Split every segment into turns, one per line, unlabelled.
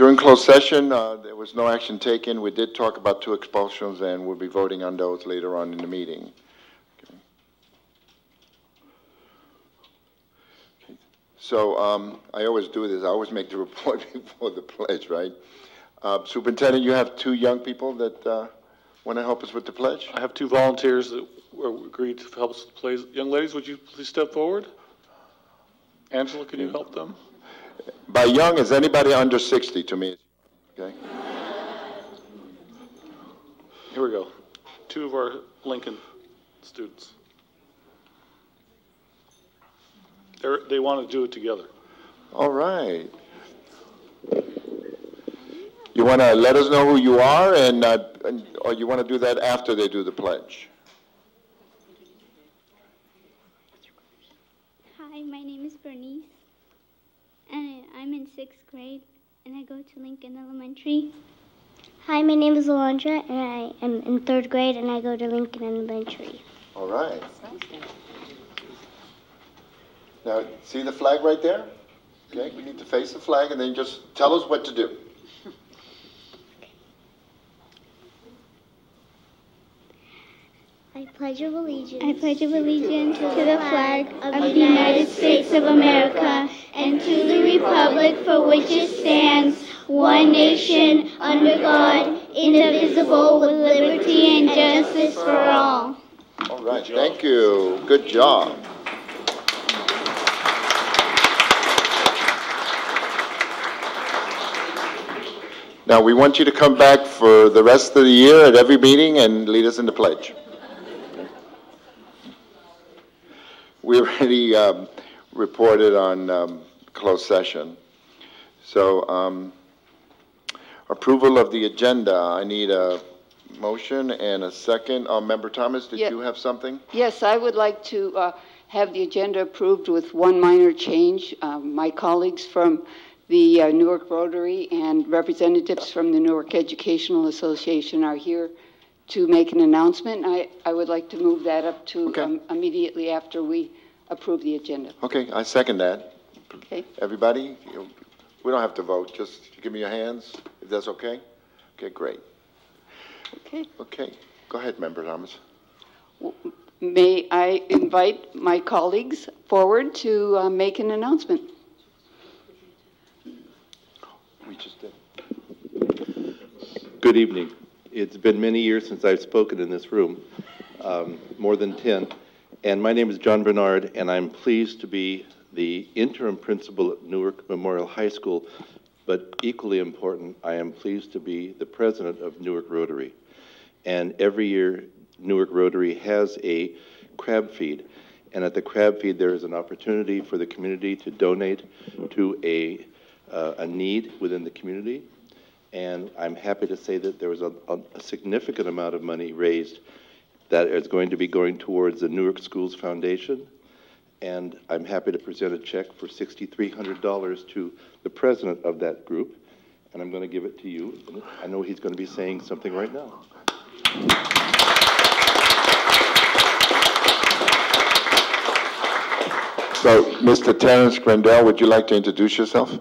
During closed session, there was no action taken. We did talk about 2 expulsions, and we'll be voting on those later on in the meeting. Okay. So I always do this. I always make the report before the pledge, right? Superintendent, you have 2 young people that want to help us with the pledge?
I have 2 volunteers that agreed to help us with the pledge. Young ladies, would you please step forward? Angela, can you help them?
By young, is anybody under 60 to me? Okay.
Here we go. 2 of our Lincoln students. They want to do it together.
All right. You want to let us know who you are, or you want to do that after they do the pledge?
Hi, my name is Bernice, and I'm in 6th grade, and I go to Lincoln Elementary.
Hi, my name is Alondra, and I am in 3rd grade, and I go to Lincoln Elementary.
All right. Now, see the flag right there? Okay, we need to face the flag, and then just tell us what to do.
I pledge allegiance.
I pledge allegiance to the flag of the United States of America and to the republic for which it stands, one nation, under God, indivisible, with liberty and justice for all.
All right, thank you. Good job. Now, we want you to come back for the rest of the year at every meeting and lead us in the pledge. We already reported on closed session. So approval of the agenda. I need a motion and a second. Member Thomas, did you have something?
Yes, I would like to have the agenda approved with one minor change. My colleagues from the Newark Rotary and representatives from the Newark Educational Association are here to make an announcement. I would like to move that up to immediately after we approve the agenda.
Okay, I second that.
Okay.
Everybody, we don't have to vote. Just give me your hands, if that's okay. Okay, great.
Okay.
Okay, go ahead, Member Thomas.
May I invite my colleagues forward to make an announcement?
We just did.
Good evening. It's been many years since I've spoken in this room, more than 10. And my name is John Bernard, and I'm pleased to be the interim principal at Newark Memorial High School, but equally important, I am pleased to be the president of Newark Rotary. And every year, Newark Rotary has a crab feed, and at the crab feed there is an opportunity for the community to donate to a need within the community. And I'm happy to say that there was a significant amount of money raised that is going to be going towards the Newark Schools Foundation. And I'm happy to present a check for $6,300 to the president of that group. And I'm going to give it to you. I know he's going to be saying something right now.
So, Mr. Terrence Grandel, would you like to introduce yourself?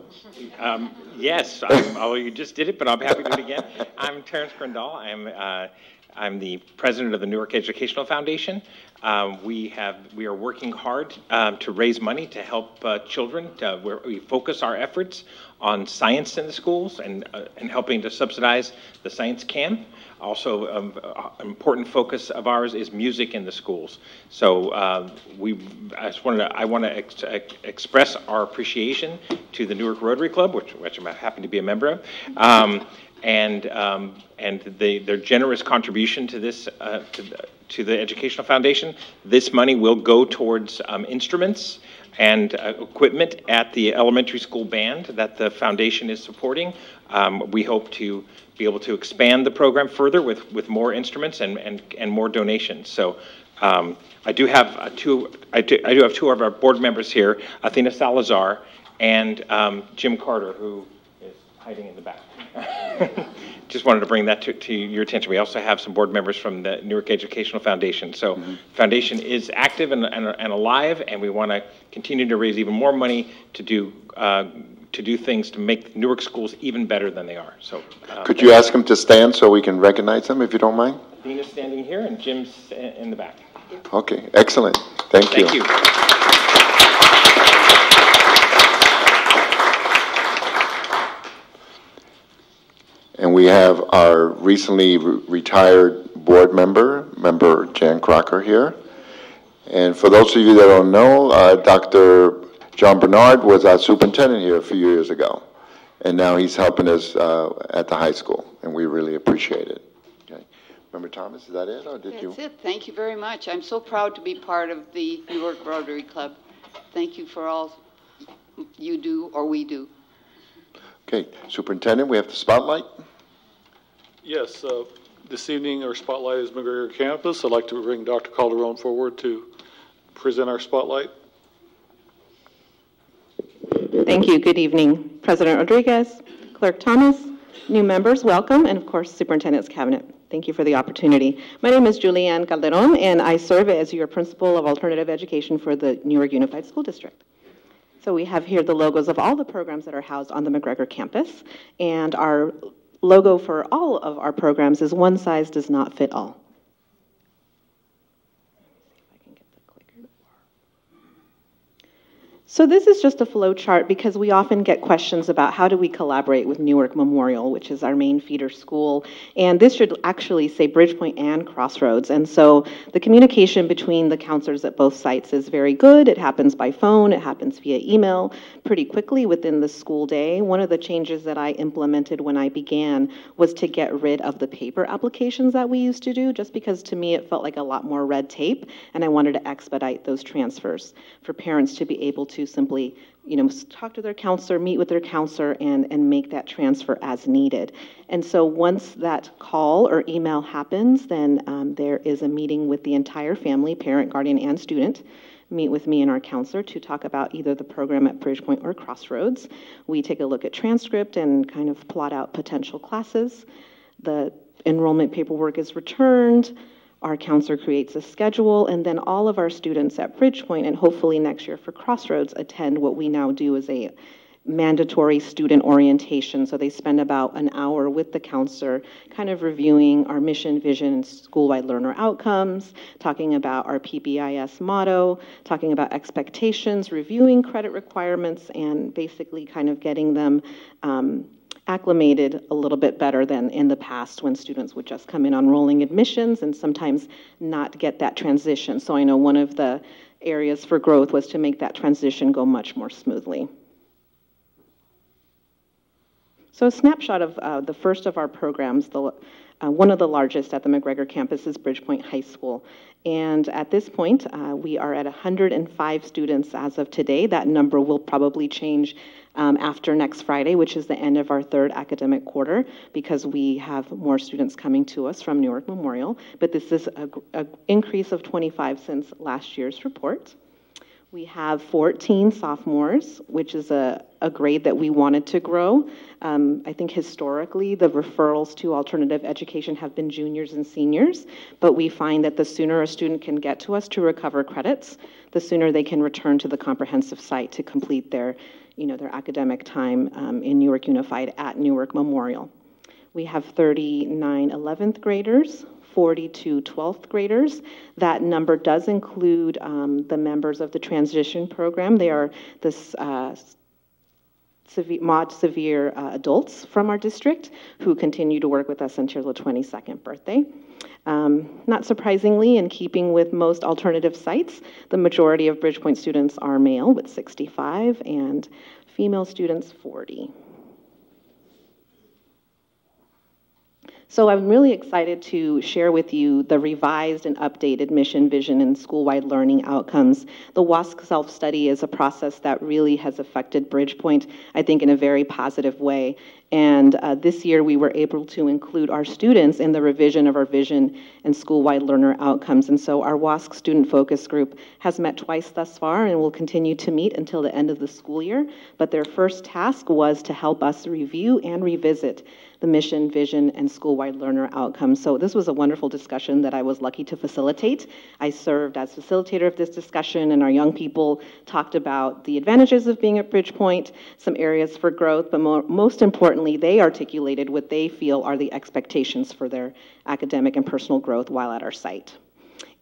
Yes, oh, you just did it, but I'm happy to do it again. I'm Terrence Grandal. I'm the president of the Newark Educational Foundation. We are working hard to raise money to help children. Where we focus our efforts on science in the schools and helping to subsidize the science camp. Also, an important focus of ours is music in the schools. So I want to express our appreciation to the Newark Rotary Club, which I'm happy to be a member of, and their generous contribution to this to the Educational Foundation. This money will go towards instruments and equipment at the elementary school band that the foundation is supporting. We hope to be able to expand the program further with more instruments and more donations. So I do have two of our board members here, Athena Salazar and Jim Carter, who is hiding in the back. Just wanted to bring that to your attention. We also have some board members from the Newark Educational Foundation. So foundation is active and alive, and we want to continue to raise even more money to do to do things to make Newark schools even better than they are. So,
Could you ask them to stand so we can recognize them, if you don't mind?
Dean is standing here, and Jim's in the back.
Okay, excellent. Thank you.
Thank you.
And we have our recently retired board member Jan Crocker here. And for those of you that don't know, Dr. John Bernard was our superintendent here a few years ago. And now he's helping us at the high school, and we really appreciate it. Okay. Member Thomas, is that it, or did you?
That's it. Thank you very much. I'm so proud to be part of the Newark Rotary Club. Thank you for all you do or we do.
Okay, Superintendent, we have the spotlight.
Yes, this evening our spotlight is McGregor campus. I'd like to bring Dr. Calderon forward to present our spotlight.
Thank you. Good evening, President Rodriguez, Clerk Thomas, new members, welcome, and of course, Superintendent's Cabinet. Thank you for the opportunity. My name is Julianne Calderon, and I serve as your Principal of Alternative Education for the Newark Unified School District. So we have here the logos of all the programs that are housed on the McGregor campus, and our logo for all of our programs is one size does not fit all. So this is just a flow chart because we often get questions about how do we collaborate with Newark Memorial, which is our main feeder school. And this should actually say Bridgepoint and Crossroads. And so the communication between the counselors at both sites is very good. It happens by phone, it happens via email pretty quickly within the school day. One of the changes that I implemented when I began was to get rid of the paper applications that we used to do, just because to me it felt like a lot more red tape, and I wanted to expedite those transfers for parents to be able to simply, talk to their counselor, meet with their counselor, and make that transfer as needed. And so once that call or email happens, then there is a meeting with the entire family, parent, guardian, and student, meet with me and our counselor to talk about either the program at Bridgepoint or Crossroads. We take a look at transcript and kind of plot out potential classes. The enrollment paperwork is returned. Our counselor creates a schedule, and then all of our students at Bridgepoint, and hopefully next year for Crossroads, attend what we now do as a mandatory student orientation. So they spend about an hour with the counselor, kind of reviewing our mission, vision, and school-wide learner outcomes, talking about our PBIS motto, talking about expectations, reviewing credit requirements, and basically kind of getting them acclimated a little bit better than in the past when students would just come in on rolling admissions and sometimes not get that transition. So I know one of the areas for growth was to make that transition go much more smoothly. So a snapshot of the first of our programs, one of the largest at the McGregor campus is Bridgepoint High School. And at this point, we are at 105 students as of today. That number will probably change after next Friday, which is the end of our third academic quarter, because we have more students coming to us from Newark Memorial. But this is an increase of 25 since last year's report. We have 14 sophomores, which is a grade that we wanted to grow. I think historically, the referrals to alternative education have been juniors and seniors, but we find that the sooner a student can get to us to recover credits, the sooner they can return to the comprehensive site to complete their academic time in Newark Unified at Newark Memorial. We have 39 11th graders, 42 12th graders. That number does include the members of the transition program. They are the severe adults from our district who continue to work with us until the 22nd birthday. Not surprisingly, in keeping with most alternative sites, the majority of Bridgepoint students are male with 65 and female students 40. So I'm really excited to share with you the revised and updated mission, vision, and school-wide learning outcomes. The WASC self-study is a process that really has affected Bridgepoint, I think, in a very positive way. And this year, we were able to include our students in the revision of our vision and school-wide learner outcomes. And so our WASC student focus group has met twice thus far and will continue to meet until the end of the school year. But their first task was to help us review and revisit the mission, vision, and school-wide learner outcomes. So this was a wonderful discussion that I was lucky to facilitate. I served as facilitator of this discussion, and our young people talked about the advantages of being at Bridgepoint, some areas for growth, but most importantly, they articulated what they feel are the expectations for their academic and personal growth while at our site.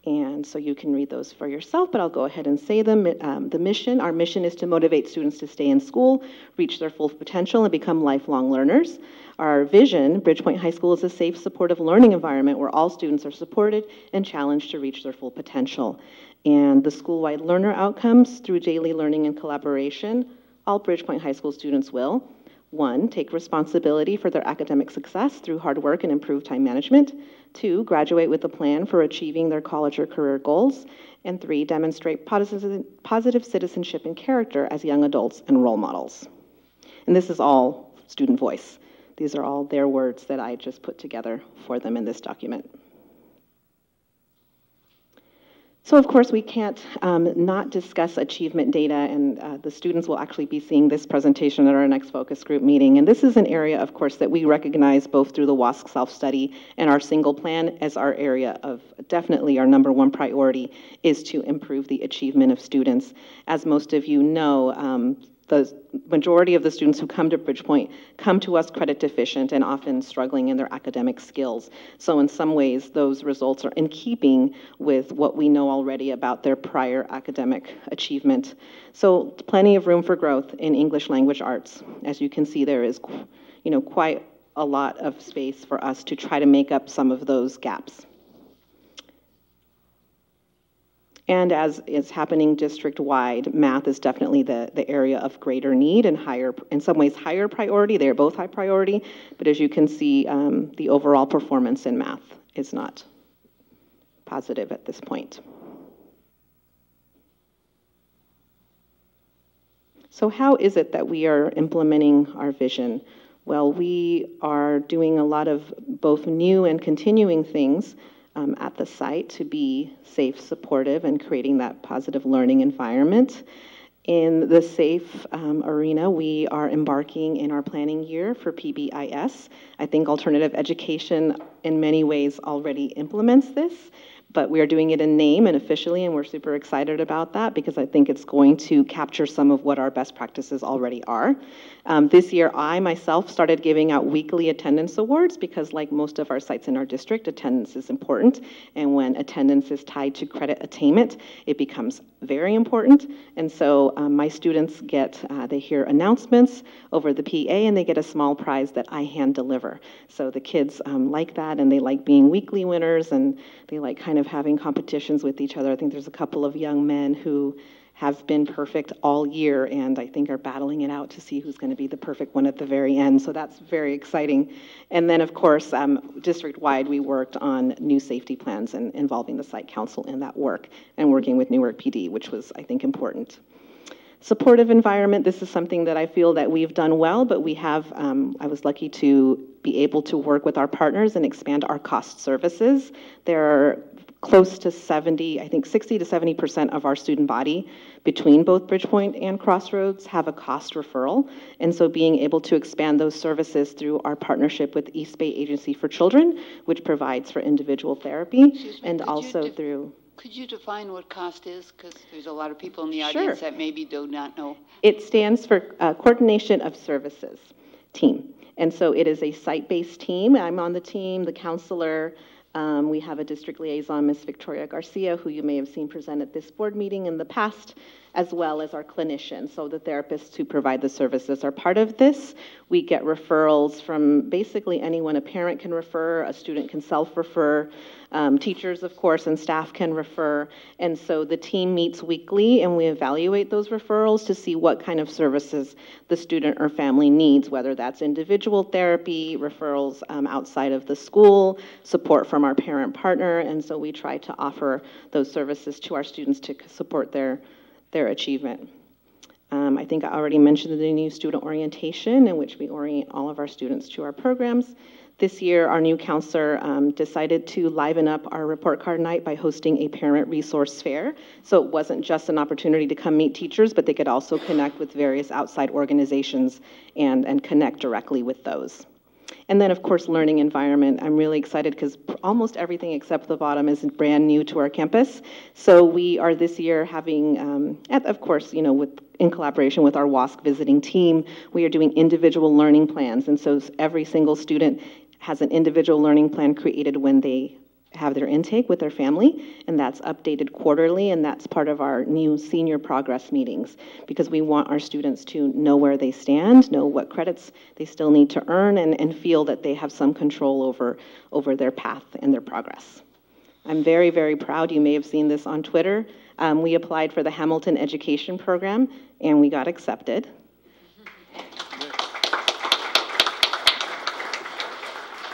And so you can read those for yourself, but I'll go ahead and say them. Our mission is to motivate students to stay in school, reach their full potential, and become lifelong learners. Our vision, Bridgepoint High School, is a safe, supportive learning environment where all students are supported and challenged to reach their full potential. And the school-wide learner outcomes through daily learning and collaboration, all Bridgepoint High School students will: 1, take responsibility for their academic success through hard work and improved time management. 2, graduate with a plan for achieving their college or career goals. And 3, demonstrate positive citizenship and character as young adults and role models. And this is all student voice. These are all their words that I just put together for them in this document. So of course we can't not discuss achievement data, and the students will actually be seeing this presentation at our next focus group meeting. And this is an area, of course, that we recognize both through the WASC self-study and our single plan as our area of definitely our #1 priority is to improve the achievement of students. As most of you know, the majority of the students who come to Bridgepoint come to us credit deficient and often struggling in their academic skills. So in some ways, those results are in keeping with what we know already about their prior academic achievement. So plenty of room for growth in English language arts. As you can see, there is, quite a lot of space for us to try to make up some of those gaps. And as is happening district-wide, math is definitely the area of greater need and higher, in some ways, higher priority. They're both high priority, but as you can see, the overall performance in math is not positive at this point. So how is it that we are implementing our vision? Well, we are doing a lot of both new and continuing things at the site to be safe, supportive, and creating that positive learning environment. In the safe arena, we are embarking in our planning year for PBIS. I think alternative education in many ways already implements this, but we are doing it in name and officially, and we're super excited about that because I think it's going to capture some of what our best practices already are. This year, I myself started giving out weekly attendance awards because, like most of our sites in our district, attendance is important, and when attendance is tied to credit attainment, it becomes very important. And so my students they hear announcements over the PA, and they get a small prize that I hand deliver. So the kids like that, and they like being weekly winners, and they like kind of having competitions with each other. I think there's a couple of young men who have been perfect all year, and I think are battling it out to see who's going to be the perfect one at the very end. So that's very exciting. And then, of course, district-wide, we worked on new safety plans and involving the site council in that work and working with Newark PD, which was, I think, important. Supportive environment, this is something that I feel that we've done well, but we have, I was lucky to be able to work with our partners and expand our cost services. There are close to 60 to 70% of our student body between both Bridgepoint and Crossroads have a cost referral. And so being able to expand those services through our partnership with East Bay Agency for Children, which provides for individual therapy, and also through...
Could you define what COST is? Because there's a lot of people in the audience that maybe do not know.
It stands for Coordination of Services Team. And so it is a site-based team. I'm on the team, the counselor. We have a district liaison, Ms. Victoria Garcia, who you may have seen present at this board meeting in the past, as well as our clinicians. So the therapists who provide the services are part of this. We get referrals from basically anyone. A parent can refer, a student can self-refer, teachers, of course, and staff can refer. And so the team meets weekly, and we evaluate those referrals to see what kind of services the student or family needs, whether that's individual therapy, referrals outside of the school, support from our parent partner. And so we try to offer those services to our students to support their achievement. I think I already mentioned the new student orientation, in which we orient all of our students to our programs. This year, our new counselor decided to liven up our report card night by hosting a parent resource fair. So it wasn't just an opportunity to come meet teachers, but they could also connect with various outside organizations and connect directly with those. And then, of course, learning environment. I'm really excited because almost everything except the bottom is brand new to our campus. So we are this year having, of course, you know, in collaboration with our WASC visiting team, we are doing individual learning plans. And so every single student has an individual learning plan created when they have their intake with their family, and that's updated quarterly, and that's part of our new senior progress meetings, because we want our students to know where they stand, know what credits they still need to earn, and feel that they have some control over their path and their progress. I'm very, very proud. You may have seen this on Twitter. We applied for the Hamilton Education Program, and we got accepted.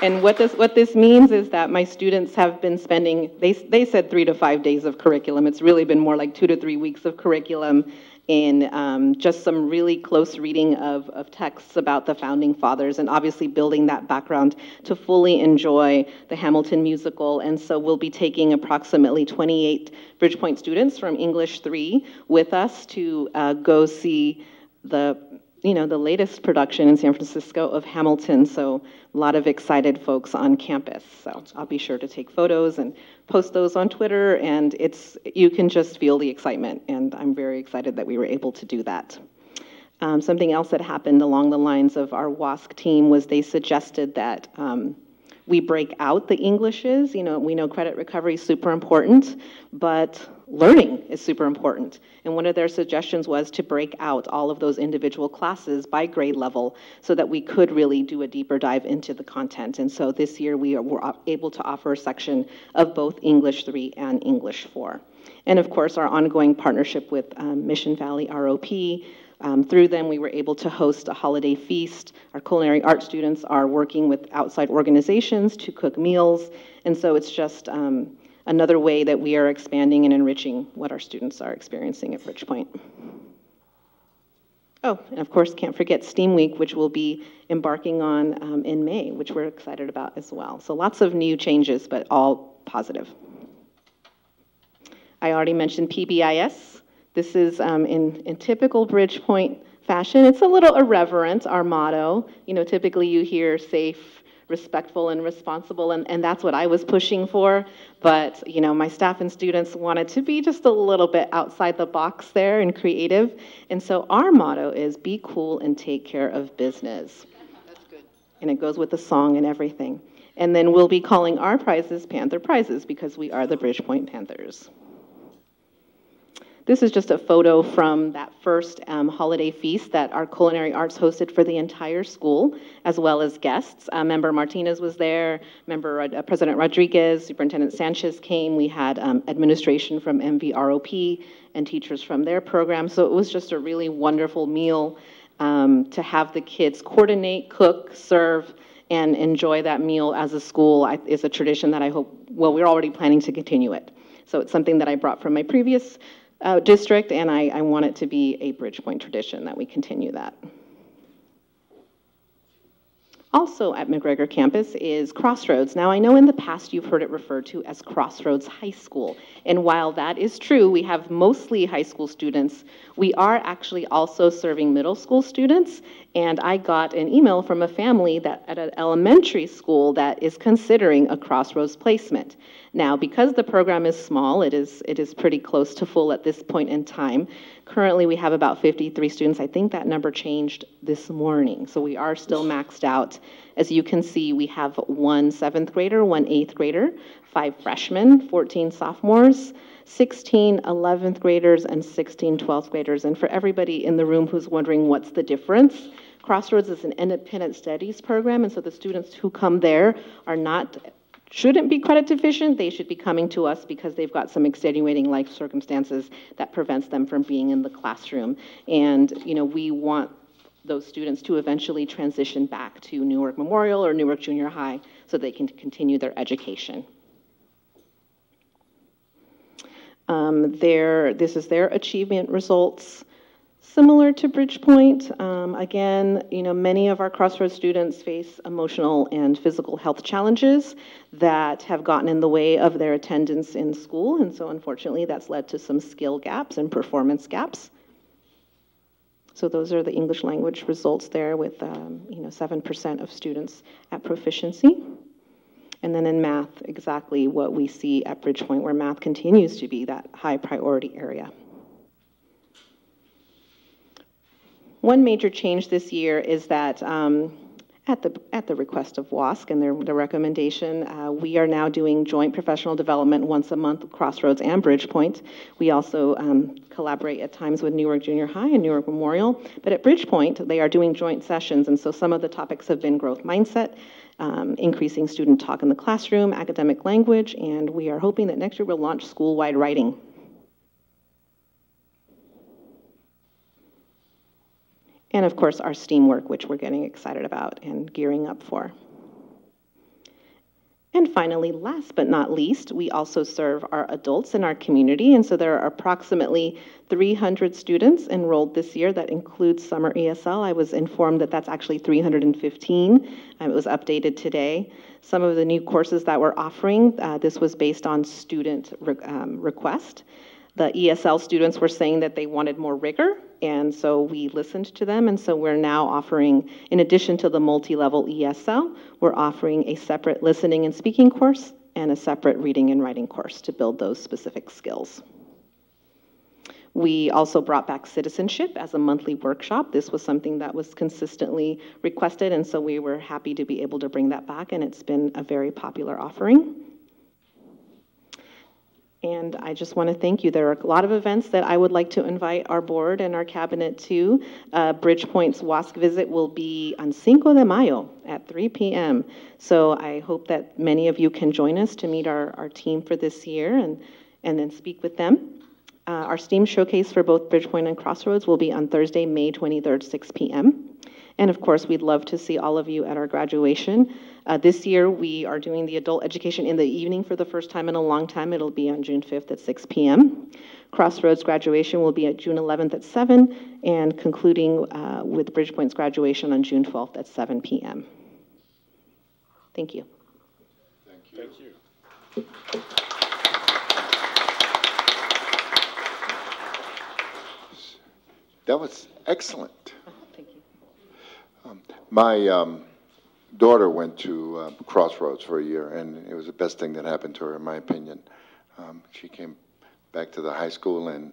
And what this means is that my students have been spending, they said 3 to 5 days of curriculum. It's really been more like 2 to 3 weeks of curriculum in just some really close reading of texts about the Founding Fathers, and obviously building that background to fully enjoy the Hamilton musical. And so we'll be taking approximately 28 Bridgepoint students from English 3 with us to go see the latest production in San Francisco of Hamilton. So a lot of excited folks on campus. So I'll be sure to take photos and post those on Twitter, and you can just feel the excitement, and I'm very excited that we were able to do that. Something else that happened along the lines of our WASC team was they suggested that we break out the Englishes. You know, we know credit recovery is super important, but learning is super important. And one of their suggestions was to break out all of those individual classes by grade level so that we could really do a deeper dive into the content. And so this year we were able to offer a section of both English 3 and English 4. And of course, our ongoing partnership with Mission Valley ROP. Through them, we were able to host a holiday feast. Our culinary arts students are working with outside organizations to cook meals. And so it's just another way that we are expanding and enriching what our students are experiencing at Bridgepoint. Oh, and of course, can't forget STEAM Week, which we'll be embarking on in May, which we're excited about as well. So lots of new changes, but all positive. I already mentioned PBIS. This is in typical Bridgepoint fashion. It's a little irreverent, our motto. You know, typically you hear safe, respectful, and responsible, and that's what I was pushing for. But, you know, my staff and students wanted to be just a little bit outside the box there and creative. And so our motto is be cool and take care of business.
That's good.
And it goes with the song and everything. And then we'll be calling our prizes Panther Prizes because we are the Bridgepoint Panthers. This is just a photo from that first holiday feast that our culinary arts hosted for the entire school, as well as guests. Member Martinez was there, President Rodriguez, Superintendent Sanchez came. We had administration from MVROP and teachers from their program. So it was just a really wonderful meal to have the kids coordinate, cook, serve, and enjoy that meal as a school. Is a tradition that I hope, well, we're already planning to continue it. So it's something that I brought from my previous district, and I want it to be a Bridgepoint tradition that we continue that. Also at McGregor campus is Crossroads. Now, I know in the past you've heard it referred to as Crossroads High School, and while that is true, we have mostly high school students, we are actually also serving middle school students, and I got an email from a family that at an elementary school that is considering a Crossroads placement. Now, because the program is small, it is pretty close to full at this point in time. Currently, we have about 53 students. I think that number changed this morning, so we are still maxed out. As you can see, we have 1 7th grader, 1 8th grader, 5 freshmen, 14 sophomores, 16 11th graders, and 16 12th graders. And for everybody in the room who's wondering what's the difference, Crossroads is an independent studies program, and so the students who come there shouldn't be credit deficient. They should be coming to us because they've got some extenuating life circumstances that prevents them from being in the classroom. And, you know, we want those students to eventually transition back to Newark Memorial or Newark Junior High so they can continue their education. This is their achievement results. Similar to Bridgepoint, again, many of our Crossroads students face emotional and physical health challenges that have gotten in the way of their attendance in school, and so unfortunately that's led to some skill gaps and performance gaps. So those are the English language results there with 7% of students at proficiency. And then in math, exactly what we see at Bridgepoint, where math continues to be that high priority area. One major change this year is that at the request of WASC and their recommendation, we are now doing joint professional development once a month, Crossroads and Bridgepoint. We also collaborate at times with Newark Junior High and Newark Memorial, but at Bridgepoint, they are doing joint sessions, and so some of the topics have been growth mindset, increasing student talk in the classroom, academic language, and we are hoping that next year we'll launch school-wide writing. And of course, our STEAM work, which we're getting excited about and gearing up for. And finally, last but not least, we also serve our adults in our community. And so there are approximately 300 students enrolled this year. That includes summer ESL. I was informed that that's actually 315. It was updated today. Some of the new courses that we're offering, this was based on student request. The ESL students were saying that they wanted more rigor, and so we listened to them, and so we're now offering, in addition to the multi-level ESL, we're offering a separate listening and speaking course and a separate reading and writing course to build those specific skills. We also brought back citizenship as a monthly workshop. This was something that was consistently requested, and so we were happy to be able to bring that back, and it's been a very popular offering. And I just want to thank you. There are a lot of events that I would like to invite our board and our cabinet to. Bridgepoint's WASC visit will be on Cinco de Mayo at 3 p.m. So I hope that many of you can join us to meet our team for this year and then speak with them. Our STEAM showcase for both Bridgepoint and Crossroads will be on Thursday, May 23rd, 6 p.m. And of course, we'd love to see all of you at our graduation. This year, we are doing the adult education in the evening for the first time in a long time. It'll be on June 5th at 6 p.m. Crossroads graduation will be at June 11th at 7, and concluding with Bridgepoint's graduation on June 12th at 7 p.m. Thank you.
Thank you. Thank you.
That was excellent. Thank you. My daughter went to Crossroads for a year, and it was the best thing that happened to her, in my opinion. She came back to the high school, and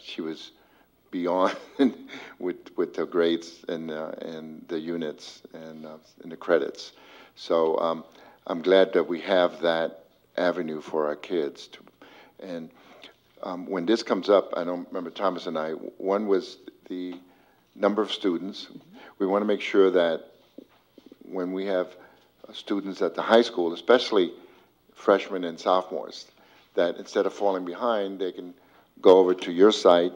she was beyond with the grades and the units and the credits. So I'm glad that we have that avenue for our kids. When this comes up, I don't remember Thomas and I, one was the number of students. We want to make sure that when we have students at the high school, especially freshmen and sophomores, that instead of falling behind, they can go over to your site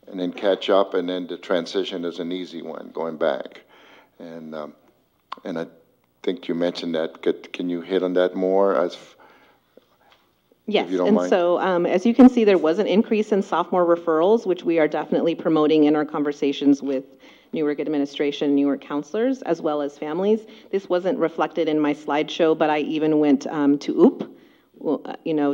and then catch up, and then the transition is an easy one, going back. And I think you mentioned that. Can you hit on that more?
Yes, and so as you can see, there was an increase in sophomore referrals, which we are definitely promoting in our conversations with Newark administration, Newark counselors, as well as families. This wasn't reflected in my slideshow, but I even went to OOP,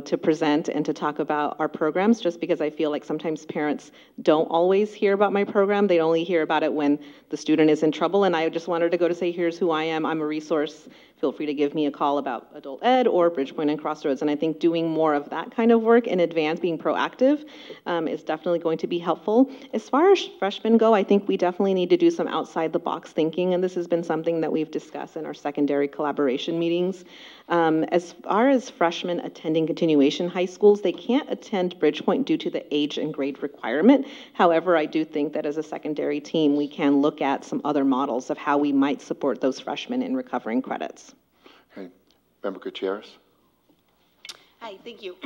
to present and to talk about our programs, just because I feel like sometimes parents don't always hear about my program. They only hear about it when the student is in trouble, and I just wanted to go to say, here's who I am. I'm a resource. Feel free to give me a call about adult ed or Bridgepoint and Crossroads. And I think doing more of that kind of work in advance, being proactive, is definitely going to be helpful. As far as freshmen go, I think we definitely need to do some outside the box thinking, and this has been something that we've discussed in our secondary collaboration meetings. As far as freshmen attending continuation high schools, they can't attend Bridgepoint due to the age and grade requirement. However, I do think that as a secondary team, we can look at some other models of how we might support those freshmen in recovering credits.
Okay. Member Gutierrez?
Hi, thank you.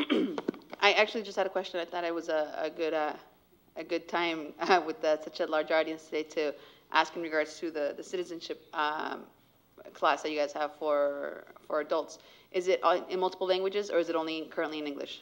I actually just had a question. I thought it was a good time with such a large audience today to ask in regards to the citizenship class that you guys have for adults. Is it in multiple languages, or is it only currently in English?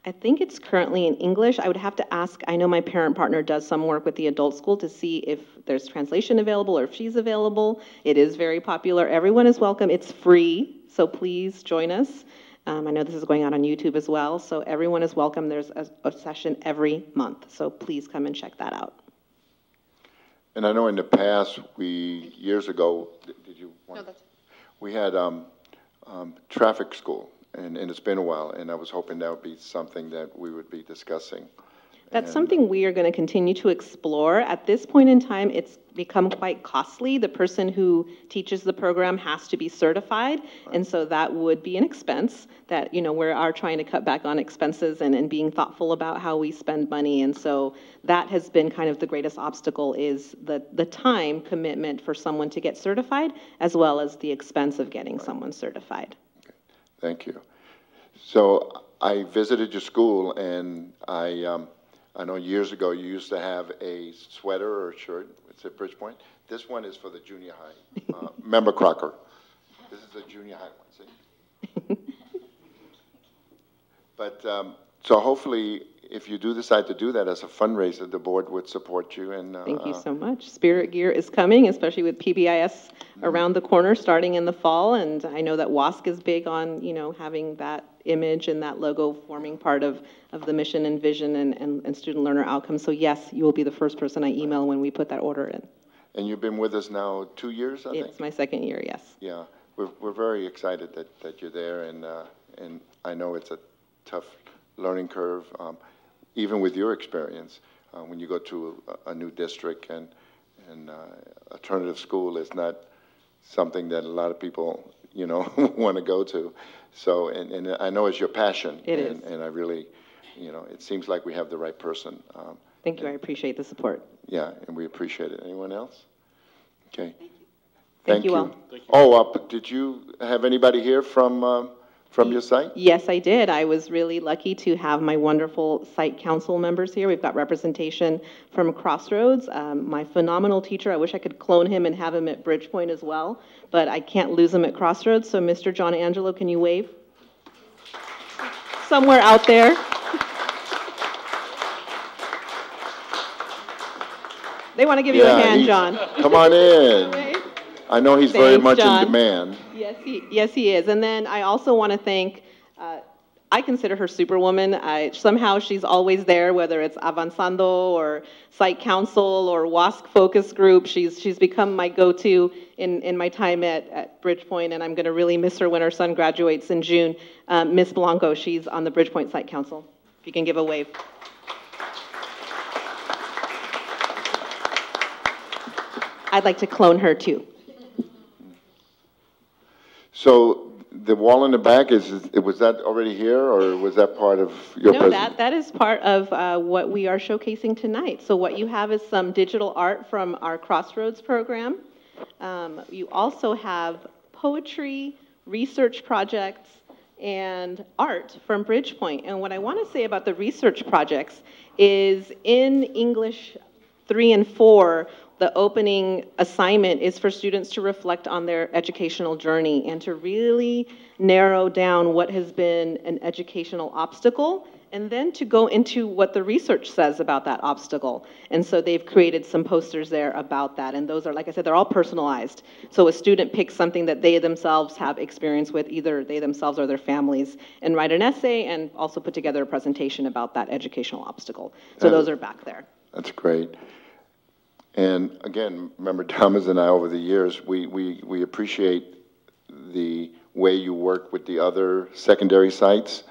I think it's currently in English. I would have to ask, I know my parent partner does some work with the adult school to see if there's translation available or if she's available. It is very popular. Everyone is welcome. It's free, so please join us. I know this is going on YouTube as well, so everyone is welcome. There's a session every month, so please come and check that out.
And I know in the past, years ago, did you want?
No, that's it.
We had traffic school, and it's been a while, and I was hoping that would be something that we would be discussing.
That's something we are going to continue to explore. At this point in time, it's become quite costly. The person who teaches the program has to be certified, and so that would be an expense that, we are trying to cut back on expenses and being thoughtful about how we spend money. And so that has been kind of the greatest obstacle, is the time commitment for someone to get certified, as well as the expense of getting someone certified.
Okay. Thank you. So I visited your school, and I know years ago you used to have a sweater or a shirt. It's at Bridgepoint. This one is for the junior high. Member Crocker. This is the junior high one, see? But, so hopefully, if you do decide to do that as a fundraiser, the board would support you. And
thank you so much. Spirit Gear is coming, especially with PBIS around the corner starting in the fall. And I know that WASC is big on, having that image and that logo forming part of the mission and vision and student learner outcomes. So yes, you will be the first person I email when we put that order in.
And you've been with us now 2 years, I think?
It's my second year, yes.
Yeah, we're very excited that you're there, and I know it's a tough learning curve, even with your experience. When you go to a new district, and alternative school is not something that a lot of people, want to go to. So, and I know it's your passion.
It is.
And I really, it seems like we have the right person.
Thank you. I appreciate the support.
Yeah, and we appreciate it. Anyone else? Okay.
Thank you all.
Thank you.
Oh, did you have anybody here from your site?
Yes, I did. I was really lucky to have my wonderful site council members here. We've got representation from Crossroads. My phenomenal teacher, I wish I could clone him and have him at Bridgepoint as well, but I can't lose him at Crossroads. So Mr. John Angelo, can you wave? Somewhere out there. They want to give you a hand, John.
Come on in. I know he's very much in demand.
Yes, he is. And then I also want to thank, I consider her Superwoman. Somehow she's always there, whether it's Avanzando or Site Council or WASC Focus Group. She's become my go-to in my time at Bridgepoint, and I'm going to really miss her when her son graduates in June. Miss Blanco, she's on the Bridgepoint Site Council. If you can give a wave. I'd like to clone her too.
So the wall in the back, was that already here, or was that part of your presentation?
No, that is part of what we are showcasing tonight. So what you have is some digital art from our Crossroads program. You also have poetry, research projects, and art from Bridgepoint. And what I want to say about the research projects is in English 3 and 4, the opening assignment is for students to reflect on their educational journey and to really narrow down what has been an educational obstacle, and then to go into what the research says about that obstacle. And so they've created some posters there about that. And those are, like I said, they're all personalized. So a student picks something that they themselves have experience with, either they themselves or their families, and write an essay and also put together a presentation about that educational obstacle. So those are back there.
That's great. And again, Member Thomas and I, over the years, we appreciate the way you work with the other secondary sites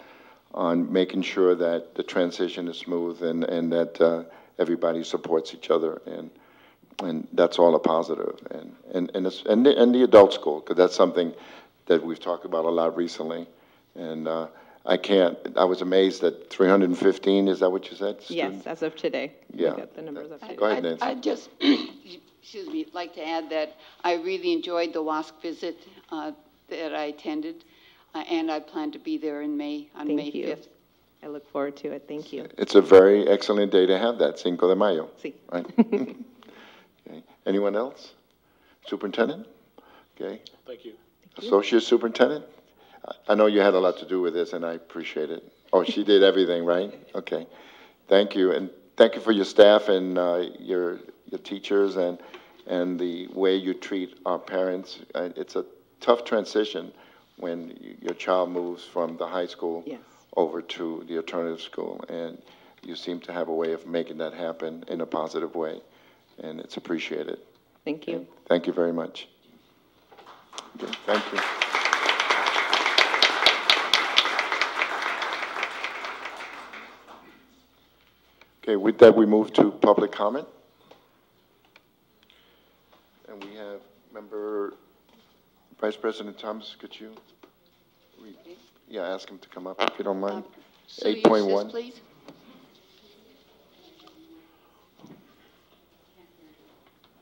on making sure that the transition is smooth and that everybody supports each other, and that's all a positive. And the adult school, because that's something that we've talked about a lot recently. And I was amazed that 315, is that what you said?
Yes, as of today.
Yeah.
Got the numbers up to
Go ahead, Nancy.
I'd just, excuse me, like to add that I really enjoyed the WASC visit that I attended, and I plan to be there in May, on May 5th.
I look forward to it. Thank you.
It's a very excellent day to have that, Cinco de Mayo.
Sí.
Right? Okay. Anyone else? Superintendent? Okay.
Thank you.
Associate Superintendent? I know you had a lot to do with this, and I appreciate it. Oh, she did everything, right? Okay. Thank you, and thank you for your staff and your teachers and the way you treat our parents. It's a tough transition when your child moves from the high school over to the alternative school, and you seem to have a way of making that happen in a positive way, and it's appreciated.
Thank you.
And thank you very much. Okay, thank you. Okay, with that, we move to public comment. And we have member Vice President Thomas, could you read? Yeah, ask him to come up if you don't mind. 8.1.
Please.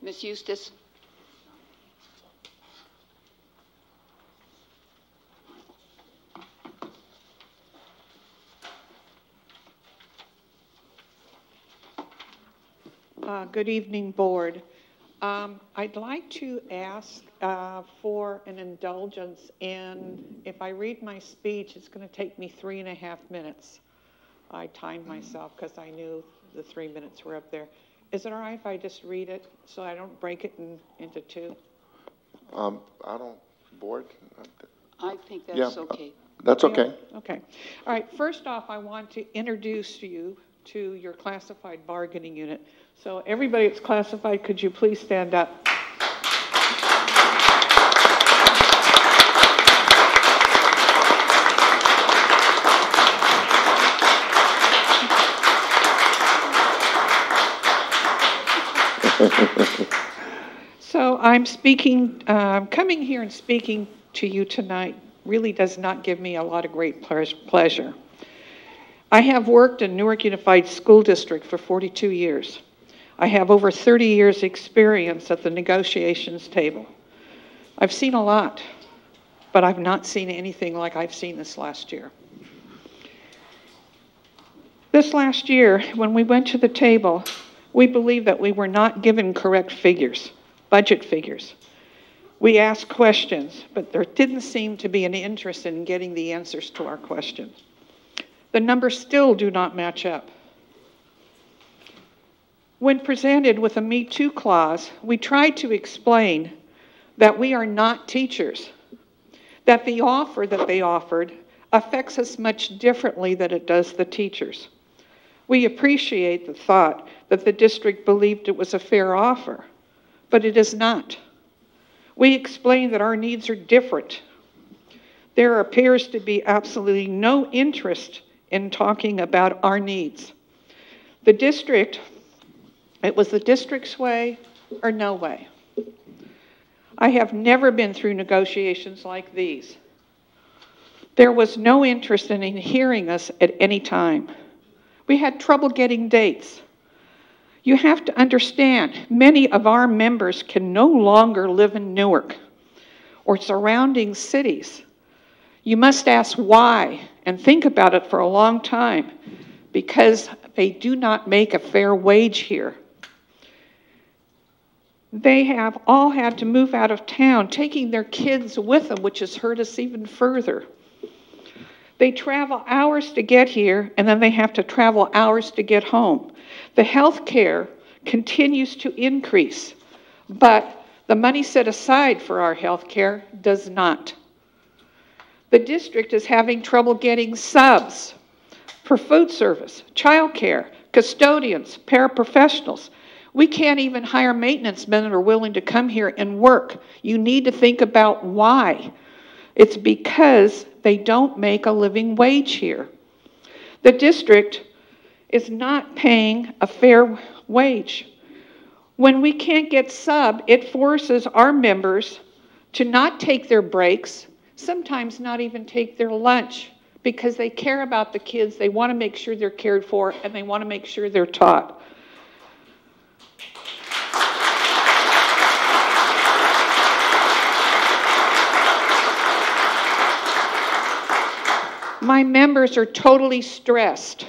Ms. Eustace.
Good evening, Board. I'd like to ask for an indulgence in, if I read my speech, it's going to take me 3.5 minutes. I timed myself because I knew the 3 minutes were up there. Is it all right if I just read it so I don't break it into two?
I don't, Board?
I think that's okay.
That's okay.
Okay. All right. First off, I want to introduce you to your classified bargaining unit. So everybody that's classified, could you please stand up? So I'm speaking, coming here and speaking to you tonight really does not give me a lot of great pleasure. I have worked in Newark Unified School District for 42 years. I have over 30 years experience at the negotiations table. I've seen a lot, but I've not seen anything like I've seen this last year. This last year, when we went to the table, we believed that we were not given correct figures, budget figures. We asked questions, but there didn't seem to be an interest in getting the answers to our questions. The numbers still do not match up. When presented with a Me Too clause, we tried to explain that we are not teachers, that the offer that they offered affects us much differently than it does the teachers. We appreciate the thought that the district believed it was a fair offer, but it is not. We explained that our needs are different. There appears to be absolutely no interest in talking about our needs. The district, it was the district's way or no way. I have never been through negotiations like these. There was no interest in hearing us at any time. We had trouble getting dates. You have to understand, many of our members can no longer live in Newark or surrounding cities. You must ask why and think about it for a long time, because they do not make a fair wage here. They have all had to move out of town, taking their kids with them, which has hurt us even further. They travel hours to get here, and then they have to travel hours to get home. The health care continues to increase, but the money set aside for our health care does not. The district is having trouble getting subs for food service, childcare, custodians, paraprofessionals. We can't even hire maintenance men that are willing to come here and work. You need to think about why. It's because they don't make a living wage here. The district is not paying a fair wage. When we can't get sub, it forces our members to not take their breaks, sometimes not even take their lunch, because they care about the kids, they want to make sure they're cared for, and they want to make sure they're taught. My members are totally stressed.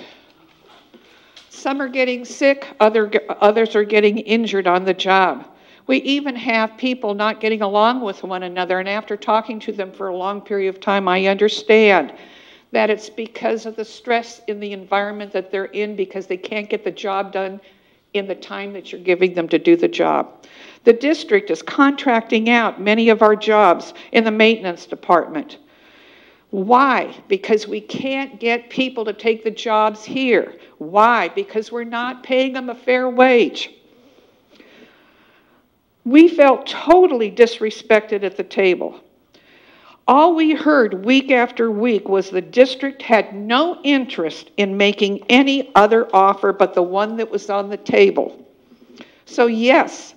Some are getting sick, others are getting injured on the job. We even have people not getting along with one another, and after talking to them for a long period of time, I understand that it's because of the stress in the environment that they're in because they can't get the job done in the time that you're giving them to do the job. The district is contracting out many of our jobs in the maintenance department. Why? Because we can't get people to take the jobs here. Why? Because we're not paying them a fair wage. We felt totally disrespected at the table. All we heard week after week was the district had no interest in making any other offer but the one that was on the table. So yes,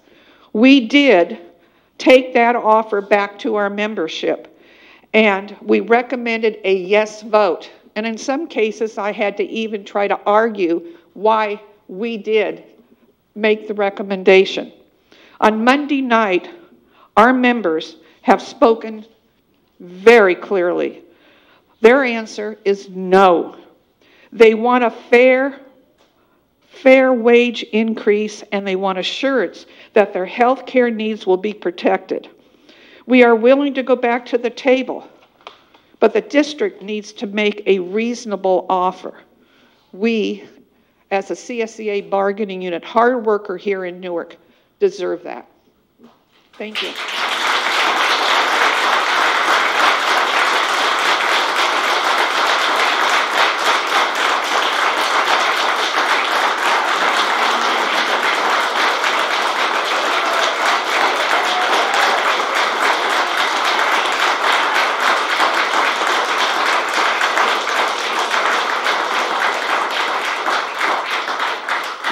we did take that offer back to our membership. And we recommended a yes vote. And in some cases, I had to even try to argue why we did make the recommendation. On Monday night, our members have spoken very clearly. Their answer is no. They want a fair wage increase, and they want assurance that their health care needs will be protected. We are willing to go back to the table, but the district needs to make a reasonable offer. We, as a CSEA bargaining unit, hard worker here in Newark, deserve that. Thank you.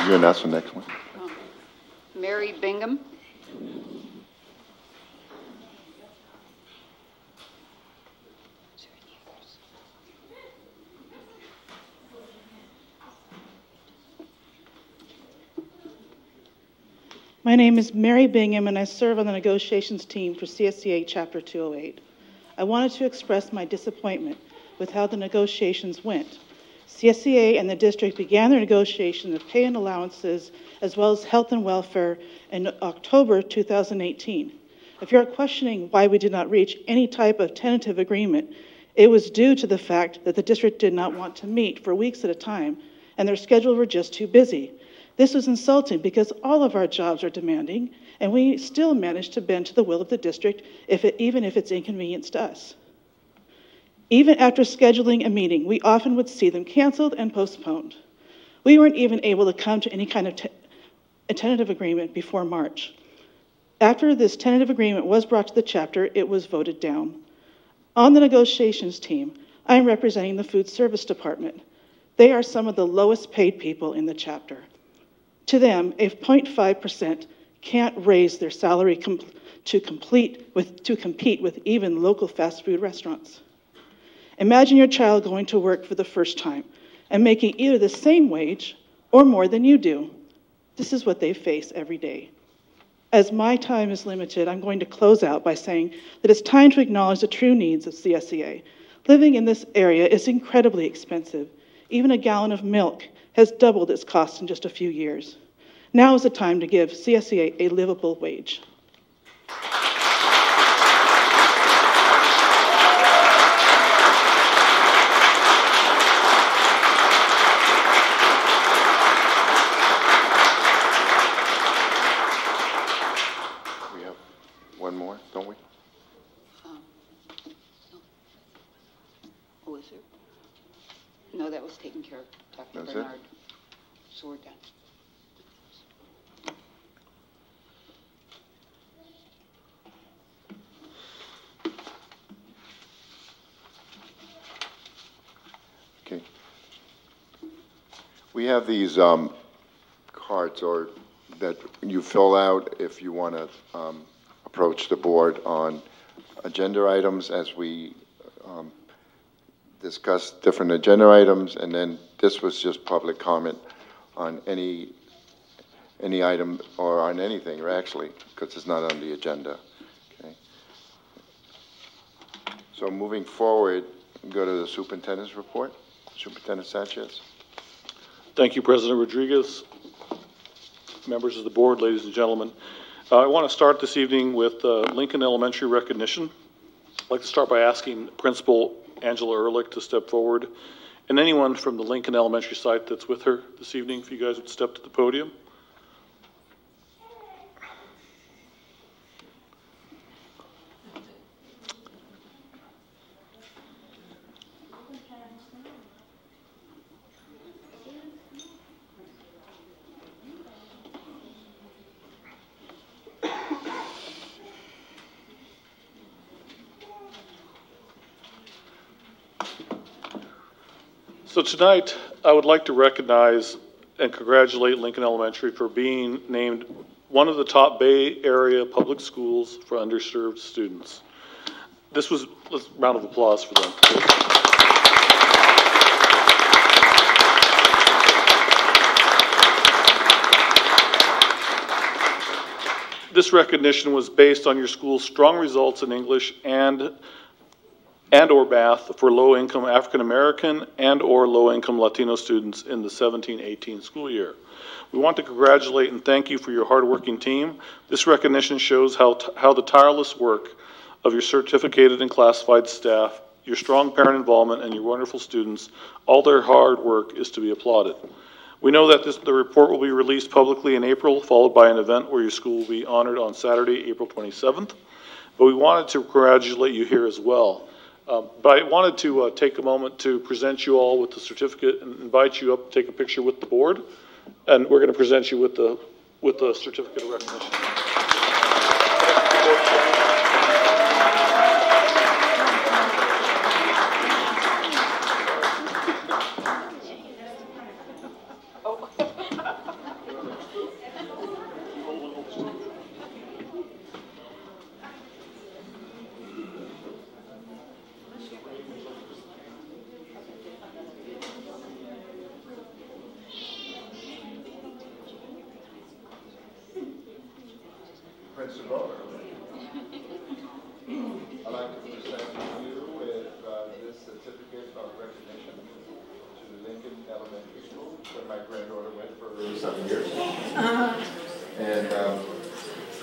You announce the next one.
Mary Bingham.
My name is Mary Bingham, and I serve on the negotiations team for CSEA Chapter 208. I wanted to express my disappointment with how the negotiations went. CSEA and the district began their negotiation of pay and allowances as well as health and welfare in October 2018. If you're questioning why we did not reach any type of tentative agreement, it was due to the fact that the district did not want to meet for weeks at a time, and their schedule were just too busy. This was insulting because all of our jobs are demanding, and we still managed to bend to the will of the district, even if it's inconvenienced to us. Even after scheduling a meeting, we often would see them canceled and postponed. We weren't even able to come to any kind of a tentative agreement before March. After this tentative agreement was brought to the chapter, it was voted down. On the negotiations team, I am representing the food service department. They are some of the lowest paid people in the chapter. To them, a 0.5% can't raise their salary to compete with even local fast food restaurants. Imagine your child going to work for the first time and making either the same wage or more than you do. This is what they face every day. As my time is limited, I'm going to close out by saying that it's time to acknowledge the true needs of CSEA. Living in this area is incredibly expensive. Even a gallon of milk has doubled its cost in just a few years. Now is the time to give CSEA a livable wage.
We have one more, don't we?
Oh, is there? No, that was taken care of, Dr.
That's
Bernard.
it?
So we're done.
Okay. We have these cards that you fill out if you want to approach the board on agenda items as we discuss different agenda items, and then this was just public comment on any item or on anything, actually, because it's not on the agenda. Okay. So moving forward, go to the superintendent's report. Superintendent Sanchez.
Thank you, President Rodriguez, members of the board, ladies and gentlemen. I want to start this evening with Lincoln Elementary recognition. I'd like to start by asking Principal Angela Ehrlich to step forward, and anyone from the Lincoln Elementary site that's with her this evening, if you guys would step to the podium. So tonight, I would like to recognize and congratulate Lincoln Elementary for being named one of the top Bay Area public schools for underserved students. This was a round of applause for them. This recognition was based on your school's strong results in English and or math for low-income African-American and or low-income Latino students in the 17-18 school year. We want to congratulate and thank you for your hardworking team. This recognition shows how the tireless work of your certificated and classified staff, your strong parent involvement, and your wonderful students, all their hard work is to be applauded. We know that the report will be released publicly in April, followed by an event where your school will be honored on Saturday, April 27th. But we wanted to congratulate you here as well. But I wanted to take a moment to present you all with the certificate and invite you up to take a picture with the board. And we're going to present you with the certificate of recognition.
Principal, I'd like to present you with this certificate of recognition to Lincoln Elementary School, where my granddaughter went for 7 years. And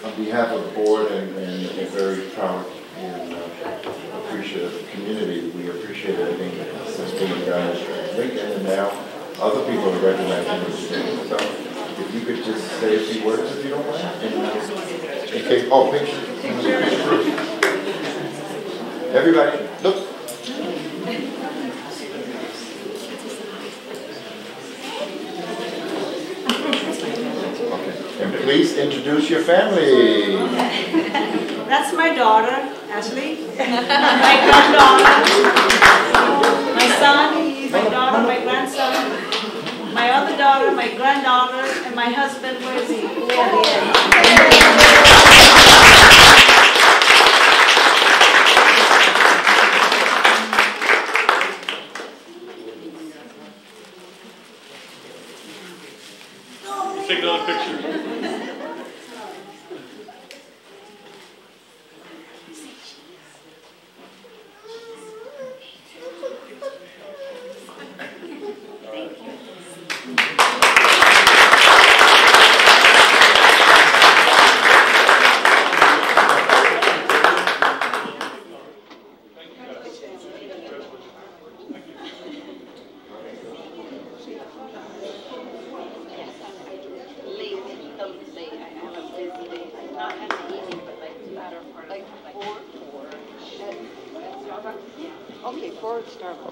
on behalf of the board and a very proud and appreciative community, we appreciate everything that's being done at Lincoln, and now other people are recognizing what you're doing. So if you could just say a few words, if you don't mind. Okay, oh, picture. Everybody, look. Okay, and please introduce your family.
That's my daughter, Ashley. My granddaughter. My son, my daughter, my grandson. My other daughter, my granddaughter, and my husband, where is he?
Take another picture.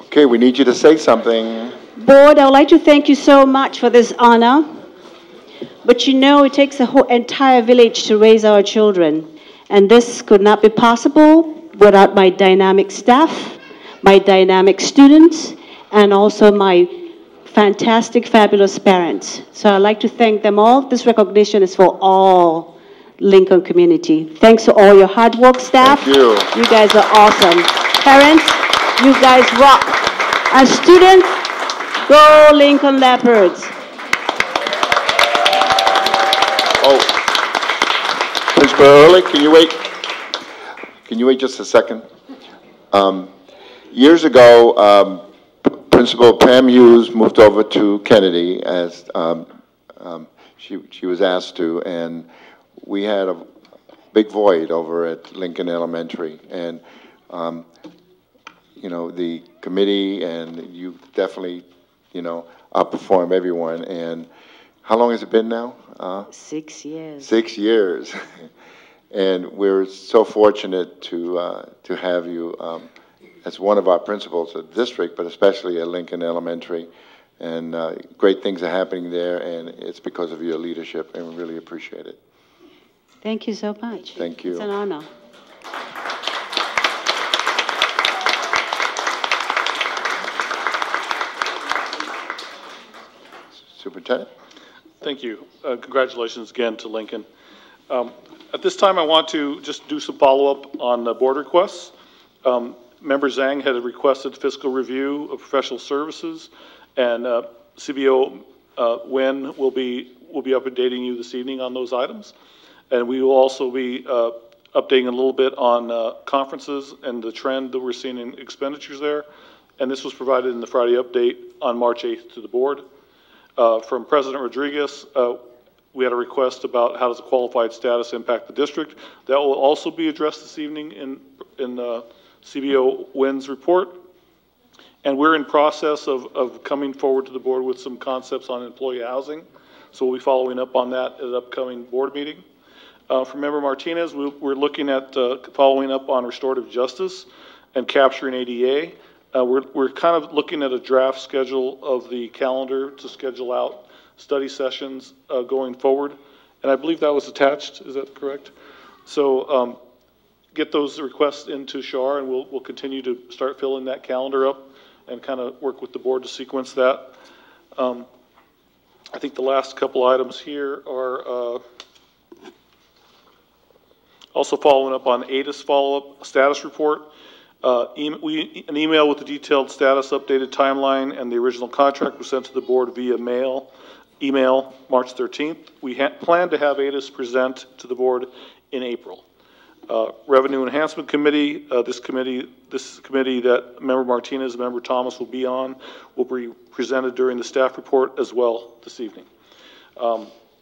Okay, we need you to say something.
Board, I would like to thank you so much for this honor. But you know, it takes a whole entire village to raise our children. And this could not be possible without my dynamic staff, my dynamic students, and also my fantastic, fabulous parents. So I'd like to thank them all. This recognition is for all Lincoln community. Thanks to all your hard work, staff.
Thank you.
You guys are awesome. Parents, you guys rock. And students, go Lincoln Leopards.
Oh, Principal Ehrlich, can you wait? Can you wait just a second? Years ago, Principal Pam Hughes moved over to Kennedy as she was asked to, and we had a big void over at Lincoln Elementary, and you know, the committee and you definitely, you know, outperform everyone. And how long has it been now?
6 years.
6 years. And we're so fortunate to have you as one of our principals of the district, but especially at Lincoln Elementary. And great things are happening there, and it's because of your leadership, and we really appreciate it.
Thank you so much.
Thank you.
It's an honor.
Superintendent?
Thank you. Congratulations again to Lincoln. At this time, I want to just do some follow-up on the board requests. Member Zhang had requested fiscal review of professional services, and CBO Wynn will be updating you this evening on those items. And we will also be updating a little bit on conferences and the trend that we're seeing in expenditures there. And this was provided in the Friday update on March 8th to the board. From President Rodriguez, we had a request about how does a qualified status impact the district. That will also be addressed this evening in CBO Wynn's report. And we're in process of coming forward to the board with some concepts on employee housing. So we'll be following up on that at an upcoming board meeting. For Member Martinez, we're looking at following up on restorative justice and capturing ADA. We're kind of looking at a draft schedule of the calendar to schedule out study sessions going forward. And I believe that was attached, is that correct? So get those requests into SHAR, and we'll continue to start filling that calendar up and kind of work with the board to sequence that. I think the last couple items here are also following up on ADIS follow-up status report. An email with the detailed status, updated timeline, and the original contract was sent to the board via email, March 13th. We plan to have ADIS present to the board in April. Revenue Enhancement Committee, this committee that Member Martinez and Member Thomas will be on, will be presented during the staff report as well this evening.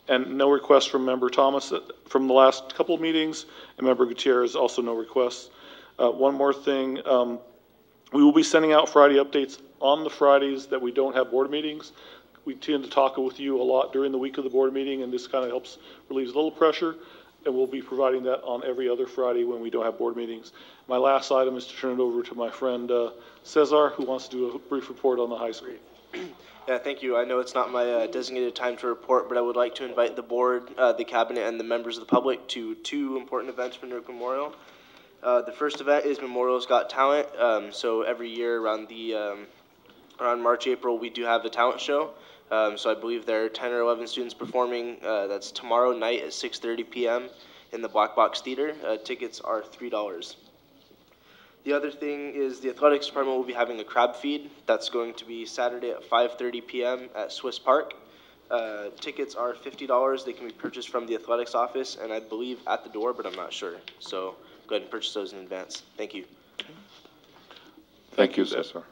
And no requests from Member Thomas from the last couple of meetings, and Member Gutierrez also no requests. One more thing, we will be sending out Friday updates on the Fridays that we don't have board meetings. We tend to talk with you a lot during the week of the board meeting, and this kind of helps relieve a little pressure, and we'll be providing that on every other Friday when we don't have board meetings. My last item is to turn it over to my friend Cesar, who wants to do a brief report on the high school.
Yeah, thank you. I know it's not my designated time to report, but I would like to invite the board, the cabinet, and the members of the public to two important events for Newark Memorial. The first event is Memorial's Got Talent. So every year around March, April, we do have a talent show. So I believe there are 10 or 11 students performing. That's tomorrow night at 6:30 p.m. in the Black Box Theater. Tickets are $3. The other thing is the athletics department will be having a crab feed. That's going to be Saturday at 5:30 p.m. at Swiss Park. Tickets are $50. They can be purchased from the athletics office and I believe at the door, but I'm not sure. So go ahead and purchase those in advance. Thank you.
Thank you, Cesar.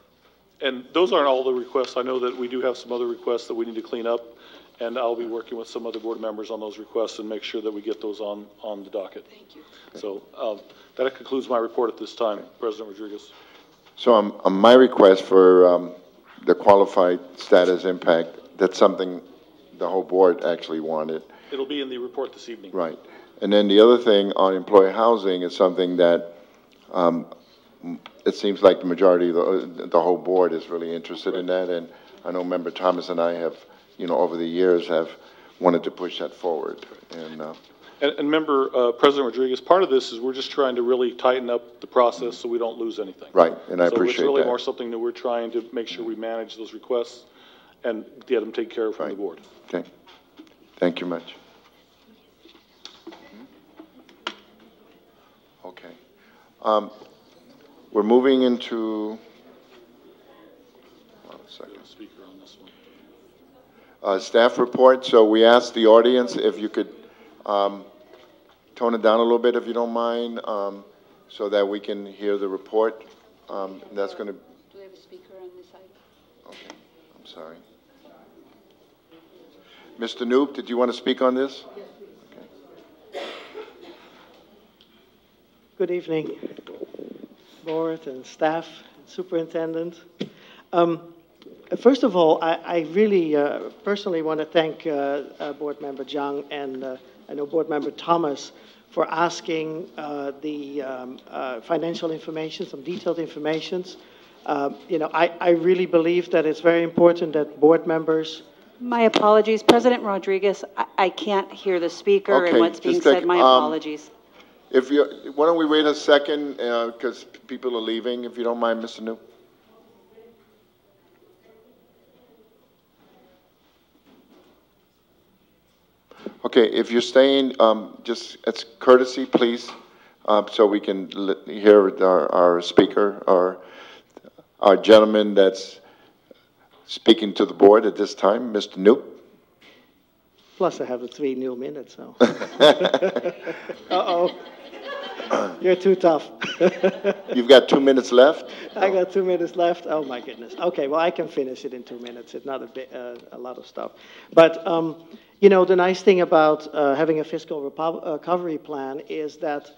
And those aren't all the requests. I know that we do have some other requests that we need to clean up, and I'll be working with some other board members on those requests and make sure that we get those on the docket.
Thank you.
So that concludes my report at this time, President Rodriguez.
So on my request for the qualified status impact, that's something the whole board actually wanted.
It'll be in the report this evening.
Right. And then the other thing on employee housing is something that it seems like the majority of the whole board is really interested in that. And I know Member Thomas and I have, you know, over the years have wanted to push that forward. And
Member President Rodriguez, part of this is we're just trying to really tighten up the process so we don't lose anything.
Right, and I appreciate that.
So it's really more something that we're trying to make sure we manage those requests and get them taken care of from the board.
Okay. Thank you much. Okay. We're moving into, staff report. So we asked the audience if you could tone it down a little bit, if you don't mind, so that we can hear the report. That's going to.
Do we have a speaker on this item?
Okay. I'm sorry. Mr. Noob, did you want to speak on this? Yes, please. Okay.
Good evening, board and staff, superintendent. First of all, I really personally want to thank Board Member Zhang and I know Board Member Thomas for asking the financial information, some detailed information. You know, I really believe that it's very important that board members.
My apologies, President Rodriguez. I can't hear the speaker and what's being said. My apologies.
Why don't we wait a second because people are leaving, if you don't mind, Mr. New. Okay, if you're staying, just it's courtesy, please, so we can hear our speaker or our gentleman that's speaking to the board at this time, Mr. New.
Plus, I have the 3 new minutes, so. Uh-oh. You're too tough.
You've got 2 minutes left?
I got 2 minutes left. Oh, my goodness. Okay, well, I can finish it in 2 minutes. It's not a lot of stuff. But, you know, the nice thing about having a fiscal recovery plan is that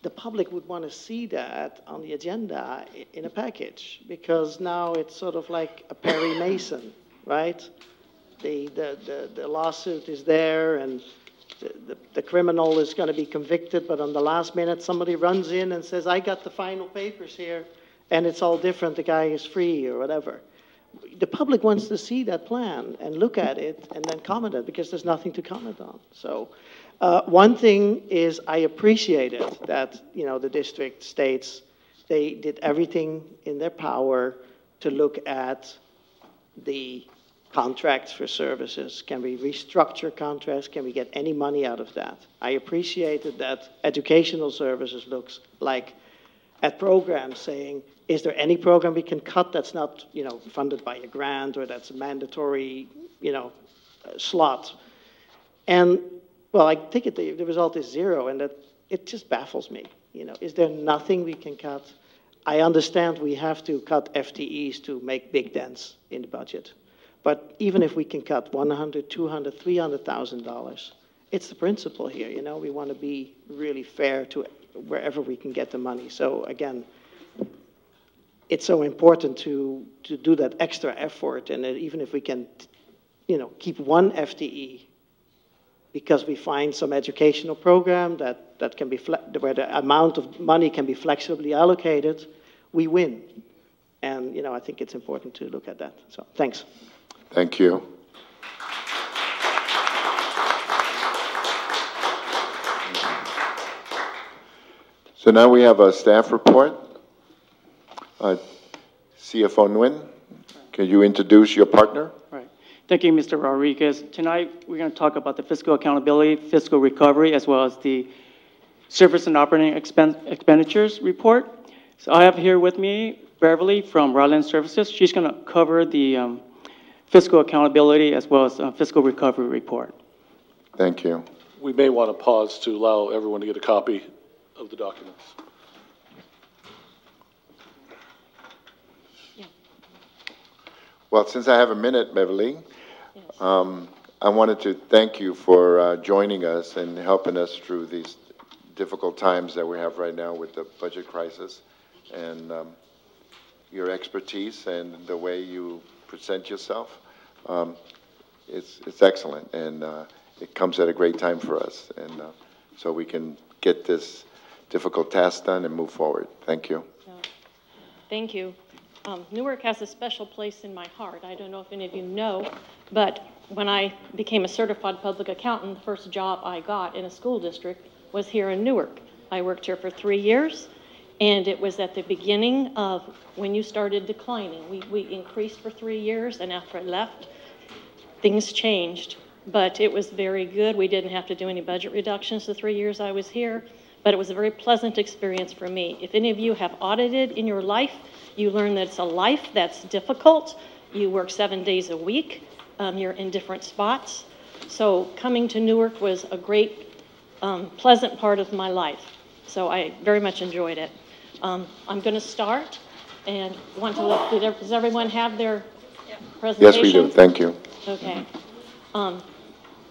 the public would want to see that on the agenda in a package, because now it's sort of like a Perry Mason, right? The lawsuit is there, and the criminal is going to be convicted, but on the last minute somebody runs in and says, I got the final papers here, and it's all different, the guy is free or whatever. The public wants to see that plan and look at it and then comment it, because there's nothing to comment on. So one thing is I appreciated that, you know, the district states, they did everything in their power to look at the contracts for services. Can we restructure contracts? Can we get any money out of that? I appreciated that educational services looks like at programs saying, is there any program we can cut that's not, you know, funded by a grant or that's a mandatory, you know, slot? And, well, I think the result is 0, and that it just baffles me. You know, is there nothing we can cut? I understand we have to cut FTEs to make big dents in the budget. But even if we can cut $100,000, $200,000, $300,000, it's the principle here. You know, we want to be really fair to wherever we can get the money. So again, it's so important to do that extra effort, and even if we can, you know, keep 1 FTE, because we find some educational program that can be where the amount of money can be flexibly allocated, we win. And you know, I think it's important to look at that. So thanks.
Thank you. So now we have a staff report. CFO Nguyen, can you introduce your partner?
Right. Thank you, Mr. Rodriguez. Tonight, we're going to talk about the fiscal accountability, fiscal recovery, as well as the service and operating expenditures report. So I have here with me Beverly from Rodland Services. She's going to cover the fiscal accountability as well as fiscal recovery report.
Thank you.
We may want to pause to allow everyone to get a copy of the documents.
Well, since I have a minute, Beverly, I wanted to thank you for joining us and helping us through these difficult times that we have right now with the budget crisis, and your expertise and the way you present yourself. It's excellent, and it comes at a great time for us, and so we can get this difficult task done and move forward. Thank you.
Thank you. Newark has a special place in my heart. I don't know if any of you know, but when I became a certified public accountant, the first job I got in a school district was here in Newark. I worked here for 3 years, and it was at the beginning of when you started declining. We increased for 3 years, and after I left, things changed. But it was very good. We didn't have to do any budget reductions the 3 years I was here, but it was a very pleasant experience for me. If any of you have audited in your life, you learn that it's a life that's difficult. You work 7 days a week. You're in different spots. So coming to Newark was a great, pleasant part of my life. So I very much enjoyed it. I'm going to start and want to look. Does everyone have their presentation?
Yes, we do. Thank you.
Okay.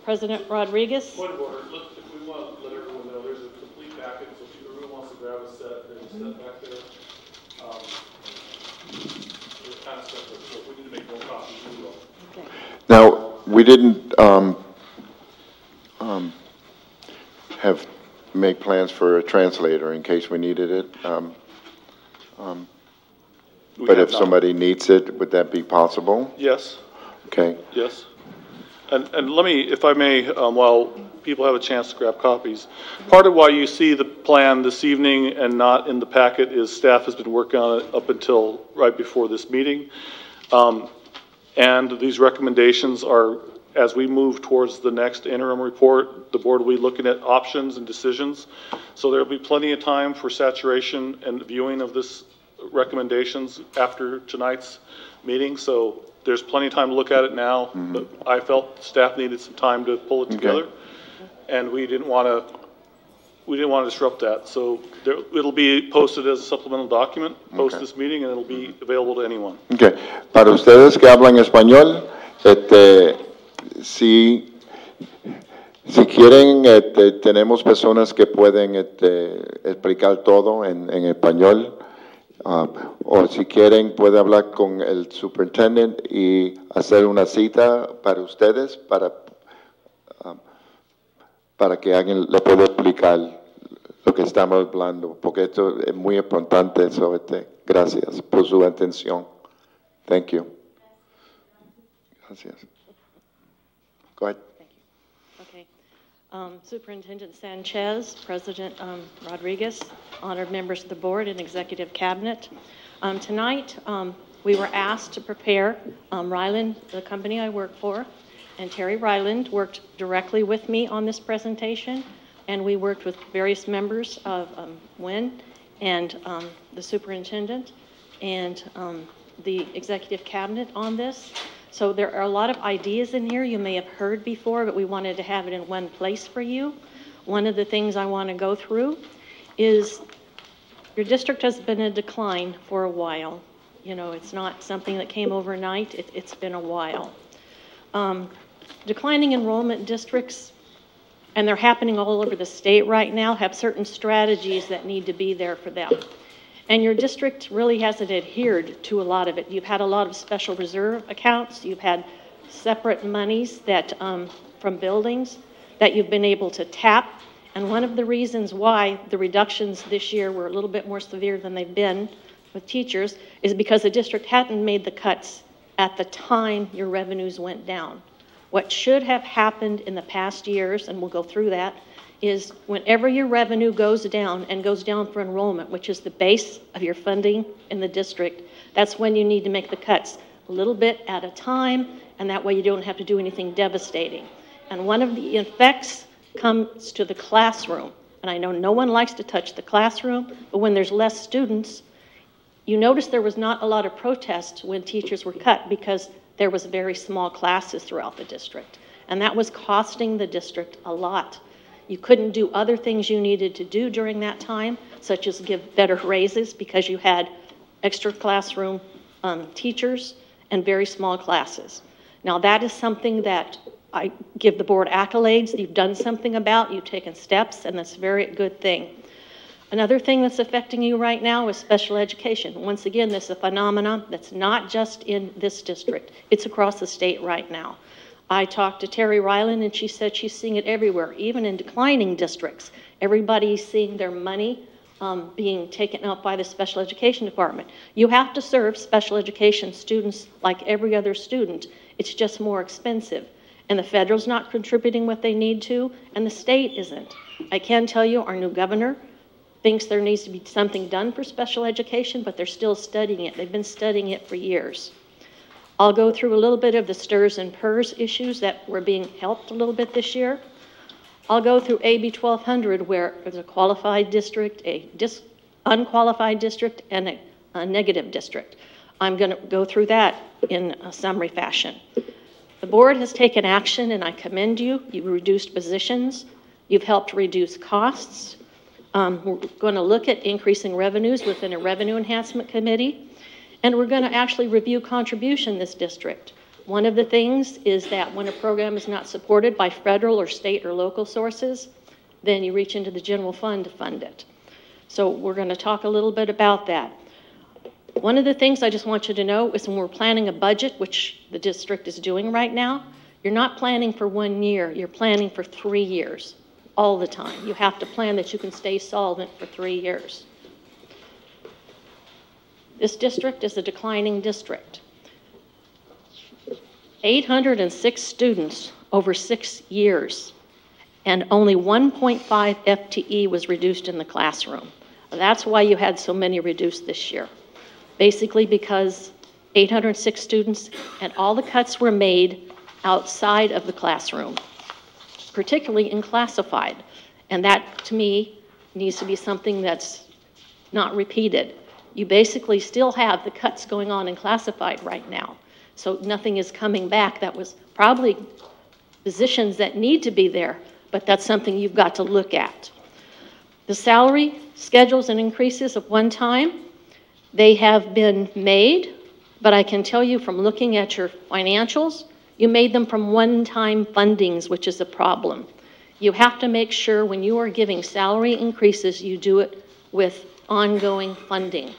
President Rodriguez.
Point of order. If we want to let everyone know, there's a complete packet, so if everyone wants to grab a set. There's a set back there. There's kind of stuff there, so if we need to make more copies, we will.
Okay.
Now, we didn't have make plans for a translator in case we needed it. But if somebody needs it, would that be possible?
Yes.
Okay.
Yes. And let me, if I may, while people have a chance to grab copies, part of why you see the plan this evening and not in the packet is staff has been working on it up until right before this meeting. And these recommendations are, as we move towards the next interim report, the board will be looking at options and decisions. So there'll be plenty of time for saturation and viewing of this recommendations after tonight's meeting. So there's plenty of time to look at it now, but I felt staff needed some time to pull it together, and we didn't want to disrupt that. So it'll be posted as a supplemental document post this meeting, and it'll be available to anyone.
Okay. Para ustedes que hablan español, si quieren, tenemos personas que pueden explicar todo en español. O si quieren, puede hablar con el superintendente y hacer una cita para ustedes para que alguien le pueda explicar lo que estamos hablando, porque esto es muy importante. Gracias por su atención. Thank you. Gracias. Go ahead.
Okay. Superintendent Sanchez, President Rodriguez, honored members of the board and executive cabinet. Tonight, we were asked to prepare, Ryland, the company I work for, and Terry Ryland worked directly with me on this presentation, and we worked with various members of WIN and the superintendent and the executive cabinet on this. So there are a lot of ideas in here you may have heard before, but we wanted to have it in one place for you. One of the things I want to go through is your district has been in decline for a while. You know, it's not something that came overnight. It's been a while. Declining enrollment districts, and they're happening all over the state right now, have certain strategies that need to be there for them. And your district really hasn't adhered to a lot of it. You've had a lot of special reserve accounts. You've had separate monies that, from buildings that you've been able to tap. And one of the reasons why the reductions this year were a little bit more severe than they've been with teachers is because the district hadn't made the cuts at the time your revenues went down. What should have happened in the past years, and we'll go through that, is whenever your revenue goes down and goes down for enrollment, which is the base of your funding in the district, that's when you need to make the cuts a little bit at a time, and that way you don't have to do anything devastating. And one of the effects comes to the classroom. And I know no one likes to touch the classroom, but when there's less students, you notice there was not a lot of protest when teachers were cut because there was very small classes throughout the district. And that was costing the district a lot. You couldn't do other things you needed to do during that time, such as give better raises because you had extra classroom teachers and very small classes. Now that is something that I give the board accolades. You've done something about, you've taken steps, and that's a very good thing. Another thing that's affecting you right now is special education. Once again, this is a phenomenon that's not just in this district. It's across the state right now. I talked to Terry Ryland, and she said she's seeing it everywhere, even in declining districts. Everybody's seeing their money being taken up by the special education department. You have to serve special education students like every other student. It's just more expensive. And the federal's not contributing what they need to, and the state isn't. I can tell you our new governor thinks there needs to be something done for special education, but they're still studying it. They've been studying it for years. I'll go through a little bit of the STRS and PERS issues that were being helped a little bit this year. I'll go through AB 1200, where there's a qualified district, a unqualified district, and a negative district. I'm going to go through that in a summary fashion. The board has taken action, and I commend you. You've reduced positions. You've helped reduce costs. We're going to look at increasing revenues within a revenue enhancement committee. And we're going to actually review contribution in this district. One of the things is that when a program is not supported by federal or state or local sources, then you reach into the general fund to fund it. So we're going to talk a little bit about that. One of the things I just want you to know is when we're planning a budget, which the district is doing right now, you're not planning for 1 year, you're planning for 3 years all the time. You have to plan that you can stay solvent for 3 years. This district is a declining district. 806 students over 6 years, and only 1.5 FTE was reduced in the classroom. That's why you had so many reduced this year. Basically because 806 students and all the cuts were made outside of the classroom, particularly in classified. And that, to me, needs to be something that's not repeated. You basically still have the cuts going on in classified right now. So nothing is coming back. That was probably positions that need to be there, but that's something you've got to look at. The salary schedules and increases of one time, they have been made, but I can tell you from looking at your financials, you made them from one-time fundings, which is a problem. You have to make sure when you are giving salary increases, you do it with ongoing funding.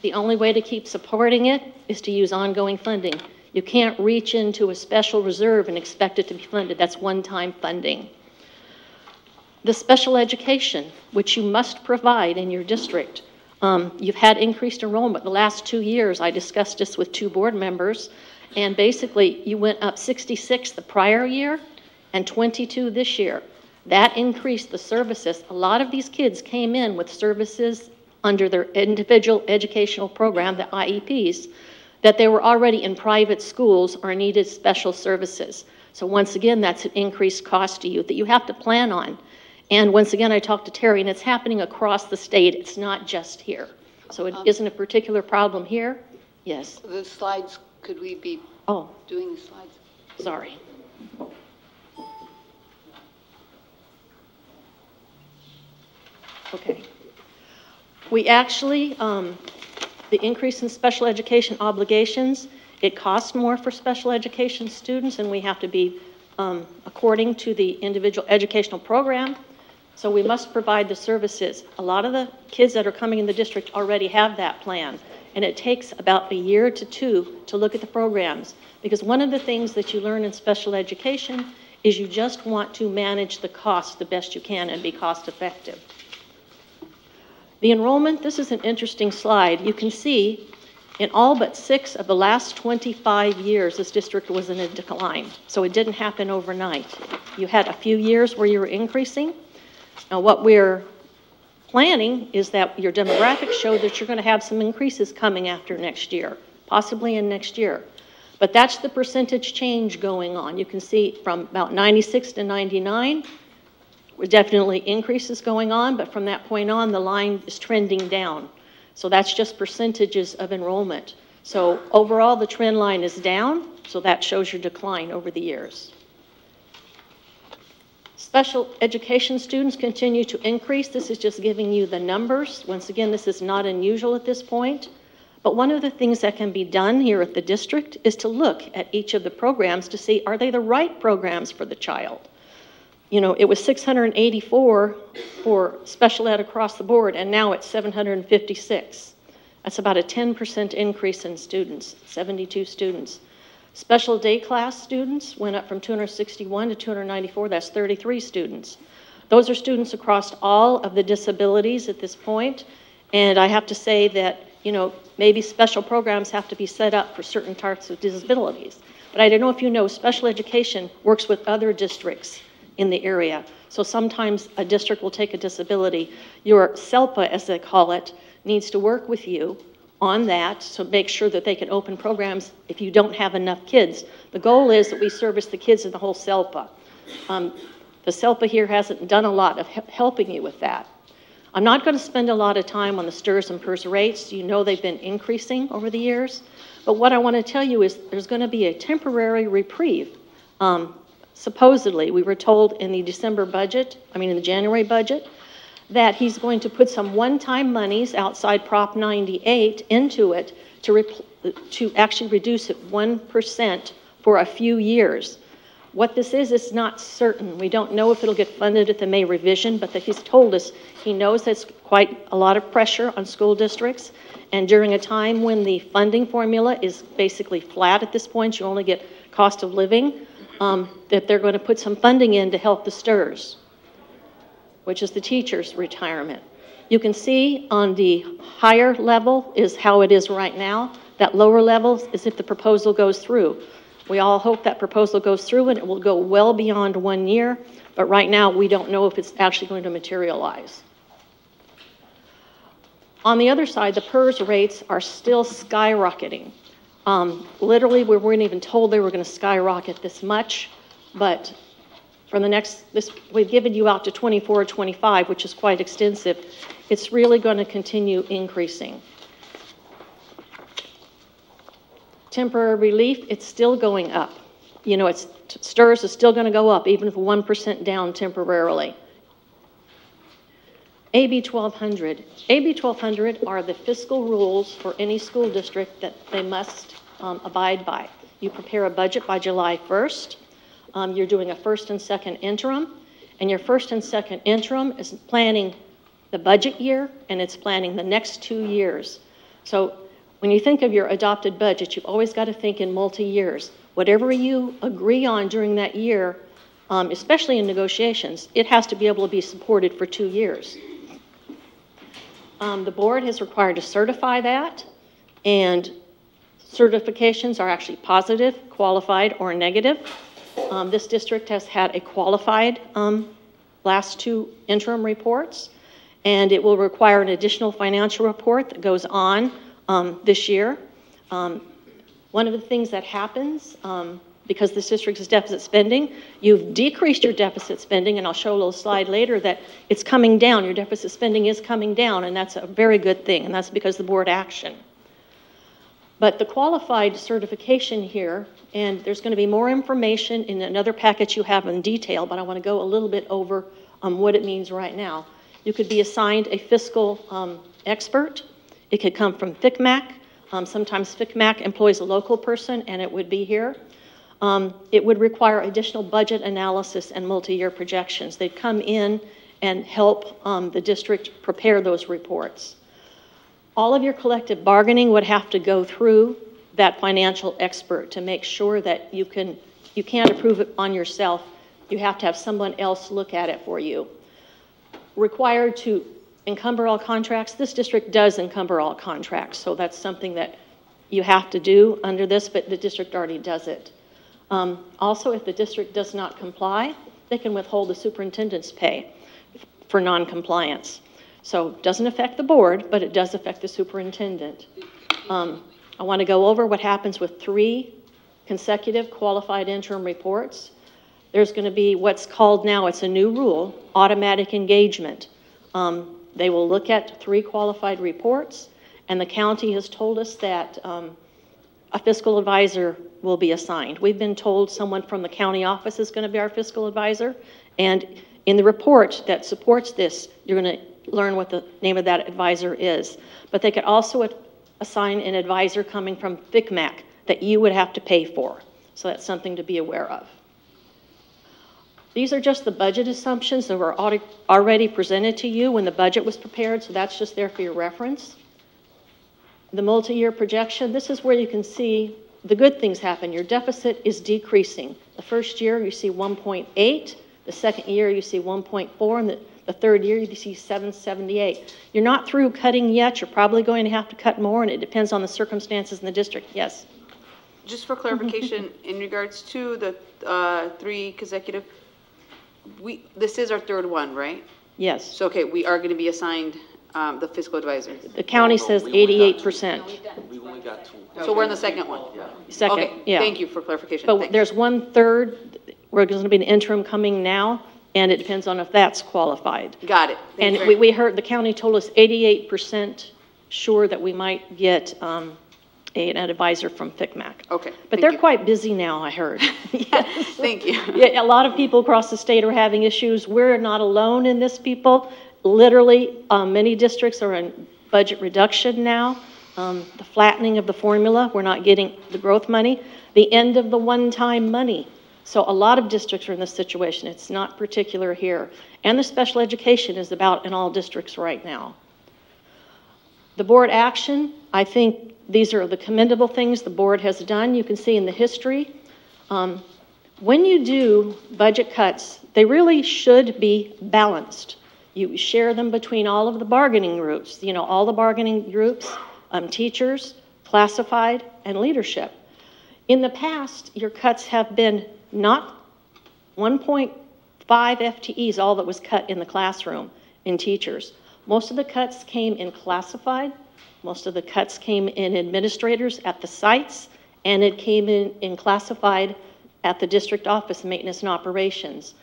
The only way to keep supporting it is to use ongoing funding. You can't reach into a special reserve and expect it to be funded. That's one-time funding. The special education, which you must provide in your district, you've had increased enrollment. The last 2 years, I discussed this with 2 board members, and basically you went up 66 the prior year and 22 this year. That increased the services. A lot of these kids came in with services under their individual educational program, the IEPs, that they were already in private schools or needed special services. So once again, that's an increased cost to you that you have to plan on. And once again, I talked to Terry, and it's happening across the state. It's not just here. So it isn't a particular problem here. Yes.
The slides, could we be doing the slides?
Sorry. Okay. We actually, the increase in special education obligations, it costs more for special education students, and we have to be according to the individual educational program. So we must provide the services. A lot of the kids that are coming in the district already have that plan, and it takes about 1 year to 2 to look at the programs, because one of the things that you learn in special education is you just want to manage the costs the best you can and be cost effective. The enrollment, this is an interesting slide. You can see in all but 6 of the last 25 years, this district was in a decline. So it didn't happen overnight. You had a few years where you were increasing. Now what we're planning is that your demographics show that you're going to have some increases coming after next year, possibly in next year. But that's the percentage change going on. You can see from about 96 to 99, definitely increases going on, but from that point on, the line is trending down. So that's just percentages of enrollment. So overall, the trend line is down, so that shows your decline over the years. Special education students continue to increase. This is just giving you the numbers. Once again, this is not unusual at this point. But one of the things that can be done here at the district is to look at each of the programs to see, are they the right programs for the child? You know, it was 684 for special ed across the board, and now it's 756. That's about a 10% increase in students, 72 students. Special day class students went up from 261 to 294. That's 33 students. Those are students across all of the disabilities at this point. And I have to say that, you know, maybe special programs have to be set up for certain types of disabilities. But I don't know if you know, special education works with other districts in the area. So sometimes a district will take a disability. Your SELPA, as they call it, needs to work with you on that, so make sure that they can open programs if you don't have enough kids. The goal is that we service the kids in the whole SELPA. The SELPA here hasn't done a lot of helping you with that. I'm not going to spend a lot of time on the STRS and PERS rates. You know they've been increasing over the years. But what I want to tell you is there's going to be a temporary reprieve. Supposedly, we were told in the in the January budget, that he's going to put some one-time monies outside Prop 98 into it to actually reduce it 1% for a few years. What this is, it's not certain. We don't know if it'll get funded at the May revision, but that he's told us he knows that's quite a lot of pressure on school districts. And during a time when the funding formula is basically flat at this point, you only get cost of living, that they're going to put some funding in to help the STRS, which is the teacher's retirement. You can see on the higher level is how it is right now. That lower level is if the proposal goes through. We all hope that proposal goes through and it will go well beyond 1 year, but right now we don't know if it's actually going to materialize. On the other side, the PERS rates are still skyrocketing. Literally, we weren't even told they were going to skyrocket this much, but for the we've given you out to 24 or 25, which is quite extensive. It's really going to continue increasing. Temporary relief, it's still going up. You know, STRS is still going to go up, even if 1% down temporarily. AB 1200. AB 1200 are the fiscal rules for any school district that they must abide by. You prepare a budget by July 1st. You're doing a first and second interim, and your first and second interim is planning the budget year, and it's planning the next 2 years. So when you think of your adopted budget, you've always got to think in multi-years. Whatever you agree on during that year, especially in negotiations, it has to be able to be supported for 2 years. The board is required to certify that, and certifications are actually positive, qualified, or negative. This district has had a qualified last 2 interim reports, and it will require an additional financial report that goes on this year. One of the things that happens, because this district is deficit spending, you've decreased your deficit spending, and I'll show a little slide later that it's coming down. Your deficit spending is coming down, and that's a very good thing, and that's because of the board action. But the qualified certification here, and there's going to be more information in another package you have in detail, but I want to go a little bit over what it means right now. You could be assigned a fiscal expert. It could come from FCMAC. Sometimes FCMAC employs a local person, and it would be here. It would require additional budget analysis and multi-year projections. They'd come in and help the district prepare those reports. All of your collective bargaining would have to go through that financial expert to make sure that you can't approve it on yourself. You have to have someone else look at it for you. Required to encumber all contracts. This district does encumber all contracts, so that's something that you have to do under this, but the district already does it. Also, if the district does not comply, they can withhold the superintendent's pay for non-compliance. So it doesn't affect the board, but it does affect the superintendent. I want to go over what happens with 3 consecutive qualified interim reports. There's going to be what's called now, it's a new rule, automatic engagement. They will look at 3 qualified reports, and the county has told us that a fiscal advisor will be assigned. We've been told someone from the county office is going to be our fiscal advisor, and in the report that supports this, you're going to learn what the name of that advisor is. But they could also assign an advisor coming from FCMAC that you would have to pay for. So that's something to be aware of. These are just the budget assumptions that were already presented to you when the budget was prepared, so that's just there for your reference. The multi-year projection, this is where you can see the good things happen. Your deficit is decreasing. The first year you see 1.8, the second year you see 1.4, and the third year you see 778. You're not through cutting yet. You're probably going to have to cut more, and it depends on the circumstances in the district. Yes?
Just for clarification, in regards to the 3 consecutive, this is our 3rd one, right?
Yes.
So, okay, we are going to be assigned the fiscal advisor.
The county says 88%.
We only got 2.
So we're in the second one?
Yeah.
Second,
okay,
yeah.
Thank you for clarification.
But
Thanks.
there's 1/3, where there's going to be an interim coming now, and it depends on if that's qualified.
Got it.
And we heard, the county told us 88% sure that we might get an advisor from FCMAC.
Okay.
But they're quite busy now, I heard.
Yes. Thank you.
Yeah, a lot of people across the state are having issues. We're not alone in this, people. Literally, many districts are in budget reduction now. The flattening of the formula, we're not getting the growth money. The end of the one-time money. So a lot of districts are in this situation. It's not particular here. And the special education is about in all districts right now. The board action, I think these are the commendable things the board has done. You can see in the history. When you do budget cuts, they really should be balanced. You share them between all of the bargaining groups, all the bargaining groups, teachers, classified, and leadership. In the past, your cuts have been not 1.5 FTEs, all that was cut in the classroom in teachers. Most of the cuts came in classified, most of the cuts came in administrators at the sites, and it came in classified at the district office, maintenance and operations.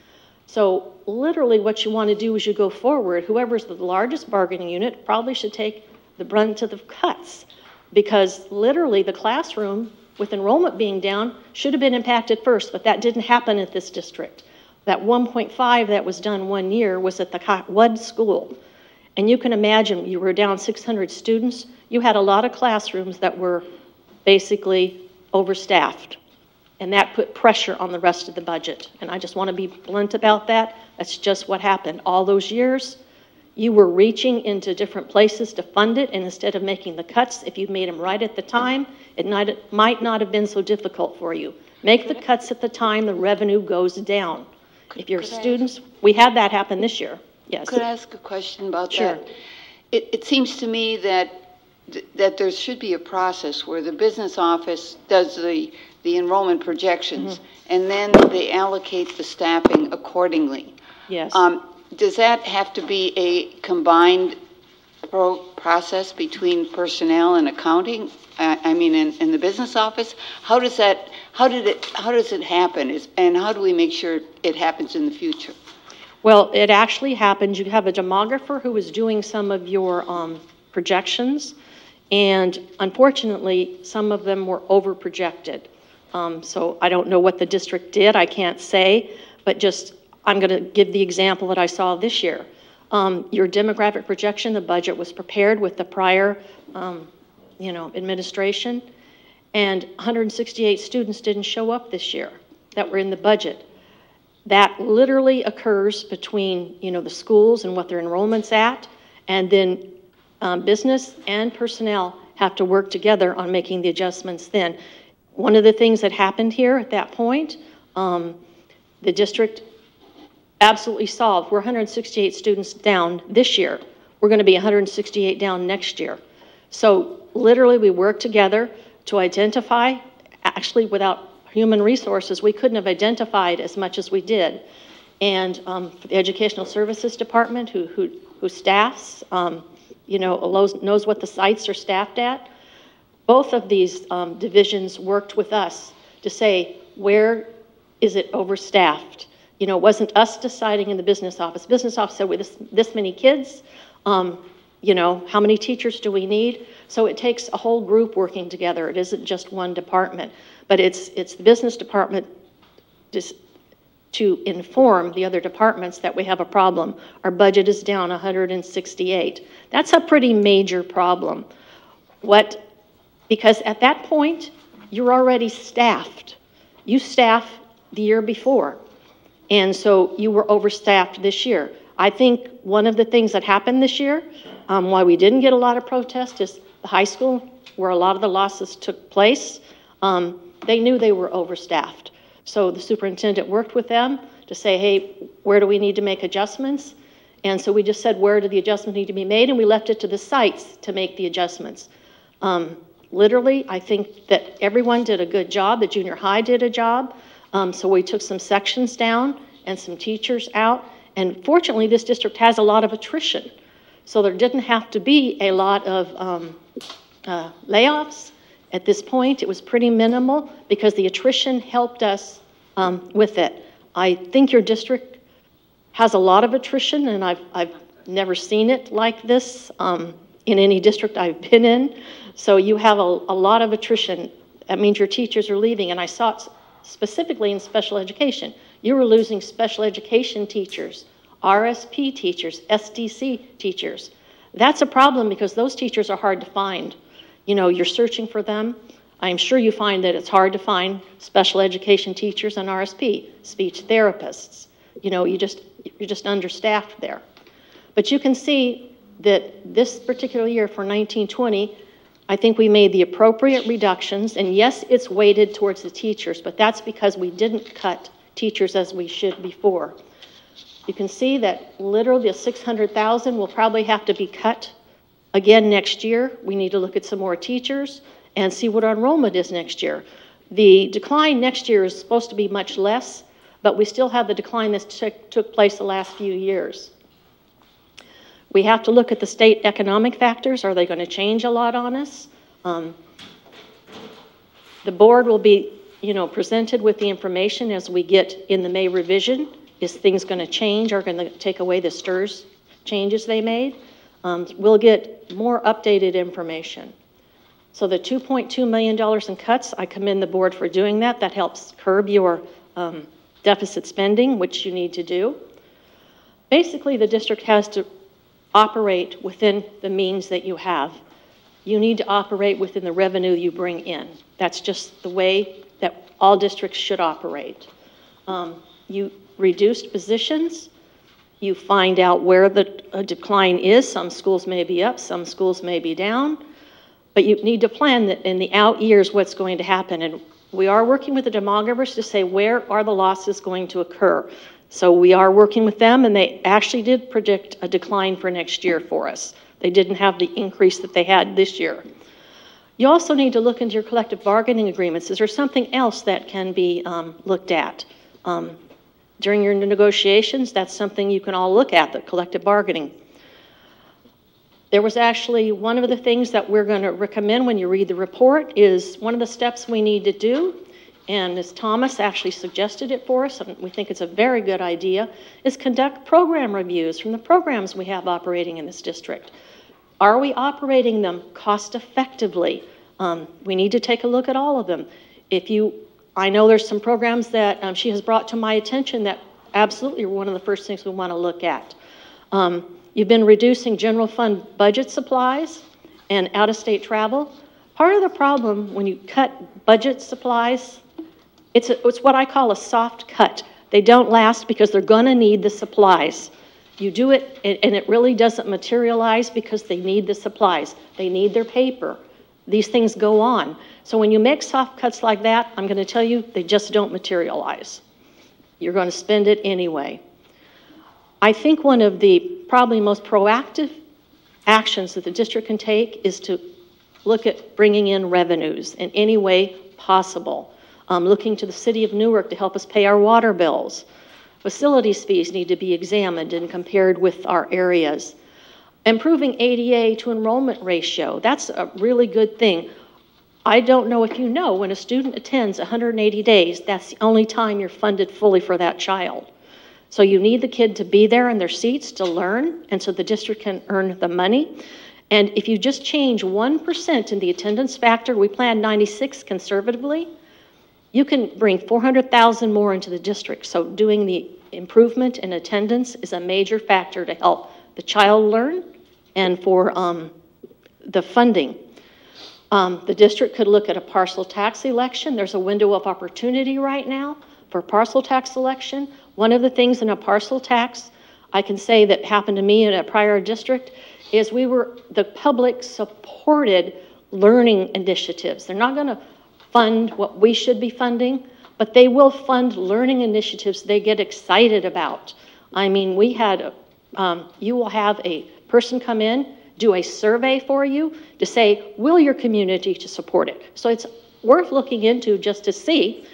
So literally what you want to do as you go forward, whoever's the largest bargaining unit probably should take the brunt of the cuts, because literally the classroom with enrollment being down should have been impacted first, but that didn't happen at this district. That 1.5 that was done 1 year was at the one school. And you can imagine you were down 600 students. You had a lot of classrooms that were basically overstaffed. And that put pressure on the rest of the budget. And I just want to be blunt about that. That's just what happened. All those years, you were reaching into different places to fund it, and instead of making the cuts, if you made them right at the time, it might not have been so difficult for you. Make the cuts at the time the revenue goes down. If your students, we had that happen this year. Yes.
Could I ask a question about
Sure.
that? It seems to me that there should be a process where the business office does the enrollment projections, and then they allocate the staffing accordingly.
Yes.
Does that have to be a combined process between personnel and accounting? I mean, in the business office, how does it happen? And how do we make sure it happens in the future?
Well, it actually happens. You have a demographer who is doing some of your projections, and unfortunately, some of them were over-projected. So I don't know what the district did, I can't say, but I'm going to give the example that I saw this year. Your demographic projection, the budget was prepared with the prior, administration, and 168 students didn't show up this year that were in the budget. That literally occurs between, the schools and what their enrollment's at, and then business and personnel have to work together on making the adjustments then. One of the things that happened here at that point, the district absolutely solved. We're 168 students down this year. We're going to be 168 down next year. So literally we worked together to identify, actually without human resources, we couldn't have identified as much as we did. And for the Educational Services Department, who staffs, knows what the sites are staffed at, both of these divisions worked with us to say, where is it overstaffed? It wasn't us deciding in the business office. Business office said, with this many kids, how many teachers do we need? So it takes a whole group working together. It isn't just one department, but it's the business department to inform the other departments that we have a problem. Our budget is down 168. That's a pretty major problem. Because at that point, you're already staffed. You staffed the year before. And so you were overstaffed this year. I think one of the things that happened this year, why we didn't get a lot of protest, is the high school, where a lot of the losses took place, they knew they were overstaffed. So the superintendent worked with them to say, hey, where do we need to make adjustments? And so we just said, where do the adjustments need to be made? And we left it to the sites to make the adjustments. Literally, I think that everyone did a good job. The junior high did a job. So we took some sections down and some teachers out. And fortunately, this district has a lot of attrition. So there didn't have to be a lot of layoffs. At this point, it was pretty minimal because the attrition helped us with it. I think your district has a lot of attrition, and I've never seen it like this in any district I've been in. So you have a lot of attrition. That means your teachers are leaving, and I saw it specifically in special education. You were losing special education teachers, RSP teachers, SDC teachers. That's a problem because those teachers are hard to find. You're searching for them. I'm sure you find that it's hard to find special education teachers and RSP, speech therapists. You know, you're just understaffed there. But you can see that this particular year for 1920, I think we made the appropriate reductions, and yes, it's weighted towards the teachers, but that's because we didn't cut teachers as we should before. You can see that literally the 600,000 will probably have to be cut again next year. We need to look at some more teachers and see what our enrollment is next year. The decline next year is supposed to be much less, but we still have the decline that took place the last few years. We have to look at the state economic factors. Are they going to change a lot on us? The board will be, presented with the information as we get in the May revision. Is things going to change? Are going to take away the STRS changes they made? We'll get more updated information. So the $2.2 million in cuts, I commend the board for doing that. That helps curb your deficit spending, which you need to do. Basically, the district has to operate within the means that you have. You need to operate within the revenue you bring in. That's just the way that all districts should operate. You reduced positions. You find out where the decline is. Some schools may be up, some schools may be down. But you need to plan that in the out years what's going to happen. And we are working with the demographers to say where are the losses going to occur. So we are working with them, and they actually did predict a decline for next year for us. They didn't have the increase that they had this year. You also need to look into your collective bargaining agreements. Is there something else that can be looked at? During your negotiations, that's something you can all look at, the collective bargaining. There was actually one of the things that we're going to recommend when you read the report is one of the steps we need to do, and Ms. Thomas actually suggested it for us, and we think it's a very good idea, is conduct program reviews from the programs we have operating in this district. Are we operating them cost effectively? We need to take a look at all of them. I know there's some programs that she has brought to my attention that absolutely are one of the first things we want to look at. You've been reducing general fund budget supplies and out-of-state travel. Part of the problem when you cut budget supplies, it's what I call a soft cut. They don't last because they're going to need the supplies. You do it, and it really doesn't materialize because they need the supplies. They need their paper. These things go on. So when you make soft cuts like that, I'm going to tell you, they just don't materialize. You're going to spend it anyway. I think one of the probably most proactive actions that the district can take is to look at bringing in revenues in any way possible. Looking to the city of Newark to help us pay our water bills. Facilities fees need to be examined and compared with our areas. Improving ADA to enrollment ratio, that's a really good thing. I don't know if you know, when a student attends 180 days, that's the only time you're funded fully for that child. So you need the kid to be there in their seats to learn, and so the district can earn the money. And if you just change 1% in the attendance factor, we plan 96 conservatively, you can bring 400,000 more into the district. So doing the improvement in attendance is a major factor to help the child learn and for the funding. The district could look at a parcel tax election. There's a window of opportunity right now for parcel tax election. One of the things in a parcel tax, I can say that happened to me in a prior district, is the public supported learning initiatives. They're not going to fund what we should be funding, but they will fund learning initiatives they get excited about. I mean, you will have a person come in, do a survey for you to say, will your community to support it? So it's worth looking into just to see,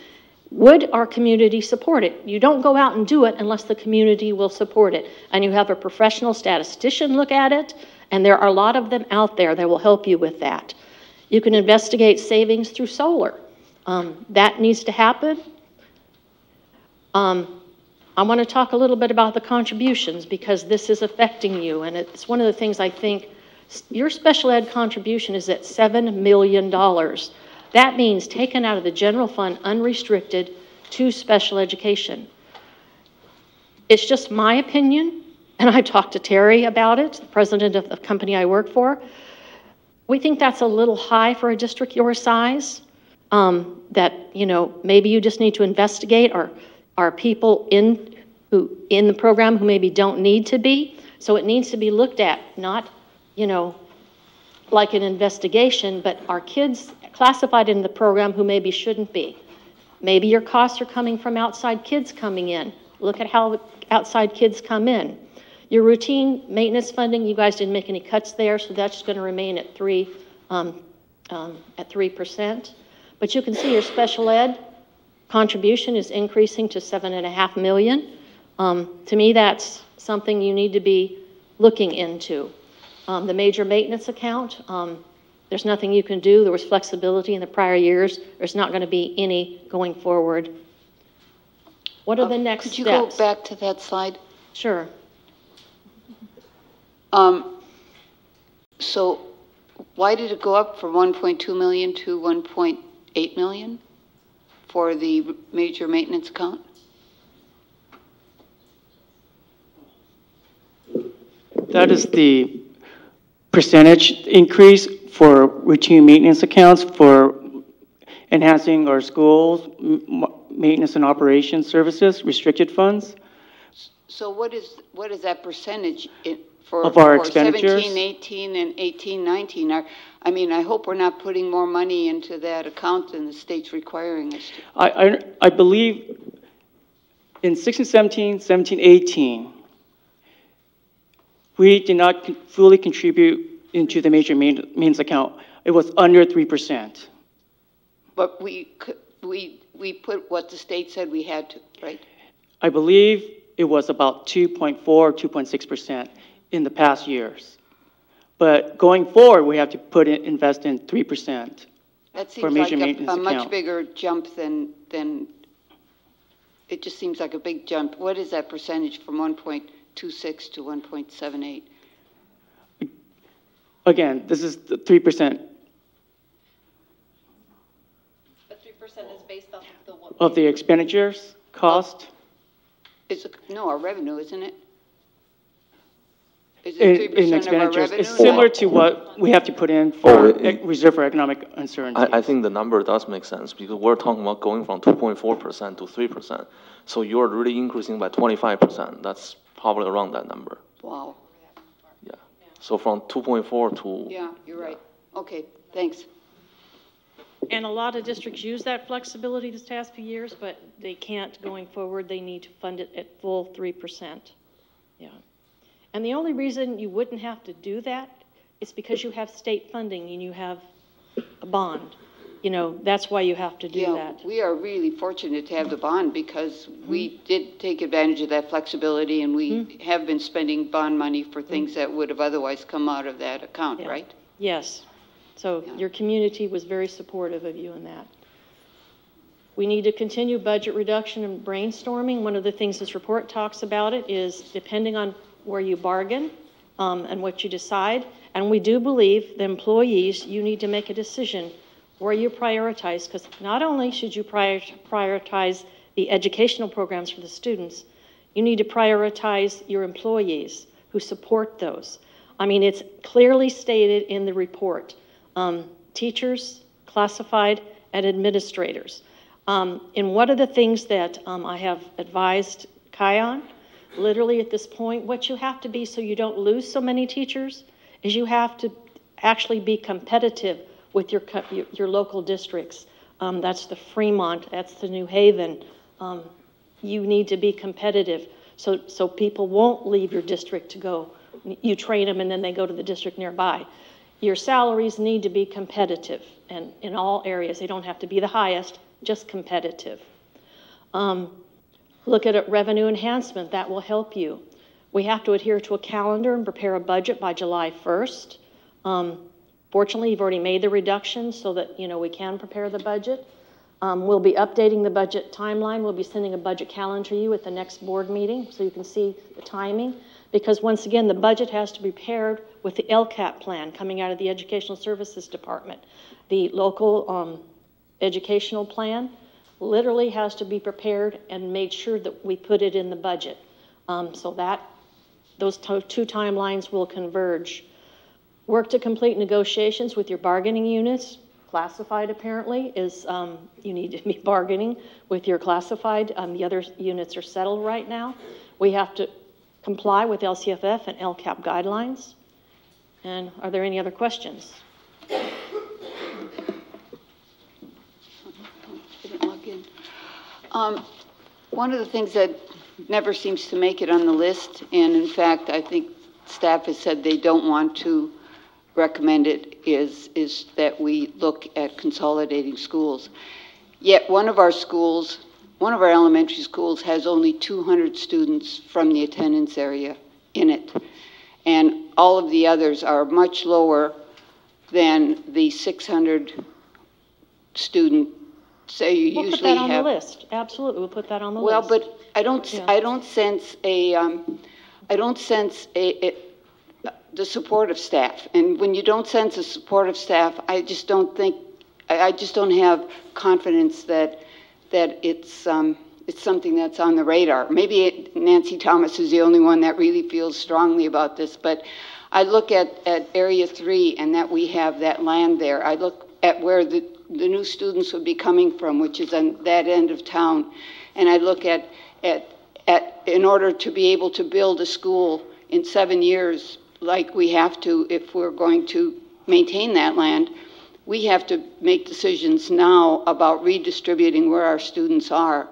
would our community support it? You don't go out and do it unless the community will support it. And you have a professional statistician look at it, and there are a lot of them out there that will help you with that. You can investigate savings through solar. That needs to happen. I want to talk a little bit about the contributions because this is affecting you, and it's one of the things I think. Your special ed contribution is at $7 million. That means taken out of the general fund, unrestricted, to special education. It's just my opinion, and I talked to Terry about it, the president of the company I work for. We think that's a little high for a district your size. that, maybe you just need to investigate. Are people in the program who maybe don't need to be? So it needs to be looked at, not, like an investigation, but are kids classified in the program who maybe shouldn't be? Maybe your costs are coming from outside kids coming in. Look at how outside kids come in. Your routine maintenance funding, you guys didn't make any cuts there, so that's going to remain at 3%. But you can see your special ed contribution is increasing to $7.5 million. To me, that's something you need to be looking into. The major maintenance account, there's nothing you can do. There was flexibility in the prior years. There's not going to be any going forward. What are the next steps?
Could you go back to that slide?
Sure.
So why did it go up from 1.2 million to 1.8 million for the major maintenance account?
That is the percentage increase for routine maintenance accounts for enhancing our schools, maintenance and operations services, restricted funds.
So what is that percentage for,
of our
for
expenditures?
17, 18, and 18, 19? I hope we're not putting more money into that account than the state's requiring us to.
I believe in 16, 17, 17, 18, we did not fully contribute into the major maintenance account. It was under 3%.
But we put what the state said we had to, right?
I believe it was about 2.4, 2.6% in the past years. But going forward, we have to invest in 3%.
That
for
seems
major
like
maintenance
a much
account.
bigger jump than, it just seems like a big jump. What is that percentage from 1.26 to 1.78?
Again, this is the 3%.
But 3% is based off of the what?
Of the expenditures cost.
No, our revenue, isn't it? Is
In
it 3% of our
expenditures,
revenue?
it's similar to what we have to put in for reserve for economic uncertainty.
I think the number does make sense because we're talking about going from 2.4% to 3%. So you're really increasing by 25%. That's probably around that number.
Wow.
Yeah. So from 2.4 to...
Yeah, you're right. Okay, thanks.
And a lot of districts use that flexibility this past few years, but they can't going forward. They need to fund it at full 3%. Yeah. And the only reason you wouldn't have to do that is because you have state funding and you have a bond. That's why you have to do that.
We are really fortunate to have the bond because we did take advantage of that flexibility and we have been spending bond money for things that would have otherwise come out of that account, right?
Yes. So your community was very supportive of you in that. We need to continue budget reduction and brainstorming. One of the things this report talks about it is depending on where you bargain and what you decide. And we do believe the employees, you need to make a decision where you prioritize, because not only should you prioritize the educational programs for the students, you need to prioritize your employees who support those. I mean, it's clearly stated in the report. Teachers, classified, and administrators. And what are the things that I have advised Kai on? Literally at this point, what you have to be so you don't lose so many teachers is you have to actually be competitive with your local districts. That's the Fremont, that's the New Haven. You need to be competitive so people won't leave your district to go. You train them and then they go to the district nearby. Your salaries need to be competitive and in all areas. They don't have to be the highest, just competitive. Look at revenue enhancement. That will help you. We have to adhere to a calendar and prepare a budget by July 1st. Fortunately, you've already made the reductions so that we can prepare the budget. We'll be updating the budget timeline. We'll be sending a budget calendar to you at the next board meeting so you can see the timing. Because once again, the budget has to be paired with the LCAP plan coming out of the Educational Services Department. The local educational plan literally has to be prepared and made sure that we put it in the budget so that those two timelines will converge. Work to complete negotiations with your bargaining units. classified apparently is you need to be bargaining with your classified. The other units are settled right now. We have to comply with LCFF and LCAP guidelines. And are there any other questions?
Didn't log in. One of the things that never seems to make it on the list, and in fact, I think staff has said they don't want to recommend it, is that we look at consolidating schools. Yet one of our schools, one of our elementary schools has only 200 students from the attendance area in it. And all of the others are much lower than the 600 student, say you
we'll
usually have.
We'll put that on the list. Absolutely, we'll put that on the list.
Well, but I don't sense the support of staff. And when you don't sense the support of staff, I just don't have confidence that it's something that's on the radar. Maybe Nancy Thomas is the only one that really feels strongly about this, but I look at Area 3 and that we have that land there. I look at where the new students would be coming from, which is on that end of town. And I look at in order to be able to build a school in 7 years, like we have to if we're going to maintain that land, we have to make decisions now about redistributing where our students are.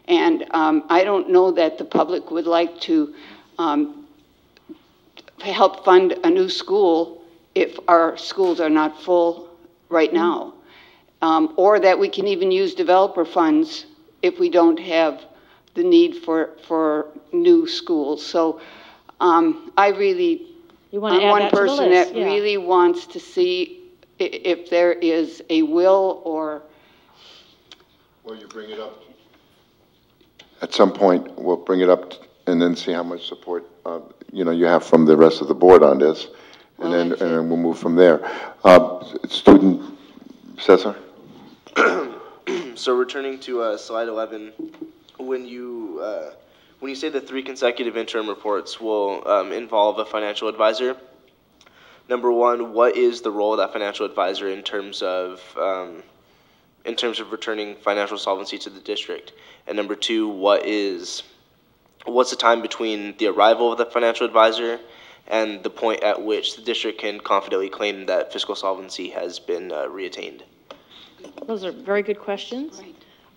And I don't know that the public would like to help fund a new school if our schools are not full right now. Or that we can even use developer funds if we don't have the need for new schools. So I really, I'm one person that really wants to see if there is a will or...
Well, you bring it up. At some point, we'll bring it up and then see how much support you have from the rest of the board on this, and then we'll move from there. Student Cesar?
So returning to slide 11, when you say the 3 consecutive interim reports will involve a financial advisor, number one, what is the role of that financial advisor in terms of returning financial solvency to the district? And number two, what's the time between the arrival of the financial advisor and the point at which the district can confidently claim that fiscal solvency has been reattained?
Those are very good questions.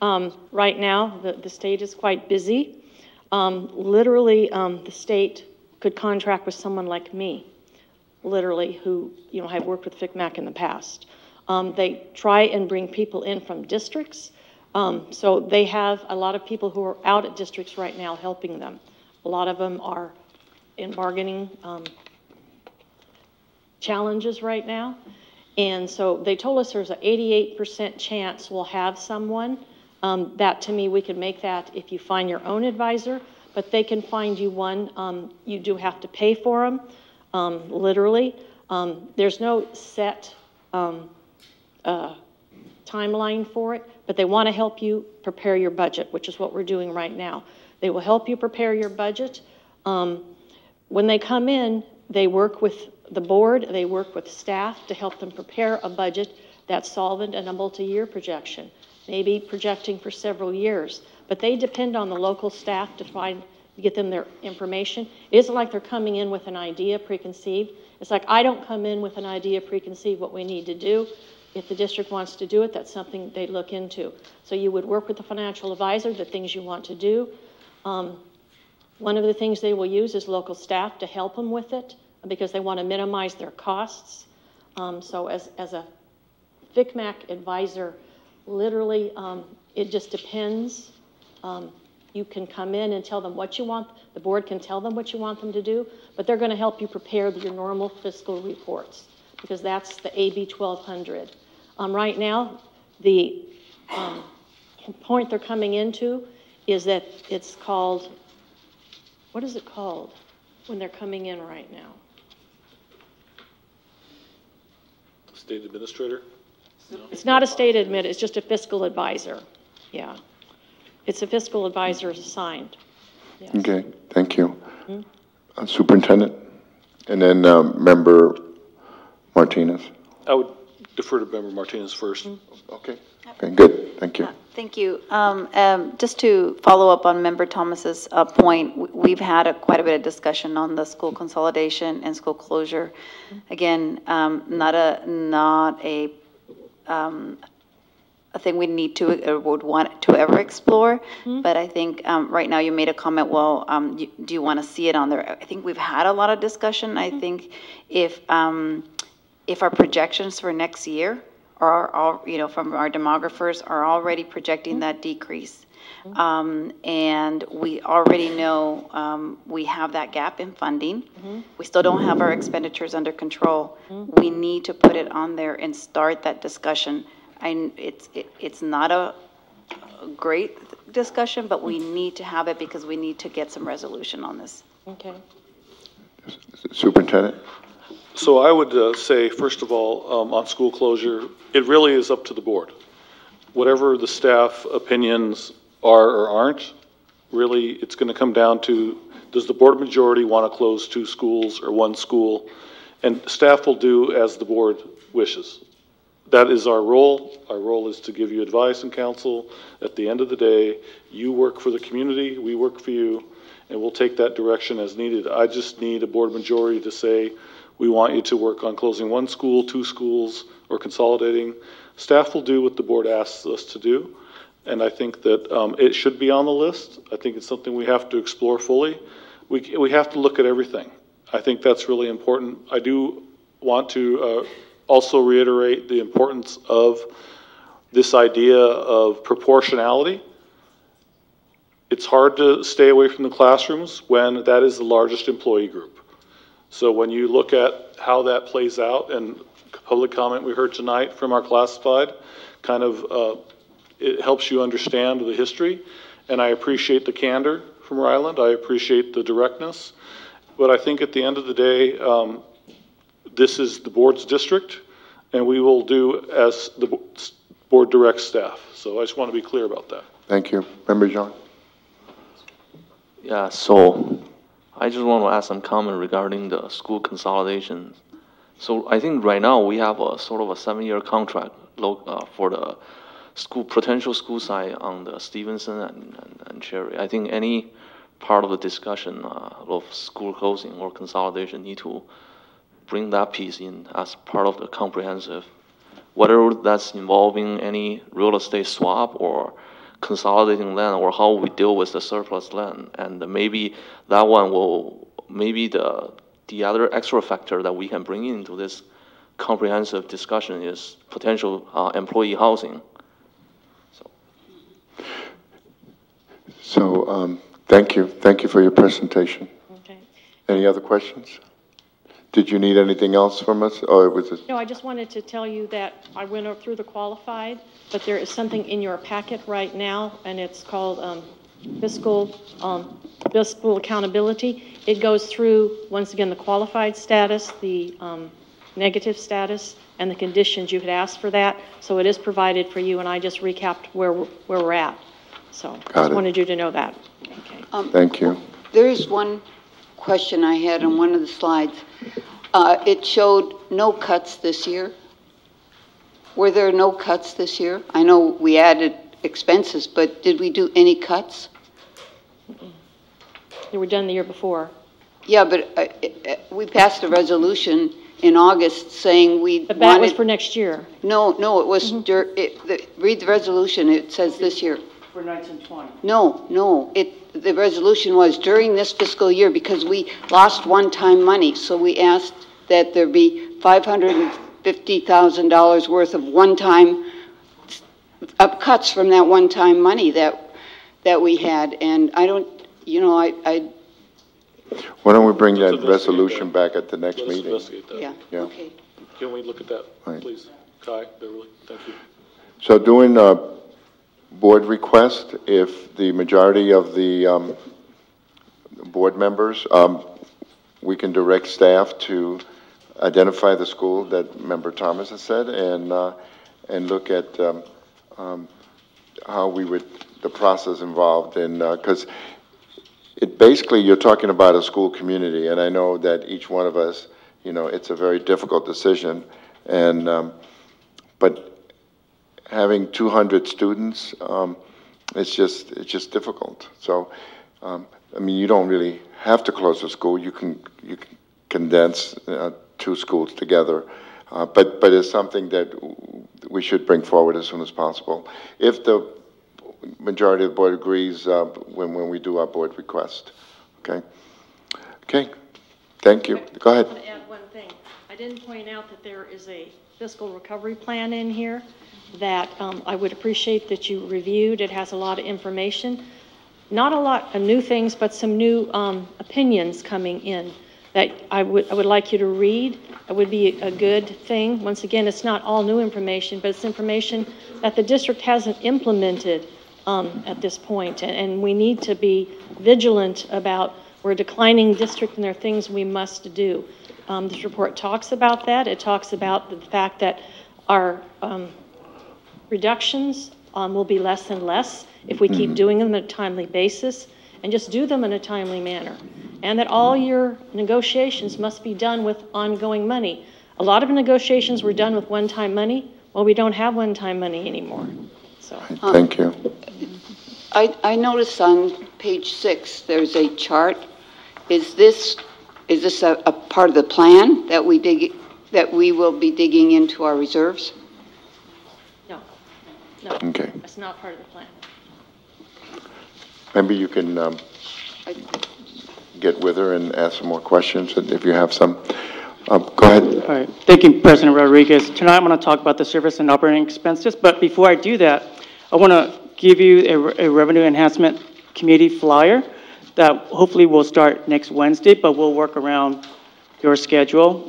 Right now, the state is quite busy. Literally, the state could contract with someone like me, literally, who have worked with FCMAC in the past. They try and bring people in from districts. So they have a lot of people who are out at districts right now helping them. A lot of them are in bargaining challenges right now. And so they told us there's an 88% chance we'll have someone. That, to me, we can make that if you find your own advisor, but they can find you one. You do have to pay for them, literally. There's no set timeline for it, but they want to help you prepare your budget, which is what we're doing right now. They will help you prepare your budget. When they come in, they work with the board, they work with staff to help them prepare a budget that's solvent and a multi-year projection, maybe projecting for several years. But they depend on the local staff to try and get them their information. It isn't like they're coming in with an idea preconceived. It's like I don't come in with an idea preconceived what we need to do. If the district wants to do it, that's something they look into. So you would work with the financial advisor, the things you want to do. One of the things they will use is local staff to help them with it because they want to minimize their costs. So as a FCMAC advisor, literally, it just depends. You can come in and tell them what you want. The board can tell them what you want them to do, but they're going to help you prepare your normal fiscal reports because that's the AB 1200. Right now, the point they're coming into is that it's called, what is it called when they're coming in right now?
State administrator? No.
It's not a state admin, it's just a fiscal advisor. Yeah. It's a fiscal advisor assigned. Yes.
Okay, thank you. Superintendent? And then Member Martinez.
I would defer to Member Martinez first.
Okay. Okay, good. Thank you.
Thank you. Just to follow up on Member Thomas's point, we've had quite a bit of discussion on the school consolidation and school closure. Again, not a thing we need to would want to ever explore. But I think right now you made a comment. Well, do you want to see it on there? I think we've had a lot of discussion. I think if our projections for next year are all, from our demographers are already projecting that decrease. And we already know we have that gap in funding. We still don't have our expenditures under control. We need to put it on there and start that discussion. It's not a great discussion, but we need to have it because we need to get some resolution on this.
Okay.
Superintendent?
So I would say, first of all, on school closure, it really is up to the board. Whatever the staff opinions are or aren't, really it's going to come down to, does the board majority want to close 2 schools or 1 school? And staff will do as the board wishes. That is our role. Our role is to give you advice and counsel. At the end of the day, you work for the community, we work for you, and we'll take that direction as needed. I just need a board majority to say, we want you to work on closing 1 school, 2 schools, or consolidating. Staff will do what the board asks us to do, and I think that it should be on the list. I think it's something we have to explore fully. We have to look at everything. I think that's really important. I do want to also reiterate the importance of this idea of proportionality. It's hard to stay away from the classrooms when that is the largest employee group. So when you look at how that plays out, and public comment we heard tonight from our classified, kind of it helps you understand the history. And I appreciate the candor from Ryland. I appreciate the directness. But I think at the end of the day, this is the board's district, and we will do as the board directs staff. So I just want to be clear about that.
Thank you. Member Jean?
Yeah, so I just want to ask some comment regarding the school consolidation. So I think right now we have a sort of a 7-year contract for the potential school site on the Stevenson and Cherry. I think any part of the discussion of school closing or consolidation need to bring that piece in as part of the comprehensive, whether that's involving any real estate swap or consolidating land or how we deal with the surplus land. And maybe that one will, maybe the other extra factor that we can bring into this comprehensive discussion is potential employee housing.
So thank you. Thank you for your presentation.
Okay.
Any other questions? Did you need anything else from us, or was it?
No, I just wanted to tell you that I went through the qualified, but there is something in your packet right now, and it's called fiscal accountability. It goes through, once again, the qualified status, the negative status, and the conditions you could ask for that. So it is provided for you, and I just recapped where we're at. So I just wanted you to know that. Okay.
Thank you.
There is one question I had on one of the slides. It showed no cuts this year. Were there no cuts this year? I know we added expenses, but did we do any cuts?
They were done the year before.
Yeah, but we passed a resolution in August saying we
But that was for next year.
No, it was, read the resolution, it says this year.
For 1920.
No, the resolution was during this fiscal year because we lost one-time money. So we asked that there be $550,000 worth of one-time cuts from that one-time money that we had. And I don't,
Why don't we bring that resolution back at the next meeting?
Investigate that.
Yeah, okay.
Can we look at that, please? Kai, Beverly, thank you.
So doing a board request, if the majority of the board members, we can direct staff to identify the school that Member Thomas has said and look at how we would, the process involved in, because basically you're talking about a school community, and I know that each one of us, it's a very difficult decision, and but having 200 students, it's just difficult. So, I mean, you don't really have to close the school. You can condense 2 schools together, but it's something that we should bring forward as soon as possible. If the majority of the board agrees, when we do our board request. Okay. Okay. Thank you. Go ahead.
I want to add one thing. I didn't point out that there is a fiscal recovery plan in here that I would appreciate that you reviewed. It has a lot of information. Not a lot of new things, but some new opinions coming in that I would like you to read. It would be a good thing. Once again, it's not all new information, but it's information that the district hasn't implemented at this point. And we need to be vigilant about we're a declining district and there are things we must do. This report talks about that. It talks about the fact that our reductions will be less and less if we keep doing them on a timely basis and just do them in a timely manner. And that all your negotiations must be done with ongoing money. A lot of negotiations were done with one-time money. Well, we don't have one-time money anymore. So.
Thank you.
I noticed on page 6 there's a chart. Is this a part of the plan that we will be digging into our reserves?
No.
Okay.
That's not part of the plan.
Maybe you can get with her and ask some more questions if you have some. Go ahead.
All right. Thank you, President Rodriguez. Tonight I'm going to talk about the service and operating expenses, but before I do that, I want to give you a revenue enhancement committee flyer that hopefully will start next Wednesday, but we'll work around your schedule.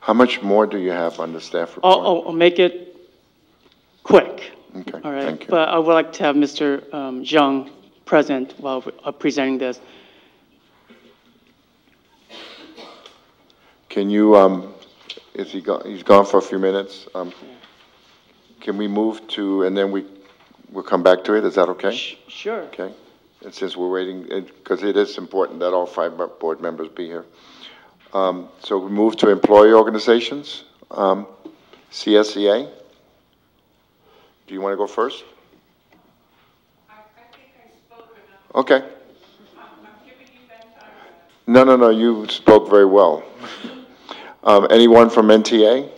How much more do you have on the staff report?
I'll make it quick.
Okay,
all right.
thank you.
But I would like to have Mr. Zhang present while presenting this.
Can you, is he gone? He's gone for a few minutes. Can we move to, and then we'll come back to it? Is that okay?
Sure.
Okay. And since we're waiting, because it is important that all 5 board members be here. So we move to employee organizations. CSEA. Do you want to go first?
I think I spoke enough.
Okay.
I'm giving you that time.
No, you spoke very well. Anyone from NTA?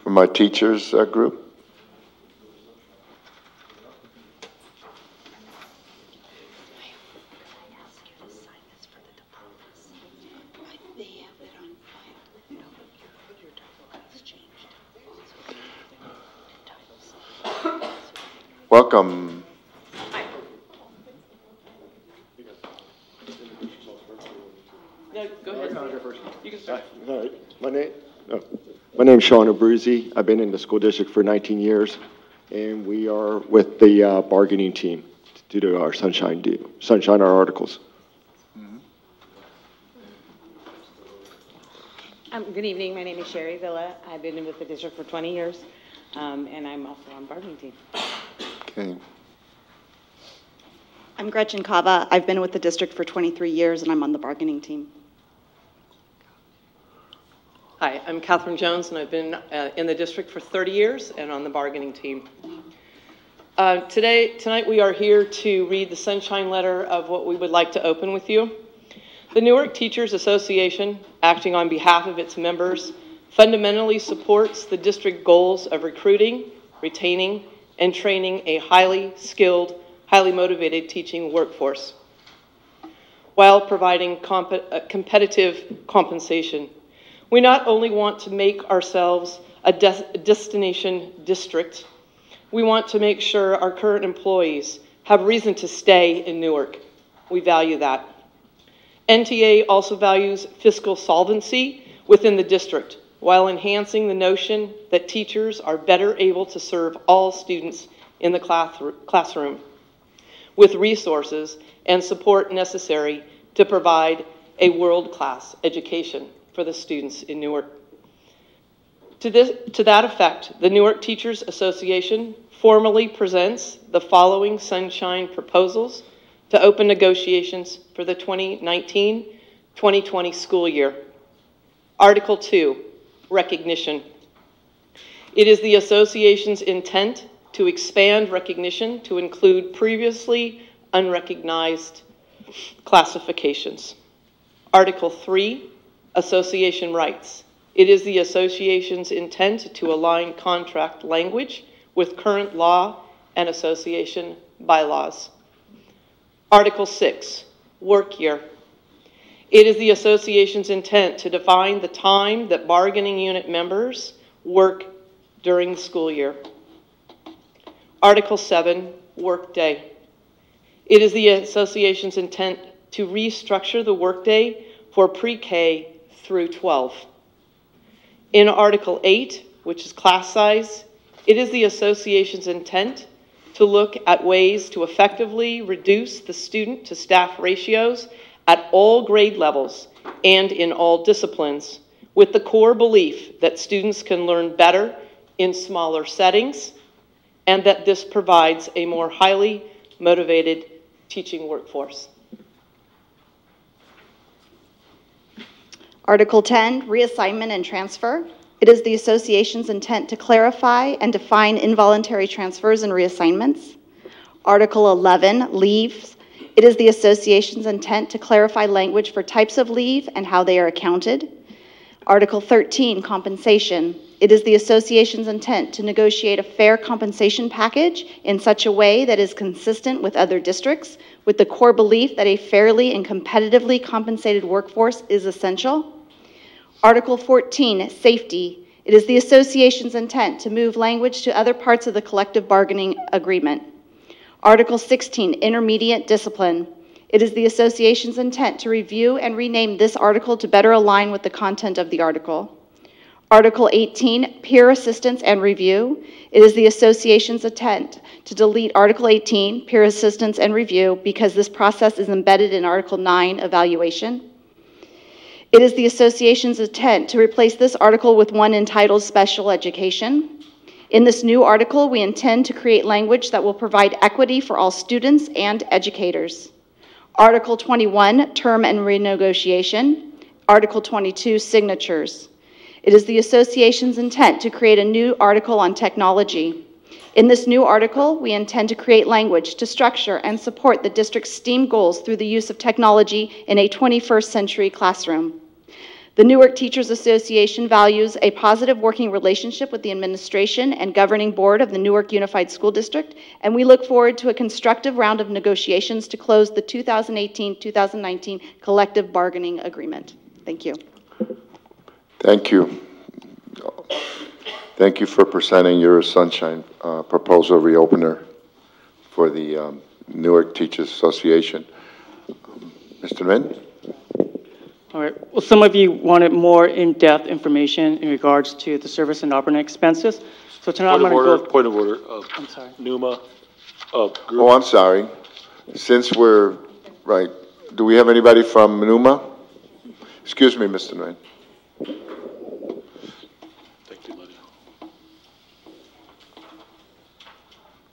From our teachers group? Welcome.
No, go ahead. You can start.
All right. My name's Sean Abruzzi. I've been in the school district for 19 years, and we are with the bargaining team to do our sunshine our articles.
Good evening. My name is Sherry Villa. I've been with the district for 20 years, and I'm also on the bargaining team.
Okay.
I'm Gretchen Cava. I've been with the district for 23 years, and I'm on the bargaining team.
Hi, I'm Catherine Jones, and I've been in the district for 30 years and on the bargaining team. Tonight we are here to read the sunshine letter of what we would like to open with you. The Newark Teachers Association, acting on behalf of its members, fundamentally supports the district goals of recruiting, retaining, and training a highly skilled, highly motivated teaching workforce, while providing competitive compensation. We not only want to make ourselves a destination district, we want to make sure our current employees have reason to stay in Newark. We value that. NTA also values fiscal solvency within the district, while enhancing the notion that teachers are better able to serve all students in the classroom, with resources and support necessary to provide a world-class education for the students in Newark. To that effect, the Newark Teachers Association formally presents the following Sunshine proposals to open negotiations for the 2019-2020 school year. Article 2, recognition. It is the association's intent to expand recognition to include previously unrecognized classifications. Article 3, association rights. It is the association's intent to align contract language with current law and association bylaws. Article 6, work year. It is the association's intent to define the time that bargaining unit members work during the school year. Article 7, workday. It is the association's intent to restructure the workday for pre-K through 12. In Article 8, which is class size, it is the association's intent to look at ways to effectively reduce the student to staff ratios at all grade levels and in all disciplines, with the core belief that students can learn better in smaller settings and that this provides a more highly motivated teaching workforce.
Article 10, reassignment and transfer. It is the association's intent to clarify and define involuntary transfers and reassignments. Article 11, leaves. It is the association's intent to clarify language for types of leave and how they are accounted. Article 13, compensation. It is the association's intent to negotiate a fair compensation package in such a way that is consistent with other districts, with the core belief that a fairly and competitively compensated workforce is essential. Article 14, safety. It is the association's intent to move language to other parts of the collective bargaining agreement. Article 16, intermediate discipline. It is the association's intent to review and rename this article to better align with the content of the article. Article 18, peer assistance and review. It is the association's intent to delete Article 18, peer assistance and review, because this process is embedded in Article 9, evaluation. It is the association's intent to replace this article with one entitled special education. In this new article, we intend to create language that will provide equity for all students and educators. Article 21, term and renegotiation. Article 22, signatures. It is the association's intent to create a new article on technology. In this new article, we intend to create language to structure and support the district's STEAM goals through the use of technology in a 21st century classroom. The Newark Teachers Association values a positive working relationship with the administration and governing board of the Newark Unified School District, and we look forward to a constructive round of negotiations to close the 2018-2019 collective bargaining agreement. Thank you.
Thank you. Thank you for presenting your Sunshine proposal reopener for the Newark Teachers Association. Mr. Nguyen?
All right. Well, some of you wanted more in-depth information in regards to the service and operating expenses. So tonight I'm going to go...
Point of order.
I'm sorry.
NUMA.
Oh, I'm sorry. Since we're, right, do we have anybody from NUMA? Excuse me, Mr. Nguyen.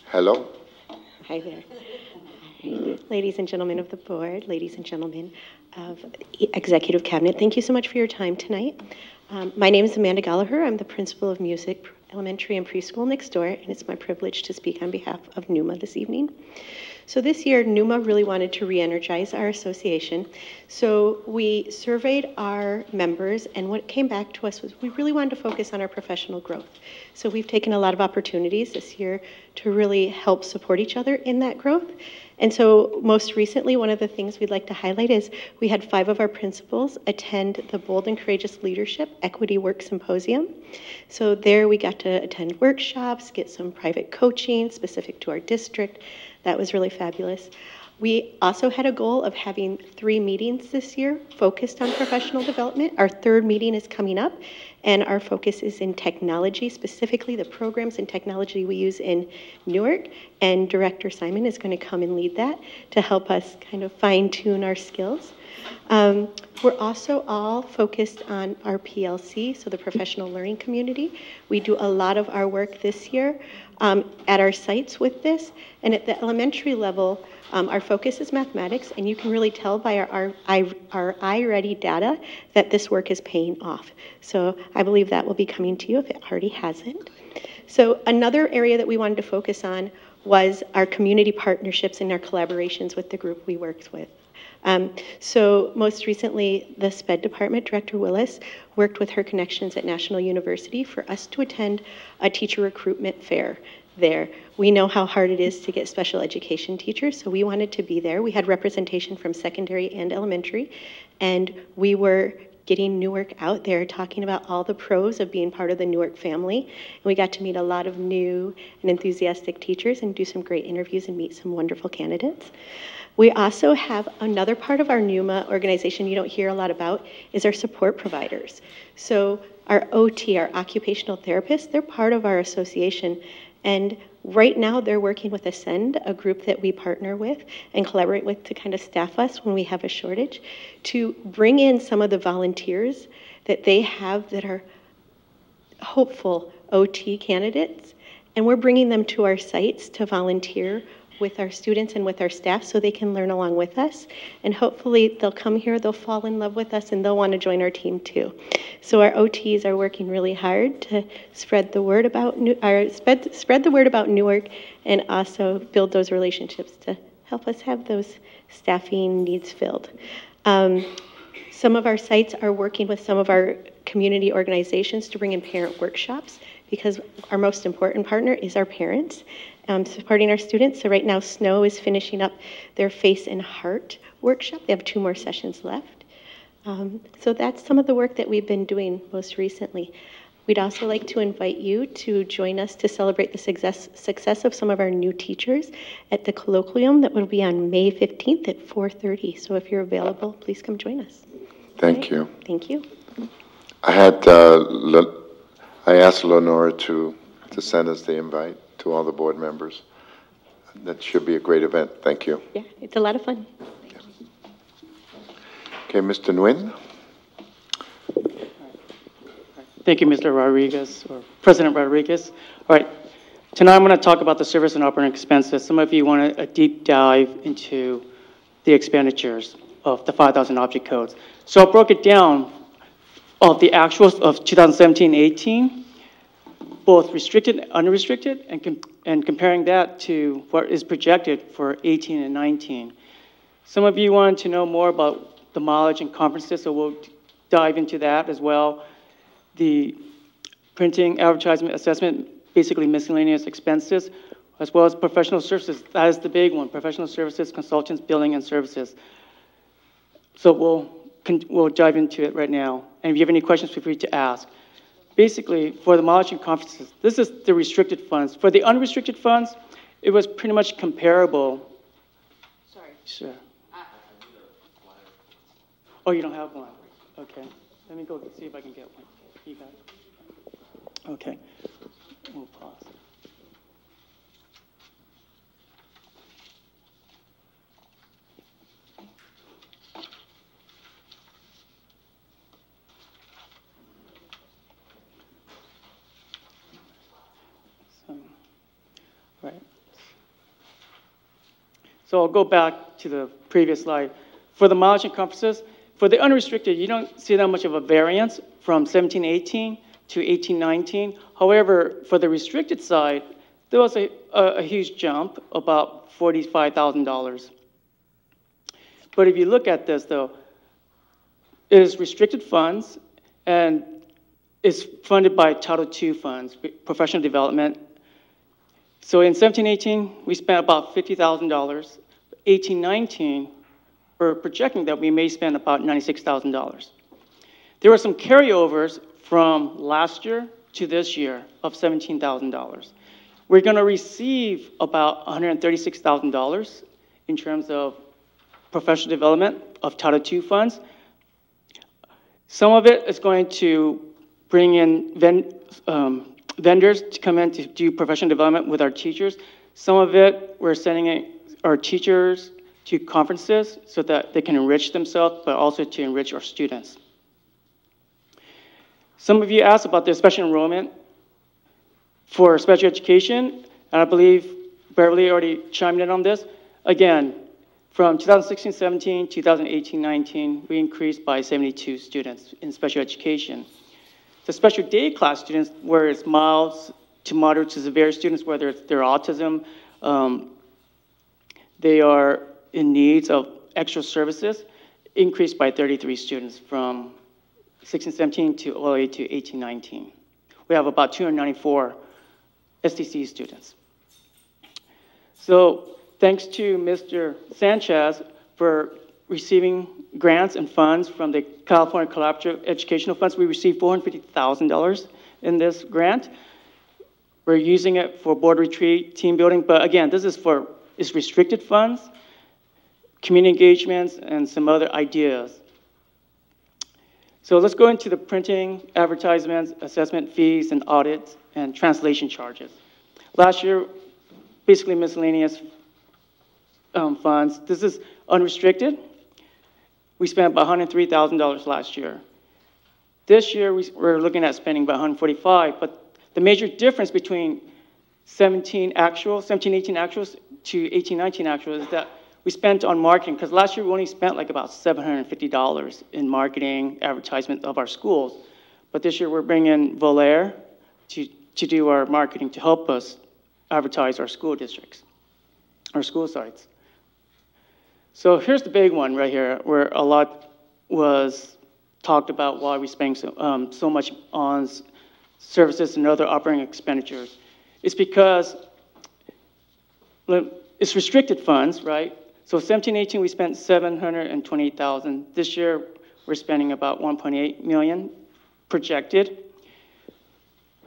Hello?
Hi there. Ladies and gentlemen of the board, ladies and gentlemen of Executive Cabinet, thank you so much for your time tonight. My name is Amanda Gallagher. I'm the principal of music, elementary and preschool next door, and it's my privilege to speak on behalf of NUMA this evening. So this year, NUMA really wanted to re-energize our association. So we surveyed our members, and what came back to us was we really wanted to focus on our professional growth. So we've taken a lot of opportunities this year to really help support each other in that growth. And so most recently, one of the things we'd like to highlight is we had 5 of our principals attend the Bold and Courageous Leadership Equity Work Symposium. So there we got to attend workshops, get some private coaching specific to our district. That was really fabulous. We also had a goal of having 3 meetings this year focused on professional development. Our 3rd meeting is coming up, and our focus is in technology, specifically the programs and technology we use in Newark. And Director Simon is going to come and lead that to help us kind of fine-tune our skills. We're also all focused on our PLC, so the professional learning community. We do a lot of our work this year at our sites with this, and at the elementary level, our focus is mathematics, and you can really tell by our iReady data that this work is paying off. So I believe that will be coming to you if it already hasn't. So another area that we wanted to focus on was our community partnerships and our collaborations with the group we worked with. So most recently, the SPED department, Director Willis, worked with her connections at National University for us to attend a teacher recruitment fair there. We know how hard it is to get special education teachers, so we wanted to be there. We had representation from secondary and elementary, and we were getting Newark out there, talking about all the pros of being part of the Newark family. And we got to meet a lot of new and enthusiastic teachers and do some great interviews and meet some wonderful candidates. We also have another part of our NUMA organization you don't hear a lot about is our support providers. So our OT, our occupational therapists, they're part of our association. And right now they're working with Ascend, a group that we partner with and collaborate with to kind of staff us when we have a shortage, to bring in some of the volunteers that they have that are hopeful OT candidates. And we're bringing them to our sites to volunteer with our students and with our staff so they can learn along with us. And hopefully they'll come here, they'll fall in love with us, and they'll want to join our team too. So our OTs are working really hard to spread the word about spread the word about Newark, and also build those relationships to help us have those staffing needs filled. Some of our sites are working with some of our community organizations to bring in parent workshops, because our most important partner is our parents. Supporting our students. So right now, Snow is finishing up their Face and Heart workshop. They have 2 more sessions left. So that's some of the work that we've been doing most recently. We'd also like to invite you to join us to celebrate the success of some of our new teachers at the colloquium that will be on May 15th at 4:30. So if you're available, please come join us.
Thank you.
Thank you.
I asked Lenora to send us the invite to all the board members. That should be a great event. Thank you.
Yeah, it's a lot of fun.
Okay, Mr. Nguyen.
Thank you, Mr. Rodriguez, or President Rodriguez. All right, tonight I'm going to talk about the service and operating expenses. Some of you want a deep dive into the expenditures of the 5,000 object codes. So I broke it down of the actuals of 2017-18, both restricted and unrestricted, and comparing that to what is projected for 18 and 19. Some of you want to know more about the mileage and conferences, so we'll dive into that as well. The printing, advertisement, assessment, basically miscellaneous expenses, as well as professional services. That is the big one, professional services, consultants, billing, and services. So we'll dive into it right now. And if you have any questions, feel free to ask. Basically, for the mileage and conferences, this is the restricted funds. For the unrestricted funds, it was pretty much comparable.
Sorry.
Sure. Oh, you don't have one? Okay. Let me go see if I can get one. You got it? Okay. We'll pause. Right. So I'll go back to the previous slide. For the mileage and conferences, for the unrestricted, you don't see that much of a variance from 17-18 to 18-19. However, for the restricted side, there was a huge jump, about $45,000. But if you look at this, though, it is restricted funds and is funded by Title II funds, professional development. So in 17-18, we spent about $50,000. 18-19, we're projecting that we may spend about $96,000. There were some carryovers from last year to this year of $17,000. We're going to receive about $136,000 in terms of professional development of Title II funds. Some of it is going to bring in vendors to come in to do professional development with our teachers. Some of it, we're sending our teachers to conferences so that they can enrich themselves, but also to enrich our students. Some of you asked about the special enrollment for special education, and I believe Beverly already chimed in on this. Again, from 2016-17, 2018-19, we increased by 72 students in special education. The special day class students, where it's mild to moderate to severe students, whether it's their autism, they are in needs of extra services, increased by 33 students from 16-17 to all the way to 18-19. We have about 294 STC students. So thanks to Mr. Sanchez for receiving grants and funds from the California Collaborative Educational Funds. We received $450,000 in this grant. We're using it for board retreat, team building, but again, this is for restricted funds, community engagements, and some other ideas. So let's go into the printing, advertisements, assessment fees, and audits, and translation charges. Last year, basically miscellaneous funds. This is unrestricted. We spent about $103,000 last year. This year, we're looking at spending about $145,000, but the major difference between 17-18 actuals to 18-19 actuals is that we spent on marketing, because last year we only spent like about $750 in marketing, advertisement of our schools. But this year we're bringing Volair to do our marketing to help us advertise our school districts, our school sites. So here's the big one right here, where a lot was talked about why we spend so much on services and other operating expenditures. It's because it's restricted funds, right? So 17-18, we spent $728,000. This year, we're spending about $1.8 million projected.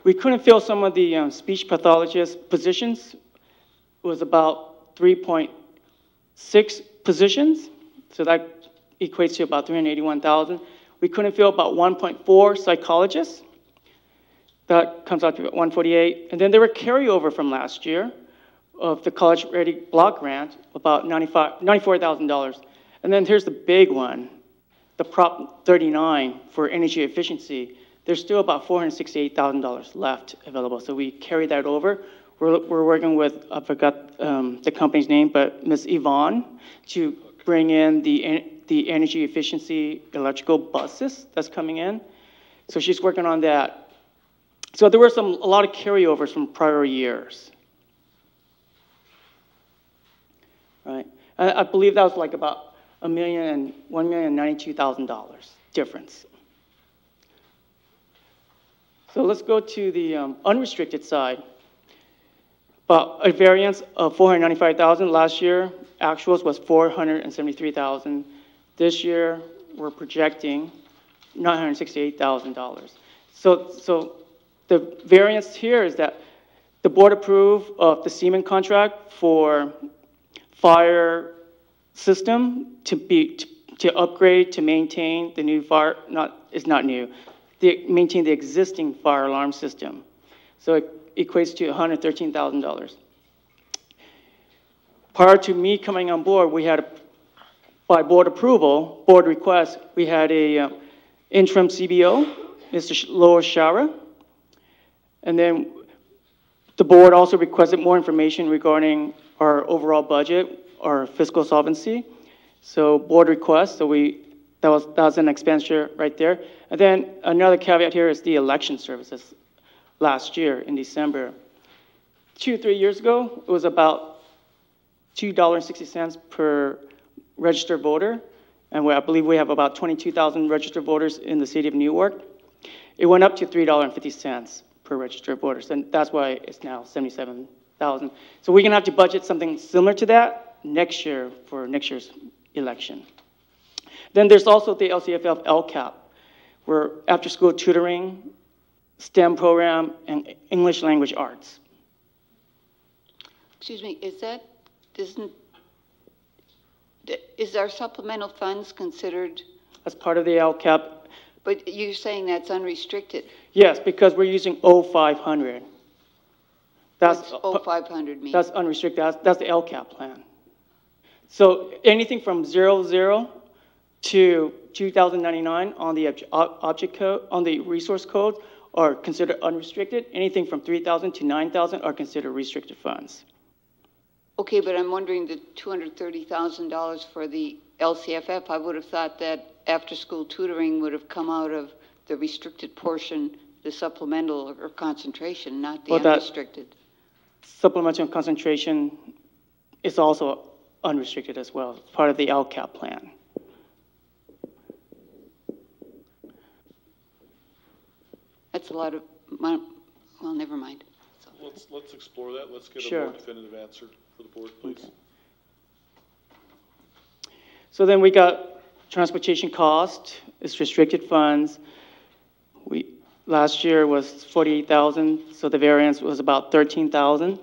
We couldn't fill some of the speech pathologist positions. It was about 3.6 positions, so that equates to about $381,000. We couldn't fill about 1.4 psychologists. That comes out to about $148,000. And then there were carryover from last year of the College Ready Block Grant, about $94,000. And then here's the big one, the Prop 39 for energy efficiency. There's still about $468,000 left available, so we carry that over. We're working with, I forgot the company's name, but Ms. Yvonne, to bring in the energy efficiency electrical buses that's coming in. So she's working on that. So there were a lot of carryovers from prior years. Right. I believe that was like about $1,092,000 difference. So let's go to the unrestricted side. About a variance of $495,000 last year. Actuals was $473,000. This year, we're projecting $968,000. So the variance here is that the board approved of the Siemens contract for fire system to upgrade, to maintain the new fire, maintain the existing fire alarm system. So it equates to $113,000. Prior to me coming on board, we had, by board approval, board request, we had a interim CBO, Mr. Lois Shara, and then the board also requested more information regarding our overall budget, our fiscal solvency. So board request, so that was an expenditure right there. And then another caveat here is the election services. Last year in December, 3 years ago, it was about $2.60 per registered voter. And I believe we have about 22,000 registered voters in the city of Newark. It went up to $3.50 per registered voters, and that's why it's now 77,000. So we're gonna have to budget something similar to that next year for next year's election. Then there's also the LCFF LCAP, where after-school tutoring, STEM program, and English language arts.
Excuse me, Is our supplemental funds considered,
As part of the LCAP,
but you're saying that's unrestricted?
yes, because we're using 0500.
What's 0500 mean?
That's unrestricted. That's the LCAP plan. So anything from 00 to 2099 on the object code, on the resource code, are considered unrestricted. Anything from 3,000 to 9,000 are considered restricted funds.
Okay, but I'm wondering the $230,000 for the LCFF, I would have thought that after-school tutoring would have come out of the restricted portion, the supplemental or concentration, not the unrestricted.
Supplemental concentration is also unrestricted as well, part of the LCAP plan.
That's a lot of, well, never mind.
Let's explore that. Let's get a
Sure.
more definitive answer for the board, please.
Okay. So then we got transportation cost, it's restricted funds. Last year was 48,000, so the variance was about 13,000.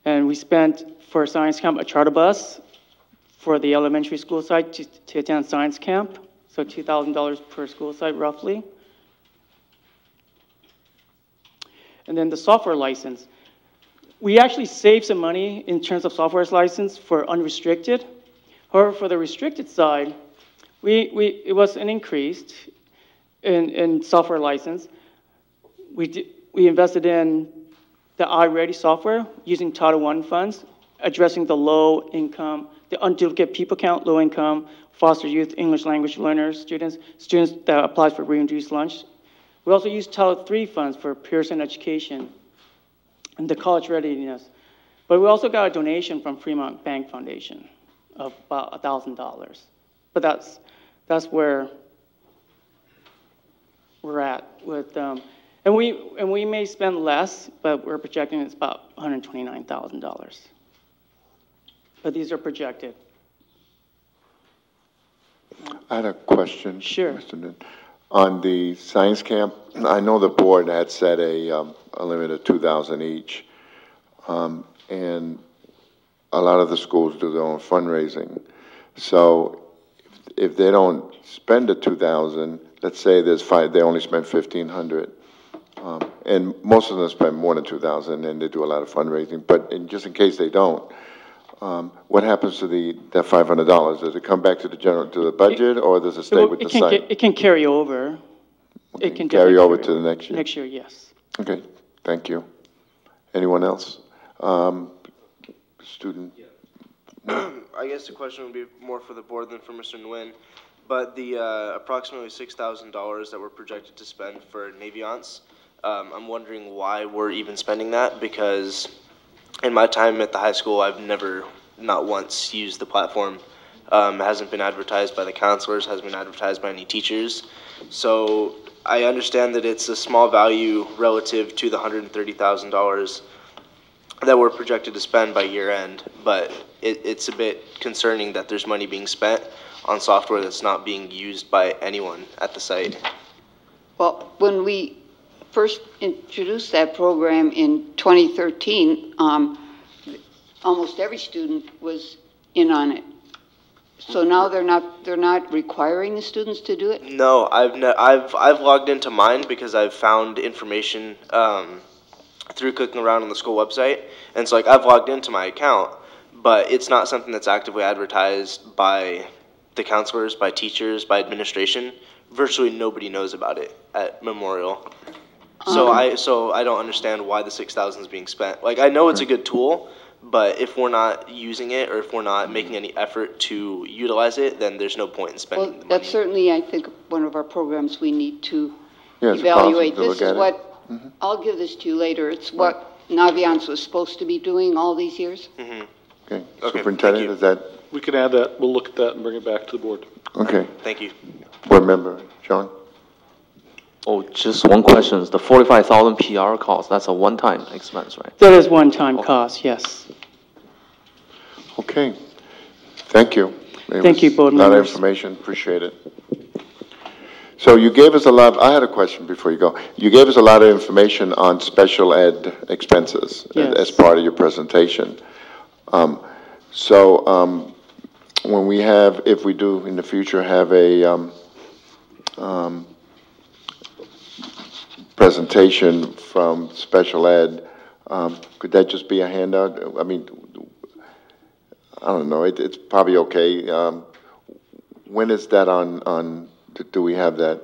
And we spent for science camp a charter bus for the elementary school site to attend science camp, so $2,000 per school site roughly. And then the software license. We actually saved some money in terms of software license for unrestricted. However, for the restricted side, it was an increase in software license. We invested in the iReady software using Title I funds, addressing the low income, the unduplicate people count, low income, foster youth, English language learners, students that applied for reduced lunch. We also used Title III funds for Pearson education and the college readiness. But we also got a donation from Fremont Bank Foundation of about $1,000. But that's where we're at with, and we may spend less, but we're projecting it's about $129,000. But these are projected.
I had a question.
Sure.
Mr. Nguyen. On the science camp, I know the board had set a limit of 2,000 each, and a lot of the schools do their own fundraising. So if they don't spend the 2,000, let's say there's five, they only spend 1,500, and most of them spend more than 2,000, and they do a lot of fundraising. But just in case they don't, what happens to that $500? Does it come back to the budget, or does it stay with the site?
It can carry over.
Okay,
It can
carry over to the next year?
Next year, yes.
Okay, thank you. Anyone else? Student?
I guess the question would be more for the board than for Mr. Nguyen, but the approximately $6,000 that we're projected to spend for Naviance, I'm wondering why we're even spending that, because in my time at the high school, I've never, not once, used the platform. It hasn't been advertised by the counselors, hasn't been advertised by any teachers. So I understand that it's a small value relative to the $130,000 that we're projected to spend by year end, but it's a bit concerning that there's money being spent on software that's not being used by anyone at the site.
Well, when we first introduced that program in 2013, almost every student was in on it. So now they're not requiring the students to do it?
No, I've logged into mine because I've found information through clicking around on the school website, and so I've logged into my account, but it's not something that's actively advertised by the counselors, by teachers, by administration. Virtually nobody knows about it at Memorial. So I don't understand why the $6,000 is being spent. I know it's a good tool, but if we're not using it or if we're not making any effort to utilize it, then there's no point in spending the money.
That's certainly, I think, one of our programs we need to
Yes,
evaluate.
possible to
This
look
is
at
what, I'll give this to you later. It's what Naviance was supposed to be doing all these years.
Okay, Superintendent, is that,
We can add that. We'll look at that and bring it back to the board.
okay.
Thank you.
Board member, John?
Oh, just one question. The 45,000 PR cost, that's a one-time expense, right?
That is one-time cost, yes.
Okay, thank you.
Thank you, board
A lot of
members.
information, appreciate it. So you gave us a lot, I had a question before you go. You gave us a lot of information on special ed expenses
Yes.
as part of your presentation. So when we have, if we do in the future have a presentation from special ed, could that just be a handout? I mean, I don't know, it's probably okay. When is that on, do we have that,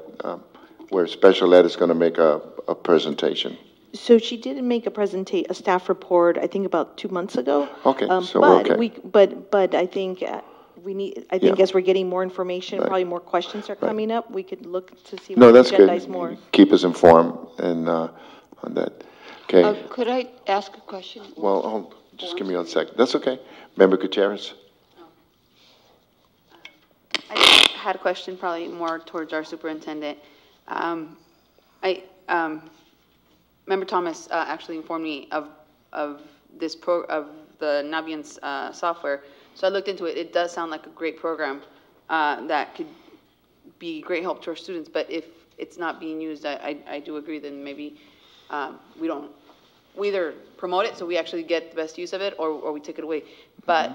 where special ed is going to make a presentation?
So she did make a staff report, I think about 2 months ago.
Okay, so
but
okay.
But I think I think as we're getting more information, probably more questions are coming up, we could look to see if
No,
we
that's
can
good.
agendize more.
Keep us informed and on that. Okay.
Could I ask a question?
Well, just give me 1 second. That's okay. Member Gutierrez.
I just had a question, probably more towards our superintendent. Member Thomas actually informed me of this of the Naviance software. So I looked into it. It does sound like a great program that could be great help to our students. But if it's not being used, I do agree. Then maybe we either promote it so we actually get the best use of it, or we take it away. But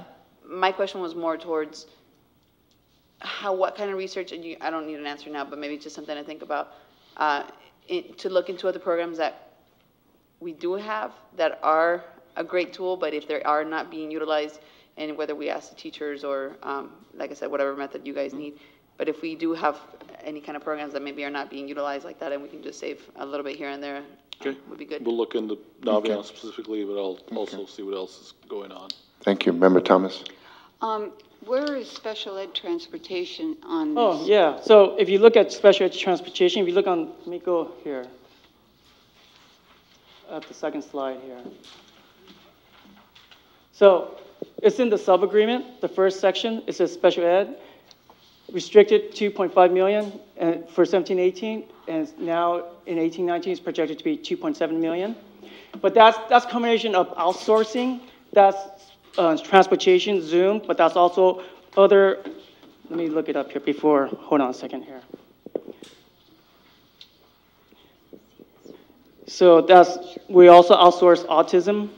my question was more towards what kind of research, and I don't need an answer now, but maybe it's just something to think about, to look into other programs that we do have that are a great tool, but if they are not being utilized, and whether we ask the teachers or, like I said, whatever method you guys need, but if we do have any kind of programs that maybe are not being utilized like that, and we can just save a little bit here and there, would be good.
We'll look into Naviance specifically, but I'll also see what else is going on.
Thank you. Member Thomas.
Where is special ed transportation on this?
Oh, yeah. So if you look at special ed transportation, if you look on, let me go here, at the second slide here. So it's in the sub-agreement, the first section, it says special ed, restricted 2.5 million and for 17-18, and now in 18-19 it's projected to be 2.7 million. But that's a combination of outsourcing, that's transportation, Zoom, but that's also other, let me look it up here before, hold on a second here. So we also outsource autism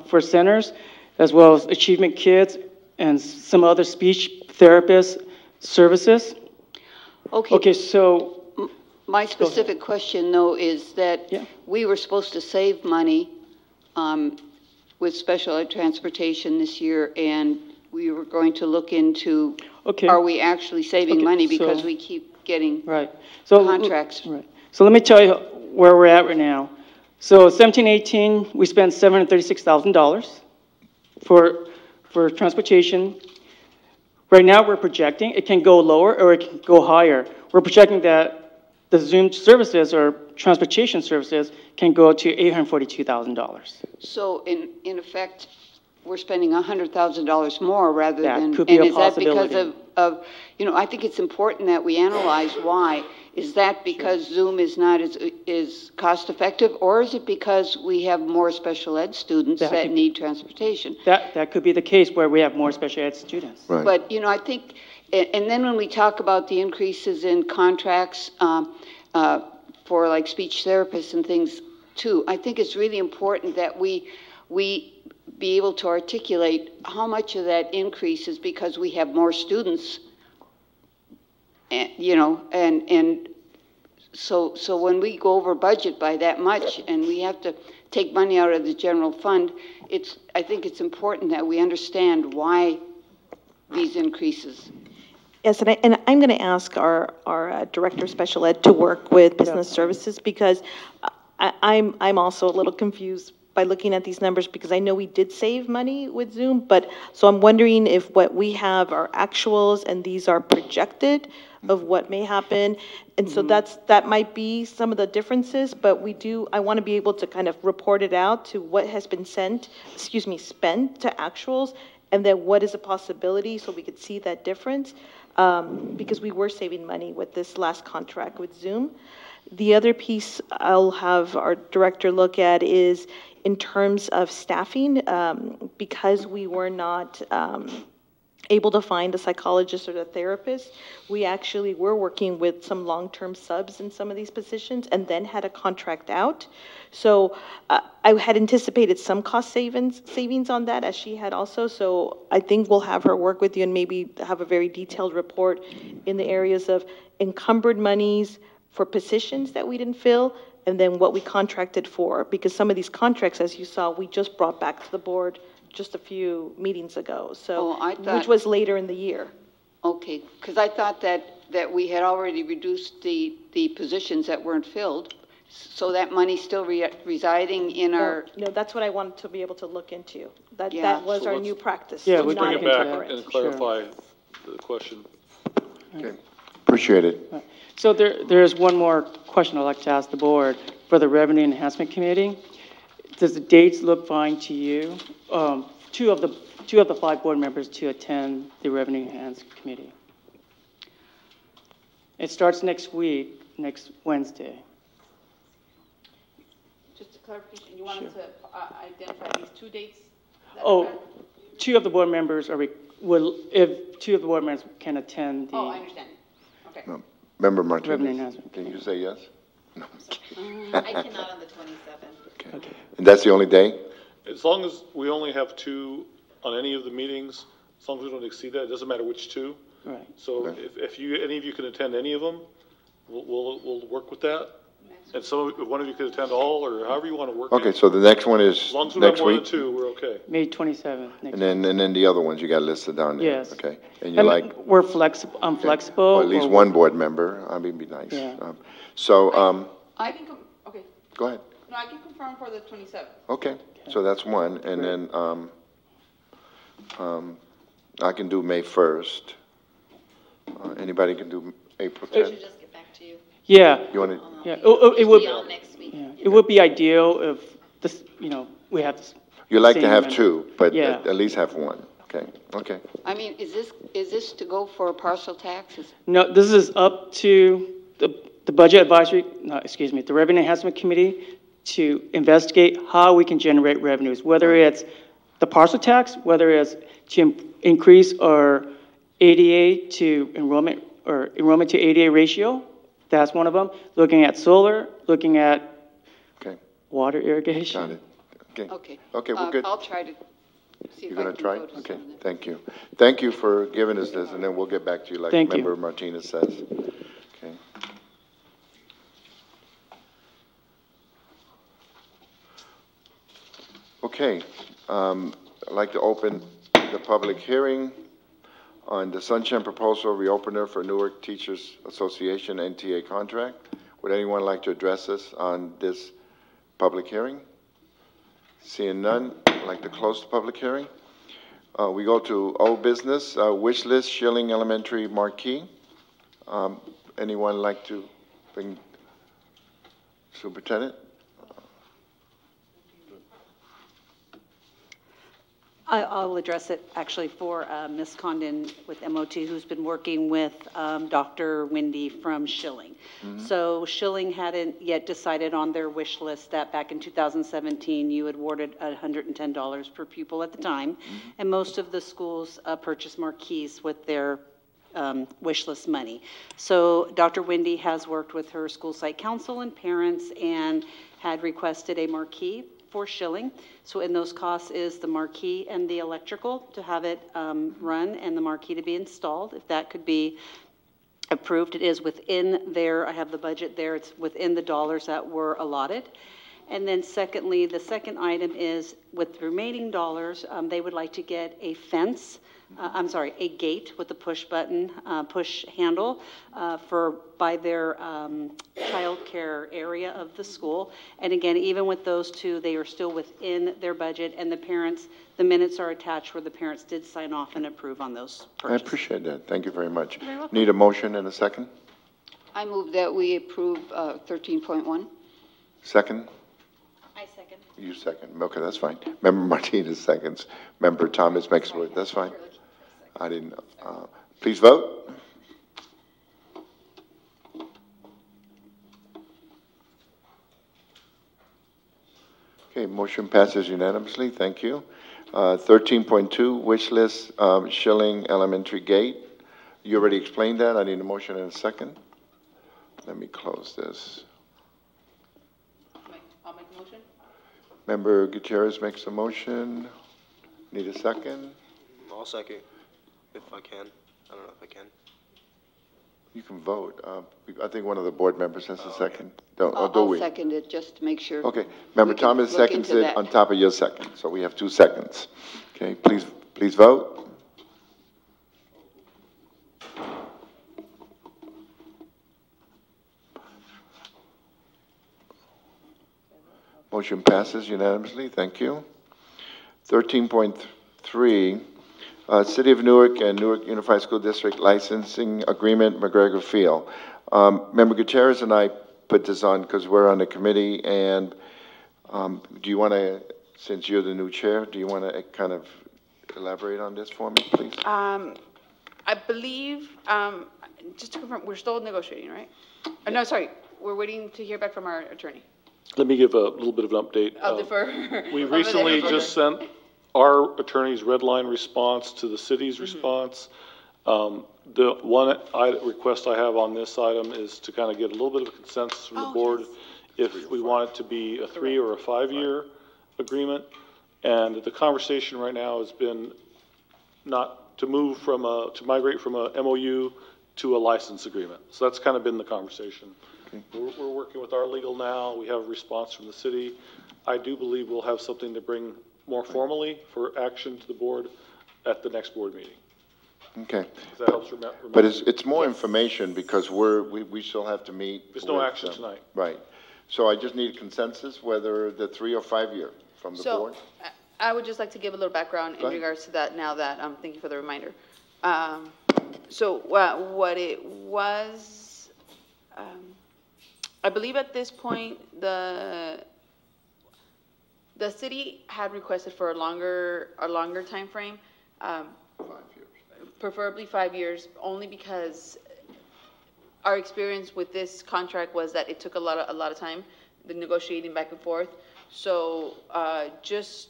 for centers, as well as achievement kids and some other speech therapist services. Okay, so.
My specific question, though, is that we were supposed to save money with special ed transportation this year, and we were going to look into, are we actually saving money because we keep getting contracts?
Right. So let me tell you where we're at right now. So 17-18, we spent $736,000 for transportation. Right now, we're projecting it can go lower or it can go higher. We're projecting that the Zoom services or transportation services can go to $842,000.
So in effect, we're spending $100,000 more rather than.
Could be a
and is that
possibility.
because of I think it's important that we analyze why. Is that because Zoom is not as cost effective, or is it because we have more special ed students that need transportation?
That could be the case where we have more special ed students.
Right.
But I think, and then when we talk about the increases in contracts for like speech therapists and things too, I think it's really important that we be able to articulate how much of that increase is because we have more students. And so when we go over budget by that much and we have to take money out of the general fund, I think it's important that we understand why these increases.
Yes, and I'm going to ask our Director of Special Ed to work with Business Services, because I'm also a little confused by looking at these numbers, because I know we did save money with Zoom, but so I'm wondering if what we have are actuals and these are projected of what may happen. And so that might be some of the differences, but I want to be able to kind of report it out to what has been spent to actuals, and then what is a possibility, so we could see that difference, because we were saving money with this last contract with Zoom. The other piece I'll have our director look at is in terms of staffing, because we were not able to find a psychologist or a therapist. We actually were working with some long-term subs in some of these positions and then had a contract out. So I had anticipated some cost savings on that, as she had also. So I think we'll have her work with you and maybe have a very detailed report in the areas of encumbered monies for positions that we didn't fill, and then what we contracted for. Because some of these contracts, as you saw, we just brought back to the board just a few meetings ago, so, which was later in the year.
Okay, because I thought that we had already reduced the positions that weren't filled, so that money's still residing in our...
No, that's what I wanted to be able to look into. That was
So
our
let's-
new practice.
Yeah,
to
we
not
bring it back
encumber it.
and clarify the question.
Okay, appreciate it.
So there's one more question I'd like to ask the board for the Revenue Enhancement Committee. Does the dates look fine to you? Two of the 5 board members to attend the Revenue Enhancement Committee. It starts next week, next Wednesday.
Just a clarification, you wanted to identify these 2 dates?
Oh, 2 of the board members if 2 of the board members can attend the.
Oh, I understand. Okay.
No. Member
Revenue
Martinez,
enhancement.
can you say yes? No.
I cannot on the 27th.
Okay.
And that's the only day?
As long as we only have 2 on any of the meetings, as long as we don't exceed that, it doesn't matter which 2.
Right.
So if any of you can attend any of them, we'll work with that. And so if one of you could attend all, or however you want to work it.
Okay, so the next one is
As long as we have
next
more than
week?
2, we're okay.
May 27th.
And then the other ones you got listed down there?
Yes.
Okay. And you're like,
We're flexible, I'm flexible.
or at least
or-
one board member, I mean, be nice.
Yeah.
I can, okay.
Go ahead.
No, I can confirm for the 27th.
Okay, so that's one, and then, I can do May 1st. Anybody can do April 10th?
Just get back to you.
Yeah.
You want to?
Yeah, it would,
Next week.
yeah, it would be ideal if this, we have this.
You like to
same
have
number.
2, but
Yeah.
at least have 1. Okay.
I mean, is this to go for parcel taxes?
No, this is up to the Budget Advisory, no, excuse me, the Revenue Enhancement Committee to investigate how we can generate revenues, whether it's the parcel tax, whether it's to increase our ADA to enrollment, or enrollment to ADA ratio. That's one of them. Looking at solar, looking at water irrigation.
Got it.
Okay.
Okay, we're good.
I'll try to see if
You're
I
going
can
to try?
go to some
Okay,
of them.
thank you. Thank you for giving us this, and then we'll get back to you like
Thank you.
Member Martinez says. Okay. Okay, I'd like to open the public hearing on the Sunshine Proposal Reopener for Newark Teachers Association NTA contract. Would anyone like to address us on this public hearing? Seeing none, I'd like to close the public hearing. We go to old business, wish list, Schilling Elementary marquee. Anyone like to bring Superintendent?
I'll address it actually for Ms. Condon with MOT, who's been working with Dr. Wendy from Schilling. So Schilling hadn't yet decided on their wish list that back in 2017, you awarded $110 per pupil at the time. And most of the schools purchase marquees with their wish list money. So Dr. Wendy has worked with her school site council and parents and had requested a marquee for Schilling. So in those costs is the marquee and the electrical to have it run and the marquee to be installed. If that could be approved, it is within there. I have the budget there. It's within the dollars that were allotted. And then secondly, the second item is with the remaining dollars, they would like to get a fence, a gate with a push button, push handle by their child care area of the school. And again, even with those 2, they are still within their budget, and the parents, the minutes are attached where the parents did sign off and approve on those
I
purchases.
appreciate that. Thank you very much.
You're welcome.
Need a motion and a second?
I move that we approve 13.1.
Second?
I second.
You second. Okay, that's fine. Member Martinez seconds. Member Thomas makes word. That's fine. I didn't know. Please vote. Okay, motion passes unanimously. Thank you. 13.2, wish list, Schilling Elementary Gate. You already explained that. I need a motion in a second. Let me close this.
I'll make a motion.
Member Gutierrez makes a motion. Need a second?
I'll second, if I can. I don't know if I can.
You can vote. I think one of the board members has a second. Don't, or do
I'll
we?
second it just to make sure.
Okay. Member
we can
Thomas
look
seconds
into
it
that.
on top of your second. So we have 2 seconds. Okay, please vote. Motion passes unanimously. Thank you. 13.3, City of Newark and Newark Unified School District Licensing Agreement, McGregor Field. Member Gutierrez and I put this on because we're on the committee, and do you want to, since you're the new chair, do you want to kind of elaborate on this for me, please?
I believe, just to confirm, we're still negotiating, right? No, sorry, we're waiting to hear back from our attorney.
Let me give a little bit of an update.
I'll defer.
We recently just sent our attorney's red line response to the city's response. The one request I have on this item is to kind of get a little bit of a consensus from the board if we want it to be a 3 or a 5-year agreement. And the conversation right now has been not to move from to migrate from a MOU to a license agreement. So that's kind of been the conversation. Okay. We're working with our legal now. We have a response from the city. I do believe we'll have something to bring more formally for action to the board at the next board meeting.
Okay.
If that helps remember.
But it's more information because we still have to meet.
There's no action tonight.
Right. So I just need a consensus whether the 3 or 5 year from the board.
I would just like to give a little background in regards to that now that, thank you for the reminder. So what it was, I believe at this point, the city had requested for a longer time frame.
5 years.
Preferably 5 years, only because our experience with this contract was that it took a lot of time, the negotiating back and forth. So just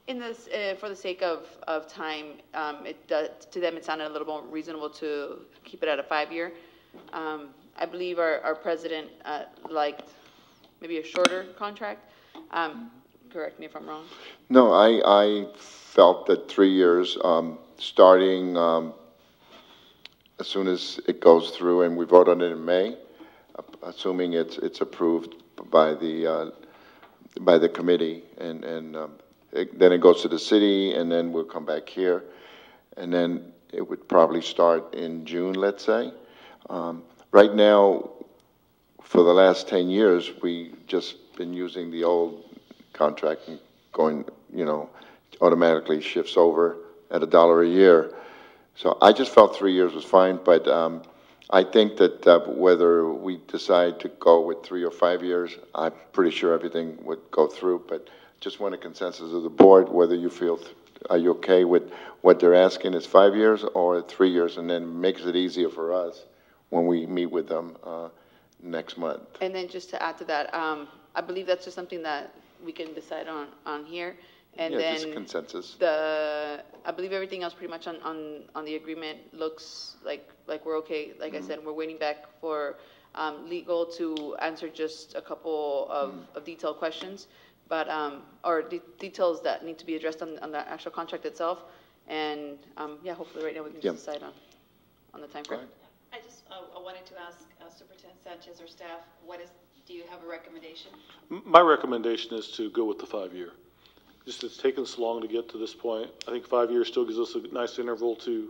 in this, for the sake of time, to them it sounded a little more reasonable to keep it at a 5-year. I believe our president liked maybe a shorter contract. Correct me if I'm wrong.
No, I felt that 3 years, starting as soon as it goes through, and we vote on it in May, assuming it's approved by the committee, and then it goes to the city, and then we'll come back here, and then it would probably start in June, let's say. Right now, for the last 10 years, we just been using the old contract and going, automatically shifts over at $1 a year. So I just felt 3 years was fine, but I think that whether we decide to go with 3 or 5 years, I'm pretty sure everything would go through, but just want a consensus of the board, whether you feel, are you okay with what they're asking is 5 years or 3 years, and then makes it easier for us when we meet with them next month.
And then just to add to that, I believe that's just something that we can decide on here. And
yeah,
then
just consensus.
I believe everything else pretty much on the agreement looks like we're okay. Like I said, we're waiting back for legal to answer just a couple of detailed questions, but or details that need to be addressed on the actual contract itself. And yeah, hopefully right now we can just decide on the time frame.
I just wanted to ask Superintendent Sanchez or staff, do you have a recommendation?
My recommendation is to go with the 5-year. Just it's taken so long to get to this point. I think 5 years still gives us a nice interval to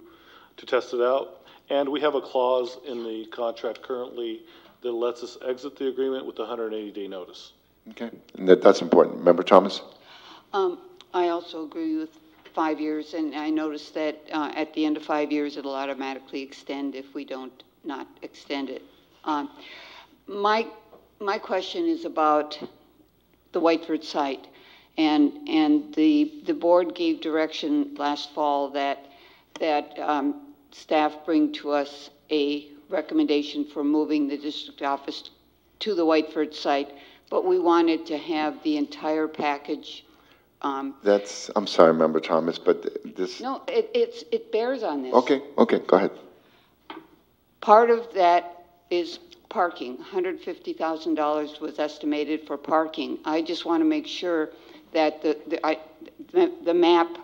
test it out. And we have a clause in the contract currently that lets us exit the agreement with a 180-day notice.
Okay, and that's important. Member Thomas?
I also agree with 5 years, and I noticed that at the end of 5 years, it'll automatically extend if we don't not extend it. My question is about the Whiteford site, and the board gave direction last fall that staff bring to us a recommendation for moving the district office to the Whiteford site, but we wanted to have the entire package
I'm sorry, Member Thomas, but this,
No, it bears on this.
okay, go ahead.
Part of that is parking. $150,000 was estimated for parking. I just want to make sure that the map,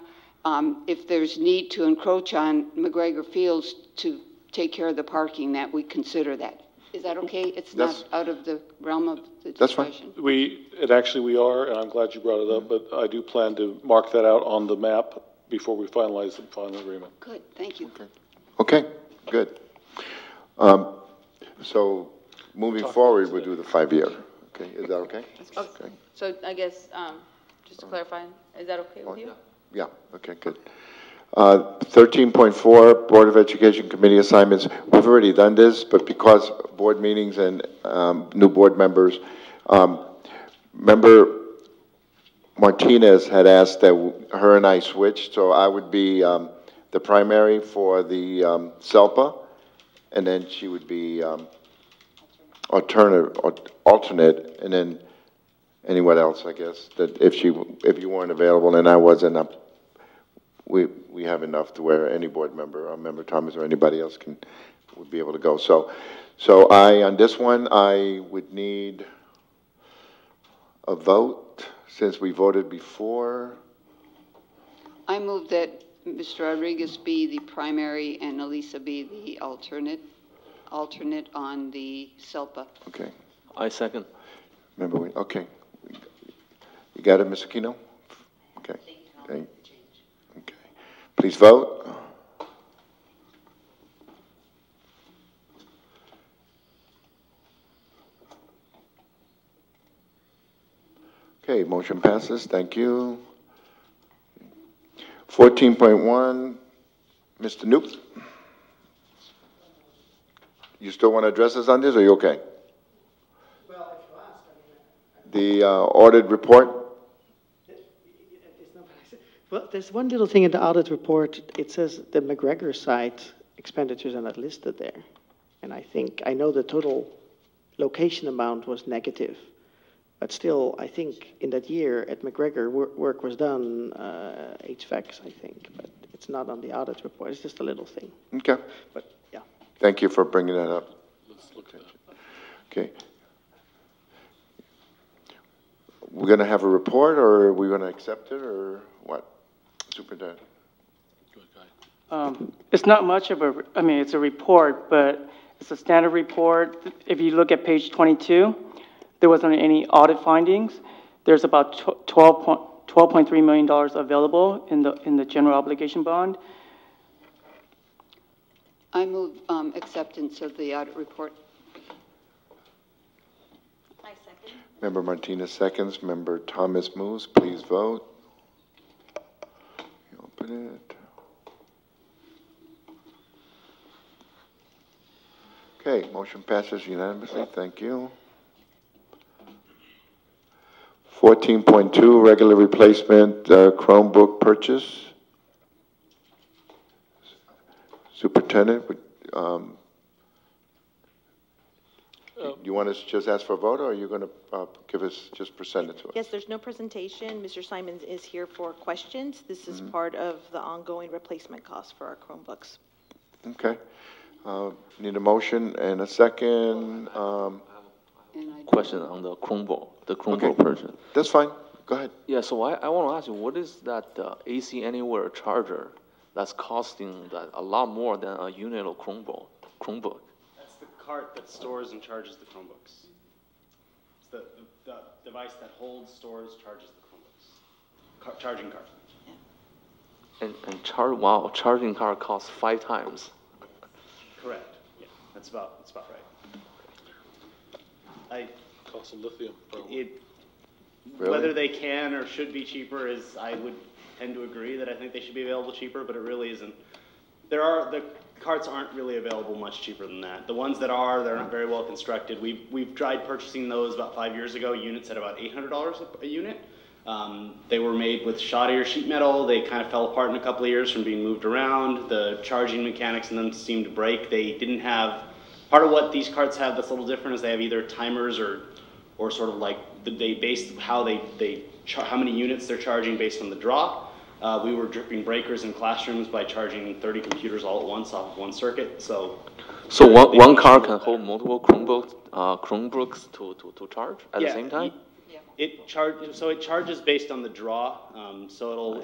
if there's need to encroach on McGregor Fields to take care of the parking, that we consider that. Is that okay? It's not out of the realm of the discussion?
That's fine. We are, and I'm glad you brought it up, but I do plan to mark that out on the map before we finalize the final agreement.
Good, thank you.
Okay, good. So moving forward, we'll do the 5-year. Okay, is that okay?
Okay. So I guess, just to clarify, is that okay with you?
Yeah, okay, good. 13.4, Board of Education Committee assignments. We've already done this, but because board meetings and new board members, Member Martinez had asked that her and I switch, so I would be the primary for the SELPA, and then she would be alternate, and then anyone else, I guess, that if you weren't available and I wasn't, we have enough to where any board member, or Member Thomas or anybody else would be able to go. So on this one, I would need a vote since we voted before.
I move that Mr. Rodriguez be the primary and Elisa be the alternate on the SELPA.
Okay.
I second.
Remember, okay. You got it, Mr. Aquino? Okay. Okay. Please vote. Okay, motion passes. Thank you. 14.1, Mr. Noop. You still want to address us on this, or are you okay?
Well, if you ask, I
The
mean,
audit report?
well, there's one little thing in the audit report. It says the McGregor site expenditures are not listed there. And I know the total location amount was negative. But still, I think in that year at McGregor, work was done, HVACs, I think. But it's not on the audit report. It's just a little thing.
Okay.
But, yeah.
Thank you for bringing that up.
Let's look at that.
Okay. We're going to have a report, or are we going to accept it, or what? Superintendent.
It's not much of it's a report, but it's a standard report. If you look at page 22, there wasn't any audit findings. There's about $12.3 million available in the general obligation bond.
I move acceptance of the audit report.
I second.
Member Martinez seconds. Member Thomas moves. Please vote. Open it. Okay, motion passes unanimously. Thank you. 14.2, regular replacement Chromebook purchase. Superintendent, you want us to just ask for a vote, or are you going to give us, just present it to us?
Yes, there's no presentation. Mr. Simons is here for questions. This is part of the ongoing replacement cost for our Chromebooks.
Okay. Need a motion and a second.
Question on the Chromebook purchase.
That's fine. Go ahead.
Yeah, so I want to ask you, what is that AC Anywhere charger that's costing that a lot more than a unit of Chromebook?
That's the cart that stores and charges the Chromebooks. It's the device that holds, stores, charges the Chromebooks. Charging cart.
Yeah. Wow, charging cart costs 5 times.
Correct. Yeah, that's about right.
Cost of lithium, probably.
Really?
Whether they can or should be cheaper is, I would tend to agree that I think they should be available cheaper, but it really isn't. The carts aren't really available much cheaper than that. The ones that are, they're not very well constructed. We've tried purchasing those about 5 years ago. Units at about $800 a unit. They were made with shoddier sheet metal. They kind of fell apart in a couple of years from being moved around. The charging mechanics in them seemed to break. They didn't have, part of what these carts have that's a little different is they have either timers or sort of like, they base how they how many units they're charging based on the draw. We were dripping breakers in classrooms by charging 30 computers all at once off of one circuit. So
one car can hold multiple Chromebooks to charge at the same time?
It charges based on the draw. So it'll,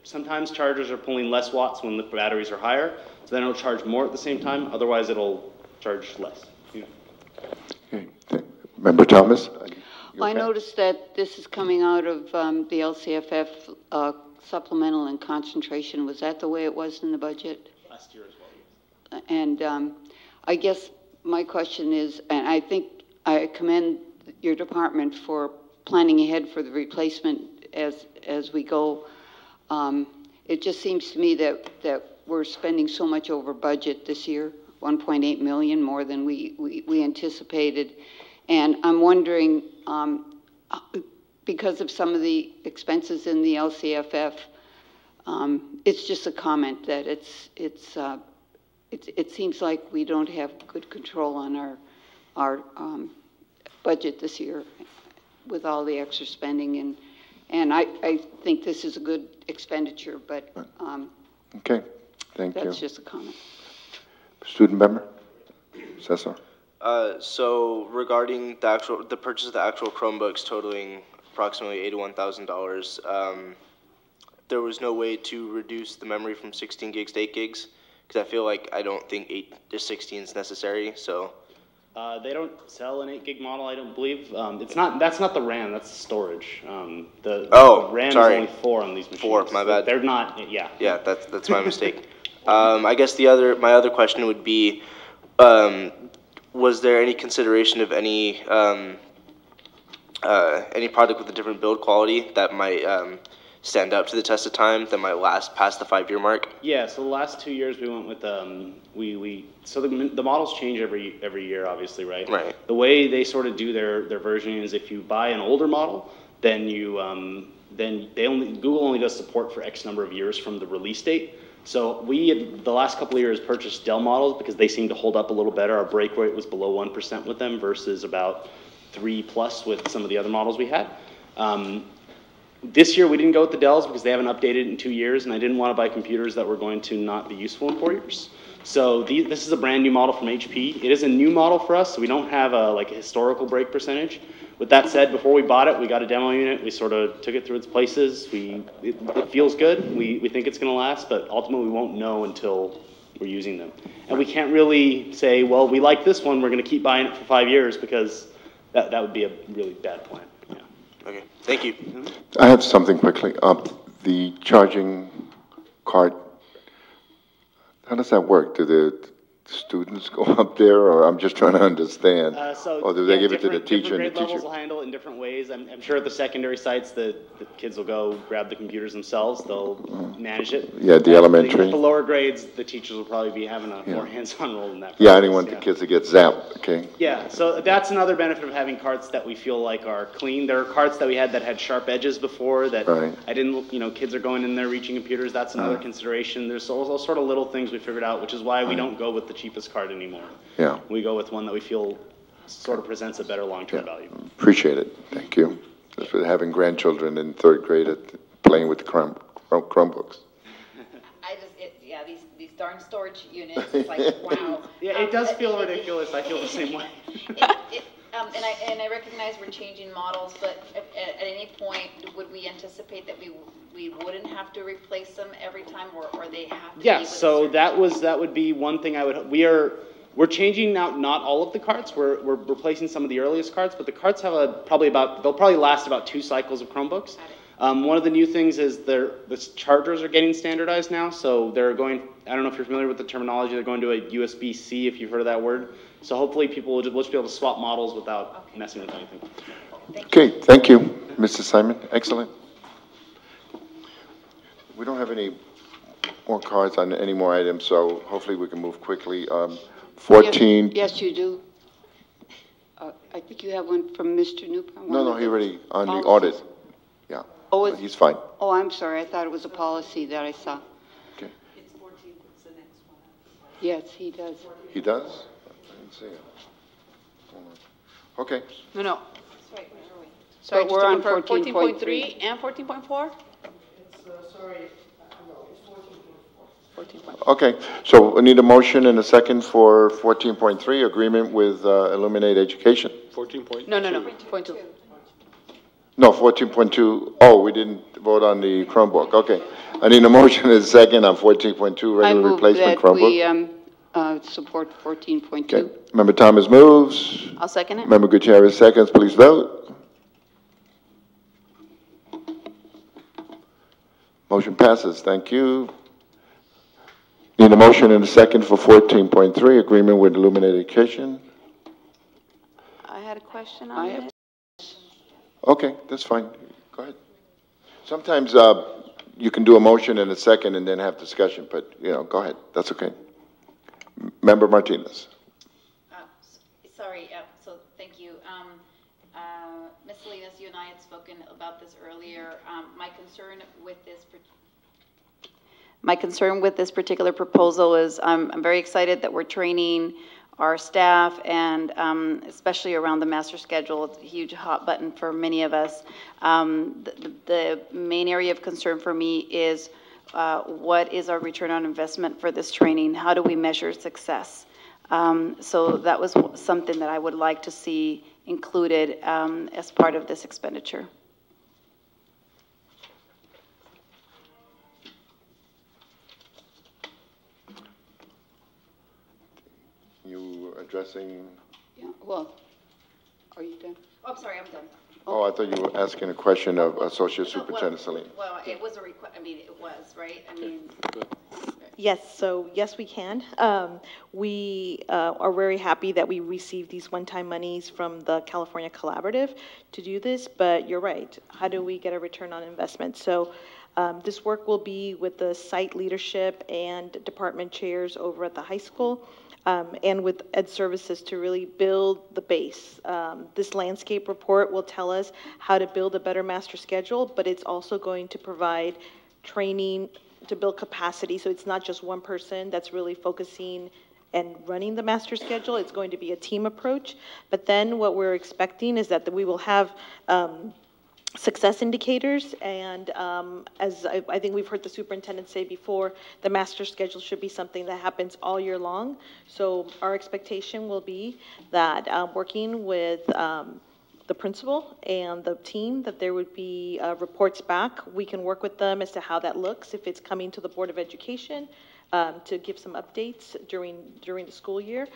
sometimes chargers are pulling less watts when the batteries are higher, so then it'll charge more at the same time. Otherwise, it'll charge less. Yeah.
Okay. Member Thomas?
Well, I noticed that this is coming out of the LCFF supplemental and concentration. Was that the way it was in the budget?
Last year as well.
And I guess my question is, and I think I commend your department for planning ahead for the replacement as we go. It just seems to me that we're spending so much over budget this year, 1.8 million more than we anticipated. And I'm wondering, because of some of the expenses in the LCFF, it's just a comment that it seems like we don't have good control on our budget this year with all the extra spending, and I think this is a good expenditure, but
okay, thank you.
That's just a comment.
Student member, Cesar.
So regarding the purchase of the actual Chromebooks totaling approximately $81,000, there was no way to reduce the memory from 16 gigs to 8 gigs, because I don't think 8 to 16 is necessary. So
they don't sell an 8 gig model, I don't believe. That's not the RAM, that's the storage. The RAM is only 4 on these machines.
4, my bad.
They're not, yeah.
Yeah, that's my mistake. I guess my other question would be, was there any consideration of any product with a different build quality that might stand up to the test of time, that might last past the 5-year mark?
Yeah, so the last 2 years we went with so the models change every year, obviously, right?
Right.
The way they sort of do their versioning is if you buy an older model, then Google only does support for X number of years from the release date. So the last couple of years, purchased Dell models because they seem to hold up a little better. Our break rate was below 1% with them versus about 3+ with some of the other models we had. This year we didn't go with the Dells because they haven't updated in 2 years, and I didn't want to buy computers that were going to not be useful in 4 years. So this is a brand new model from HP. It is a new model for us, so we don't have a historical break percentage. With that said, before we bought it, we got a demo unit. We sort of took it through its places. It feels good. We think it's going to last, but ultimately we won't know until we're using them. And we can't really say, well, we like this one, we're going to keep buying it for 5 years, because that would be a really bad plan. Yeah.
Okay, thank you.
I have something quickly. The charging cart, how does that work? Do the students go up there, or I'm just trying to understand? Or do they give it to the teacher?
Different grade levels will handle it in different ways. I'm sure at the secondary sites, the kids will go grab the computers themselves. They'll manage it.
Yeah, the elementary.
At the lower grades, the teachers will probably be having a more hands-on role in that.
Yeah, I didn't want the kids to get zapped, okay?
Yeah, so that's another benefit of having carts that we feel like are clean. There are carts that we had that had sharp edges before that I didn't, kids are going in there reaching computers. That's another consideration. There's all sort of little things we figured out, which is why we don't go with the cheapest cart anymore.
Yeah.
We go with one that we feel sort of presents a better long-term value.
Appreciate it. Thank you. That's with having grandchildren in 3rd grade playing with the Chromebooks.
These darn storage units, it's like, wow.
Yeah, it does feel ridiculous. I feel the same way.
And I recognize we're changing models, but at any point, would we anticipate that we wouldn't have to replace them every time, or they have to?
Yeah, so that would be one thing I would. We're changing out not all of the carts. We're replacing some of the earliest carts, but the carts have they'll probably last about 2 cycles of Chromebooks. One of the new things is the chargers are getting standardized now, so they're going. I don't know if you're familiar with the terminology. They're going to a USB-C, if you've heard of that word. So hopefully people will just be able to swap models without messing with anything.
Okay, thank you, Mr. Simon. Excellent. We don't have any more cards on any more items, so hopefully we can move quickly. 14.
Yes, you do. I think you have one from Mr. Newport.
No, he already on the audit. Yeah.
Oh,
he's fine.
Oh, I'm sorry. I thought it was a policy that I saw.
Okay.
It's 14. It's the next one.
Yes, he does.
He does? I didn't see it. Hold on. Okay.
No.
That's right. Where are we?
Sorry,
But
we're on
14.3
14.3.
and 14.4?
Sorry, no, it's 14.4.
Okay, so we need a motion and a second for 14.3, agreement with Illuminate Education.
14.2.
No, point 2.
No, 14.2, oh, we didn't vote on the Chromebook, okay. I need a motion and a second on 14.2,
I
regular
move
replacement
that we
Chromebook.
support 14.2.
Okay, Member Thomas moves.
I'll second it.
Member Gutierrez seconds, please vote. Motion passes, thank you. Need a motion and a second for 14.3, agreement with Illuminate Education.
I had a question on it.
Okay, that's fine, go ahead. Sometimes you can do a motion and a second and then have discussion, but, go ahead, that's okay. Member Martinez.
Sorry, so thank you. Ms. Salinas, you and I had spoken about this earlier. My concern with this particular proposal is I'm very excited that we're training our staff and especially around the master schedule. It's a huge hot button for many of us. The main area of concern for me is what is our return on investment for this training? How do we measure success? So that was something that I would like to see included as part of this expenditure.
You addressing?
Yeah, well, are you done?
Oh, I'm sorry, I'm done.
Oh, I thought you were asking a question of Associate Superintendent Salinas.
Well, it was a request, it was, right?
Yes, so yes, we can. We are very happy that we received these one-time monies from the California Collaborative to do this, but you're right. How do we get a return on investment? So this work will be with the site leadership and department chairs over at the high school. And with Ed Services to really build the base. This landscape report will tell us how to build a better master schedule, but it's also going to provide training to build capacity. So it's not just one person that's really focusing and running the master schedule. It's going to be a team approach. But then what we're expecting is that we will have success indicators, and as I think we've heard the superintendent say before, the master schedule should be something that happens all year long. So our expectation will be that working with the principal and the team, that there would be reports back. We can work with them as to how that looks, if it's coming to the Board of Education to give some updates during the school year.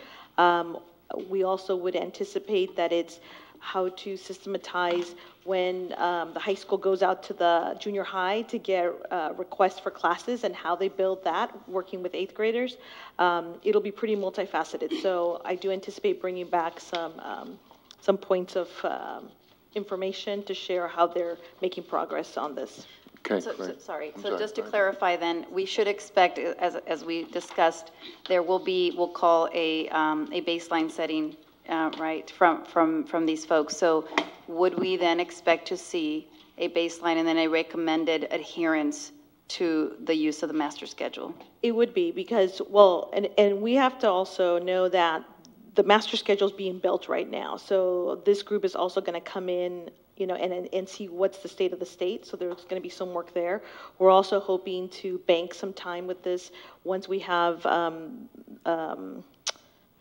We also would anticipate that it's how to systematize when the high school goes out to the junior high to get requests for classes and how they build that, working with 8th graders. It'll be pretty multifaceted. So I do anticipate bringing back some points of information to share how they're making progress on this.
Okay,
sorry. So just to clarify then, we should expect, as we discussed, there will be, we'll call a baseline setting, right, from these folks. So would we then expect to see a baseline and then a recommended adherence to the use of the master schedule?
It would be because, well, and we have to also know that the master schedule is being built right now. So this group is also going to come in, and see what's the state of the state. So there's going to be some work there. We're also hoping to bank some time with this once we have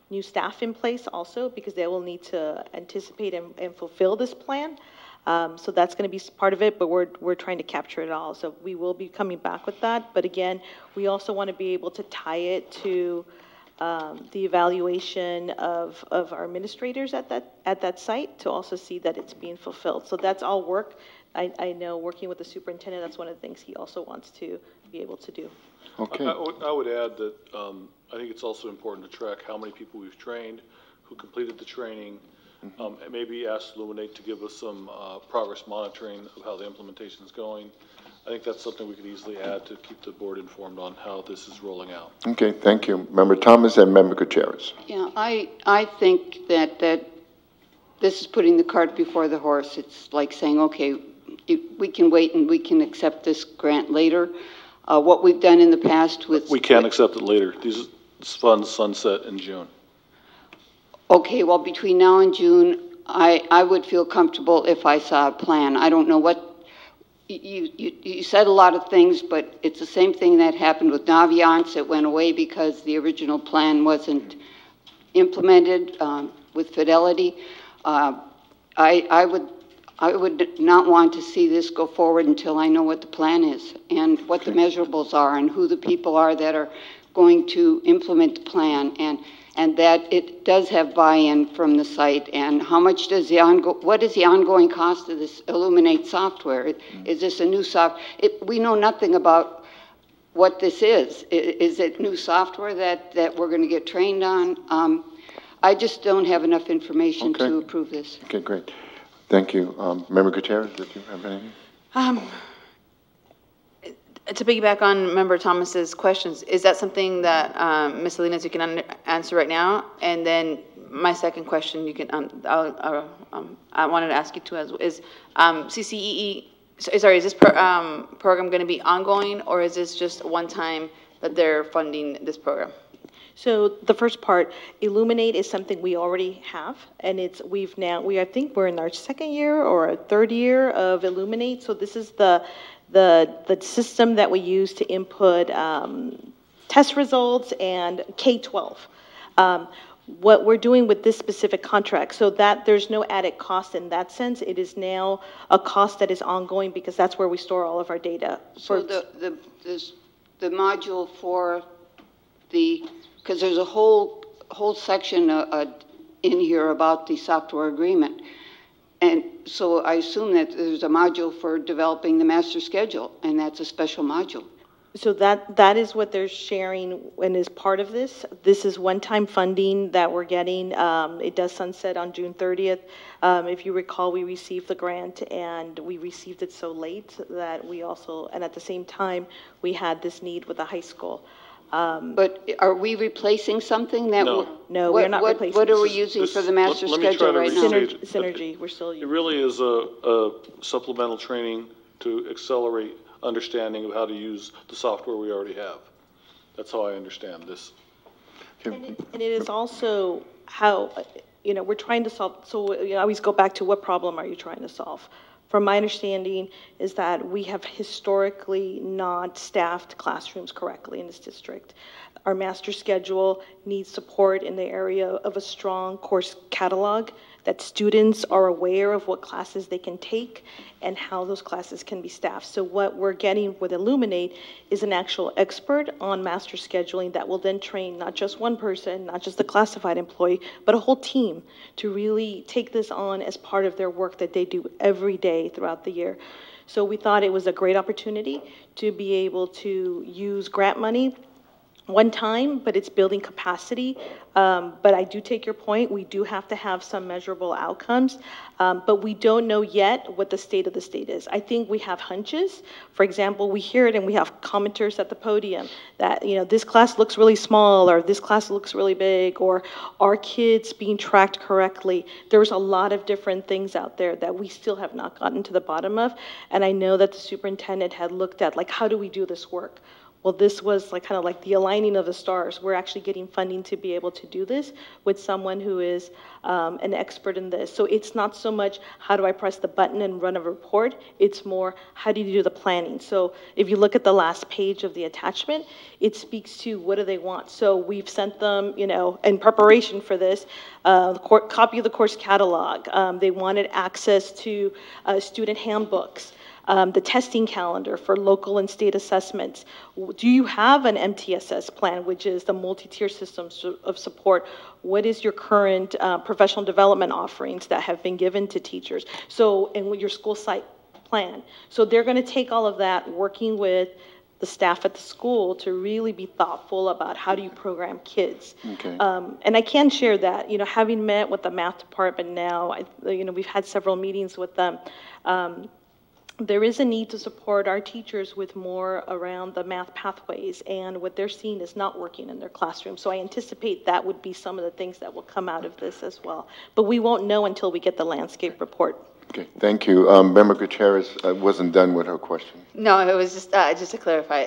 new staff in place also, because they will need to anticipate and fulfill this plan. So that's going to be part of it, but we're trying to capture it all. So we will be coming back with that. But again, we also want to be able to tie it to the evaluation of our administrators at that site to also see that it's being fulfilled. So that's all work. I know working with the superintendent, that's one of the things he also wants to be able to do.
Okay.
I would add that I think it's also important to track how many people we've trained, who completed the training, and maybe ask Illuminate to give us some progress monitoring of how the implementation is going. I think that's something we could easily add to keep the board informed on how this is rolling out.
Okay, thank you. Member Thomas and Member Gutierrez.
Yeah, I think that this is putting the cart before the horse. It's like saying, okay, we can wait and we can accept this grant later. What we've done in the past with...
We can't accept it later. These funds sunset in June.
Okay, well, between now and June, I would feel comfortable if I saw a plan. I don't know what, you said a lot of things, but it's the same thing that happened with Naviance. It went away because the original plan wasn't implemented with fidelity. I would not want to see this go forward until I know what the plan is and what the measurables are and who the people are that are going to implement the plan, and that it does have buy-in from the site, and how much does what is the ongoing cost of this Illuminate software? Is this a new we know nothing about what this is. Is it new software that we're going to get trained on? I just don't have enough information to approve this.
Okay, great. Thank you. Member Gutierrez, did you have anything?
To piggyback on Member Thomas's questions, is that something that Ms. Salinas, you can answer right now? And then my second question, you can I wanted to ask you too, is CCEE. Sorry, is this program going to be ongoing, or is this just one time that they're funding this program?
So the first part, Illuminate is something we already have, and I think we're in our second year or a third year of Illuminate. So this is the system that we use to input test results and K-12. What we're doing with this specific contract, so that there's no added cost in that sense. It is now a cost that is ongoing because that's where we store all of our data.
So the module for because there's a whole section in here about the software agreement. And so I assume that there's a module for developing the master schedule, and that's a special module.
So that is what they're sharing and is part of this. This is one-time funding that we're getting. It does sunset on June 30th. If you recall, we received the grant, and we received it so late that and at the same time, we had this need with the high school.
But are we replacing something that?
No, we're not replacing.
What are we using for the master schedule right now?
Synergy. We're still using.
It really is a supplemental training to accelerate understanding of how to use the software we already have. That's how I understand this.
And it is also how, we're trying to solve, so I always go back to what problem are you trying to solve? From my understanding is that we have historically not staffed classrooms correctly in this district. Our master schedule needs support in the area of a strong course catalog, that students are aware of what classes they can take and how those classes can be staffed. So what we're getting with Illuminate is an actual expert on master scheduling that will then train not just one person, not just the classified employee, but a whole team to really take this on as part of their work that they do every day throughout the year. So we thought it was a great opportunity to be able to use grant money one time, but it's building capacity. But I do take your point. We do have to have some measurable outcomes, but we don't know yet what the state of the state is. I think we have hunches. For example, we hear it and we have commenters at the podium that, this class looks really small, or this class looks really big, or are kids being tracked correctly? There's a lot of different things out there that we still have not gotten to the bottom of. And I know that the superintendent had looked at, how do we do this work? Well, this was kind of like the aligning of the stars. We're actually getting funding to be able to do this with someone who is an expert in this. So it's not so much how do I press the button and run a report, it's more how do you do the planning. So if you look at the last page of the attachment, it speaks to what do they want. So we've sent them, in preparation for this, copy of the course catalog. They wanted access to student handbooks. The testing calendar for local and state assessments. Do you have an MTSS plan, which is the multi-tier system of support? What is your current professional development offerings that have been given to teachers? So, and with your school site plan. So they're going to take all of that, working with the staff at the school to really be thoughtful about how do you program kids.
Okay.
And I can share that, having met with the math department now, we've had several meetings with them. There is a need to support our teachers with more around the math pathways, and what they're seeing is not working in their classroom. So I anticipate that would be some of the things that will come out of this as well. But we won't know until we get the landscape report.
Okay, thank you. Member Gutierrez wasn't done with her question.
No, it was just to clarify,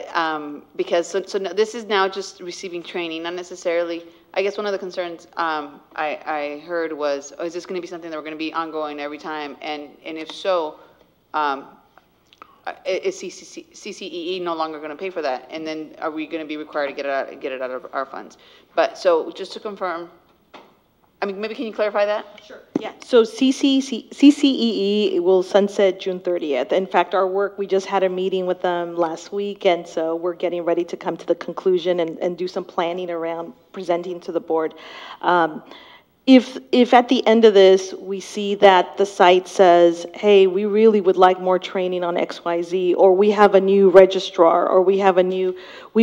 because no, this is now just receiving training, not necessarily. I guess one of the concerns I heard was, oh, is this going to be something that we're going to be ongoing every time? And if so, is CCEE no longer going to pay for that? And then are we going to be required to get it out of our funds? But so just to confirm, I mean, maybe can you clarify that?
Sure. Yeah. So CCEE will sunset June 30th. In fact, our work, we just had a meeting with them last week, and so we're getting ready to come to the conclusion and do some planning around presenting to the board. If at the end of this, we see that the site says, hey, we really would like more training on XYZ, or we have a new registrar, or we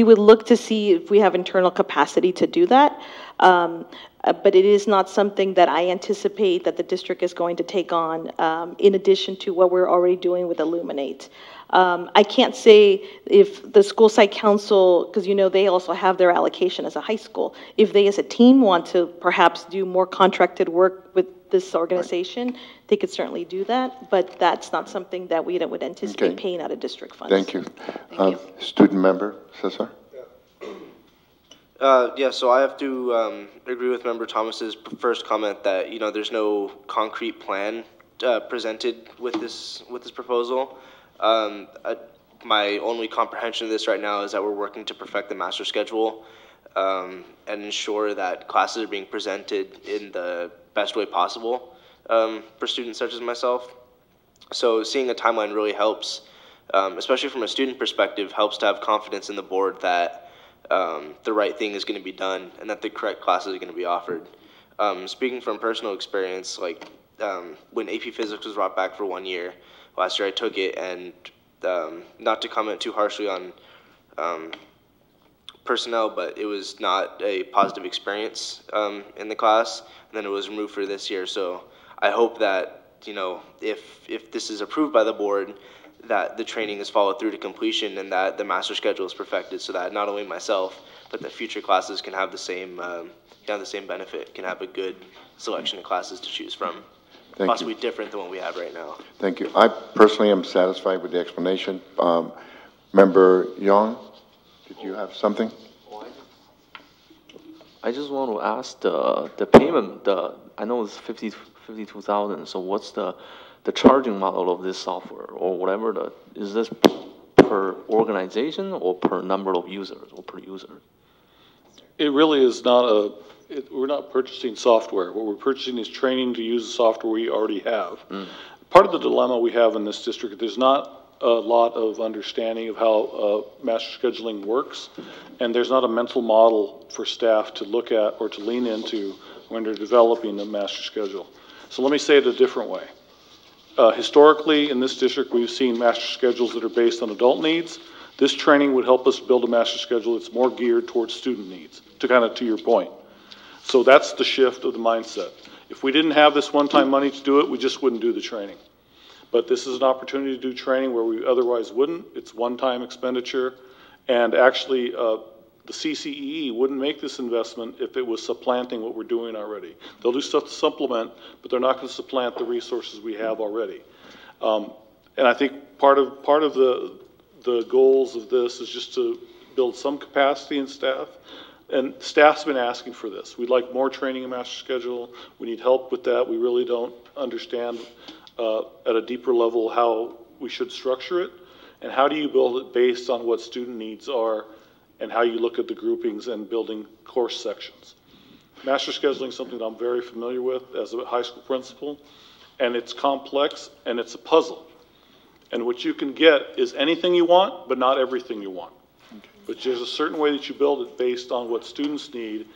would look to see if we have internal capacity to do that. But it is not something that I anticipate that the district is going to take on in addition to what we're already doing with Illuminate. I can't say if the school site council, because they also have their allocation as a high school, if they as a team want to perhaps do more contracted work with this organization, they could certainly do that, but that's not something that we would anticipate paying out of district funds.
Thank you. Student member, Cesar?
Yeah, so I have to agree with Member Thomas's first comment that there's no concrete plan presented with this proposal. My only comprehension of this right now is that we're working to perfect the master schedule and ensure that classes are being presented in the best way possible for students such as myself. So seeing a timeline really helps, especially from a student perspective, helps to have confidence in the board that the right thing is going to be done and that the correct classes are going to be offered. Speaking from personal experience, like when AP Physics was brought back for 1 year, last year I took it, and not to comment too harshly on personnel, but it was not a positive experience in the class, and then it was removed for this year. So I hope that, if this is approved by the board, that the training is followed through to completion and that the master schedule is perfected so that not only myself, but that future classes can have the same benefit, can have a good selection of classes to choose from.
Thank
possibly
you.
Different than what we have right now.
Thank you. I personally am satisfied with the explanation. Member Young, did you have something?
I just want to ask the payment. I know it's 52,000. So what's the charging model of this software or whatever? Is this per organization or per number of users or per user?
It really is not we're not purchasing software. What we're purchasing is training to use the software we already have. Part of the dilemma we have in this district, there's not a lot of understanding of how master scheduling works, and there's not a mental model for staff to look at or to lean into when they're developing the master schedule. So let me say it a different way. Historically, in this district, we've seen master schedules that are based on adult needs. This training would help us build a master schedule that's more geared towards student needs, to your point. So that's the shift of the mindset. If we didn't have this one-time money to do it, we just wouldn't do the training. But this is an opportunity to do training where we otherwise wouldn't. It's one-time expenditure. And actually, the CCEE wouldn't make this investment if it was supplanting what we're doing already. They'll do stuff to supplement, but they're not going to supplant the resources we have already. And I think part of the goals of this is just to build some capacity in staff. And staff's been asking for this. We'd like more training in master schedule. We need help with that. We really don't understand at a deeper level how we should structure it. And how do you build it based on what student needs are and how you look at the groupings and building course sections. Master scheduling is something that I'm very familiar with as a high school principal, and it's complex and it's a puzzle. And what you can get is anything you want, but not everything you want. But there's a certain way that you build it based on what students need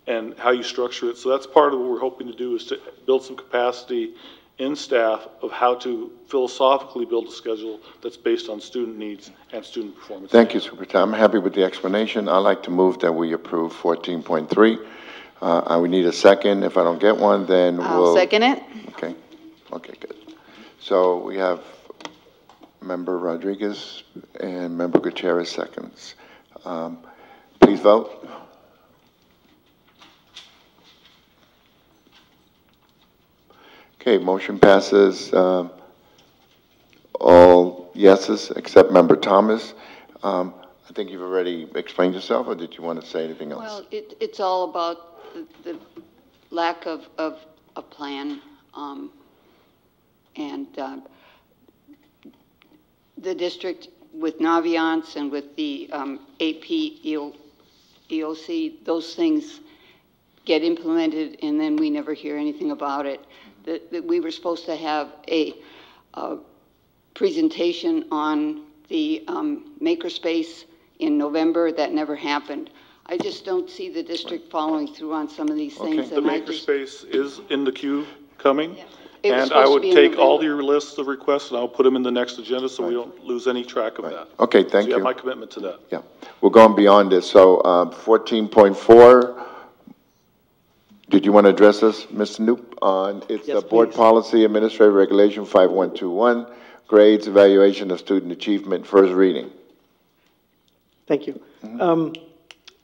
and how you structure it. So that's part of what we're hoping to do, is to build some capacity in staff of how to philosophically build a schedule that's based on student needs and student performance.
Thank you, Superintendent. I'm happy with the explanation. I'd like to move that we approve 14.3. I would need a second. If I don't get one, then
I'll second it.
Okay. Okay, good. So we have Member Rodriguez and Member Gutierrez seconds. Please vote. Okay, motion passes, all yeses except Member Thomas. I think you've already explained yourself, or did you want to say anything else?
Well, it's all about the lack of a plan, and the district with Naviance and with the AP EOC, those things get implemented, and then we never hear anything about it. That we were supposed to have a presentation on the makerspace in November. That never happened. I just don't see the district following through on some of these things.
The makerspace is in the queue coming.
It was
And I
supposed to
would
be in
take all
November.
your lists of requests and I'll put them in the next agenda so we don't lose any track of that.
Okay, thank
So you have
you.
my commitment to that.
Yeah, we're going beyond this. So 14.4, did you want to address this, Mr. Noop? It's
Yes,
the Board
please.
Policy Administrative Regulation 5121, grades, evaluation of student achievement, first reading.
Thank you.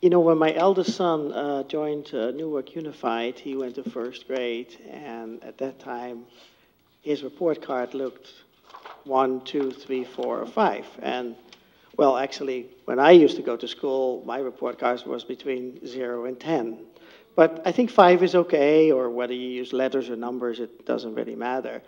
You know, when my eldest son joined Newark Unified, he went to first grade, and at that time, his report card looked 1, 2, 3, 4, or 5. And, well, actually, when I used to go to school, my report card was between 0 and 10. But I think 5 is okay, or whether you use letters or numbers, it doesn't really matter.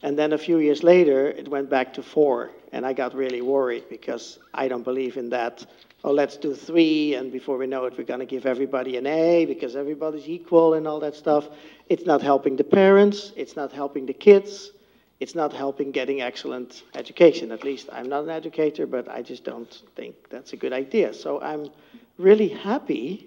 And then a few years later, it went back to 4, and I got really worried because I don't believe in that. Oh, let's do 3, and before we know it, we're going to give everybody an A because everybody's equal and all that stuff. It's not helping the parents. It's not helping the kids. It's not helping getting excellent education. At least I'm not an educator, but I just don't think that's a good idea. So I'm really happy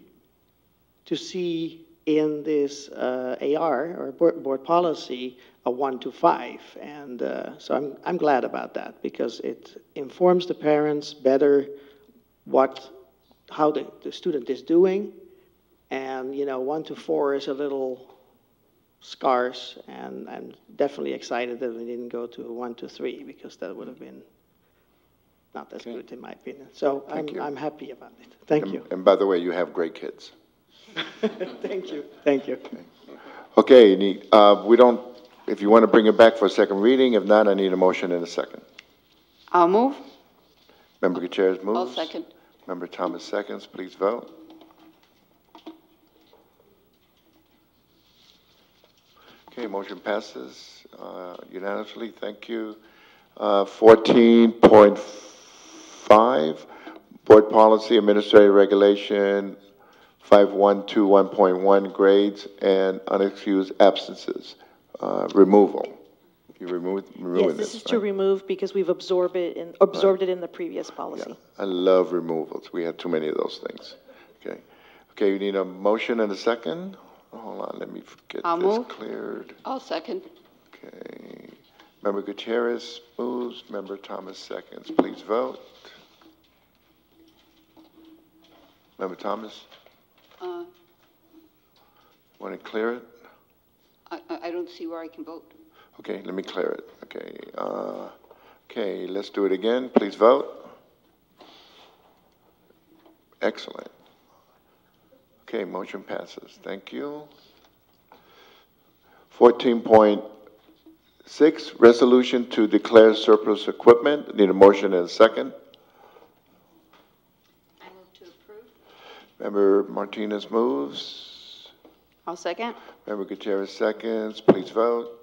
to see in this AR, or board policy, a 1 to 5. And so I'm glad about that because it informs the parents better how the student is doing. And, you know, 1 to 4 is a little scarce, and I'm definitely excited that we didn't go to 1 to 3 because that would have been not as good in my opinion. So I'm happy about it. Thank you.
And by the way, you have great kids.
Thank you. Thank you.
Okay, we don't, if you want to bring it back for a second reading, if not, I need a motion in a second.
I'll move.
Member Gutierrez moves.
I'll second.
Member Thomas seconds. Please vote. Okay, motion passes unanimously. Thank you. 14.5, Board Policy Administrative Regulation 5121.1, grades and unexcused absences, removal. You removing
Yes, this is to remove because we've absorbed it in the previous policy.
Yeah, I love removals. We have too many of those things. Okay. Okay, you need a motion and a second? Hold on, let me get
I'll
this
move.
cleared.
I'll second.
Okay. Member Gutierrez moves. Member Thomas seconds. Please vote. Member Thomas, want to clear it?
I don't see where I can vote.
Okay, let me clear it. Okay. Okay, let's do it again. Please vote. Excellent. Okay, motion passes. Thank you. 14.6, resolution to declare surplus equipment. Need a motion and a second.
I move to approve.
Member Martinez moves.
I'll second.
Member Gutierrez seconds. Please vote.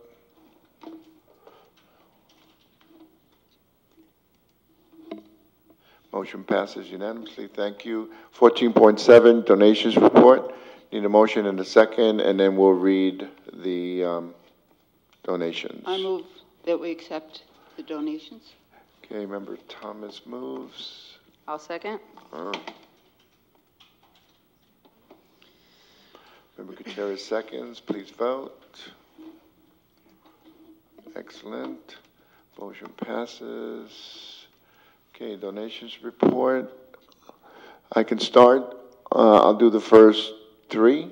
Motion passes unanimously. Thank you. 14.7, donations report. Need a motion and a second, and then we'll read the donations.
I move that we accept the donations.
Okay, Member Thomas moves.
I'll second.
Member Gutierrez seconds. Please vote. Excellent. Motion passes. Okay, donations report. I can start. I'll do the first 3.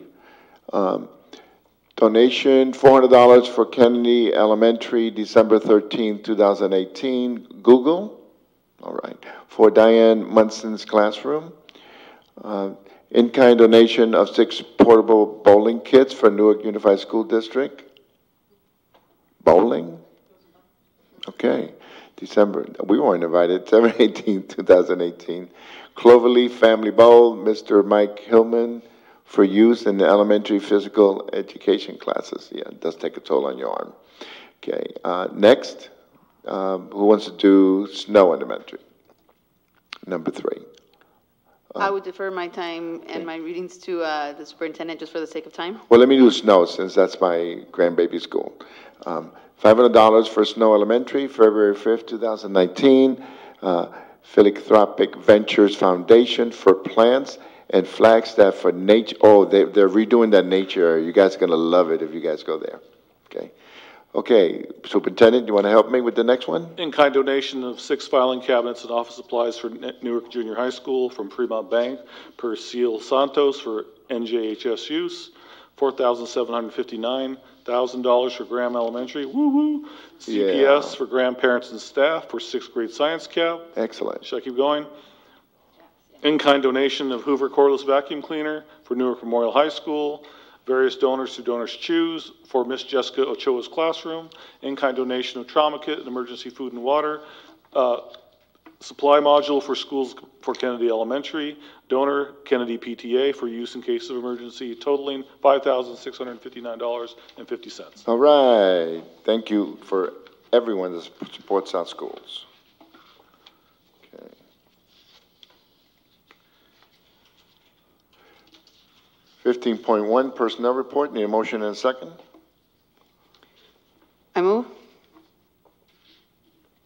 Donation, $400 for Kennedy Elementary, December 13, 2018. Google, all right, for Diane Munson's classroom. In-kind donation of 6 portable bowling kits for Newark Unified School District. Bowling? Okay. December, we weren't invited, December 18th, 2018. Cloverleaf Family Bowl, Mr. Mike Hillman, for use in the elementary physical education classes. Yeah, it does take a toll on your arm. Okay, next, who wants to do Snow Elementary? Number 3.
I would defer my time and my readings to the superintendent just for the sake of time.
Well, let me do Snow since that's my grandbaby school. $500 for Snow Elementary, February 5th, 2019. Philanthropic Ventures Foundation for plants and Flagstaff for nature. Oh, they're redoing that nature area. You guys are going to love it if you guys go there. Okay. Okay, Superintendent, you want to help me with the next one?
In-kind donation of 6 filing cabinets and office supplies for Newark Junior High School from Fremont Bank per Seal Santos for NJHS use. $4,759,000 for Graham Elementary. Woo-woo. CPS for grandparents and staff for 6th grade science cab.
Excellent.
Should I keep going? In-kind donation of Hoover cordless vacuum cleaner for Newark Memorial High School. Various donors who donors choose for Miss Jessica Ochoa's classroom. In-kind donation of trauma kit and emergency food and water. Supply module for schools for Kennedy Elementary. Donor Kennedy PTA for use in case of emergency, totaling $5,659.50.
All right. Thank you for everyone that supports our schools. Okay. $15.1 personnel report. Need a motion and a second?
I move.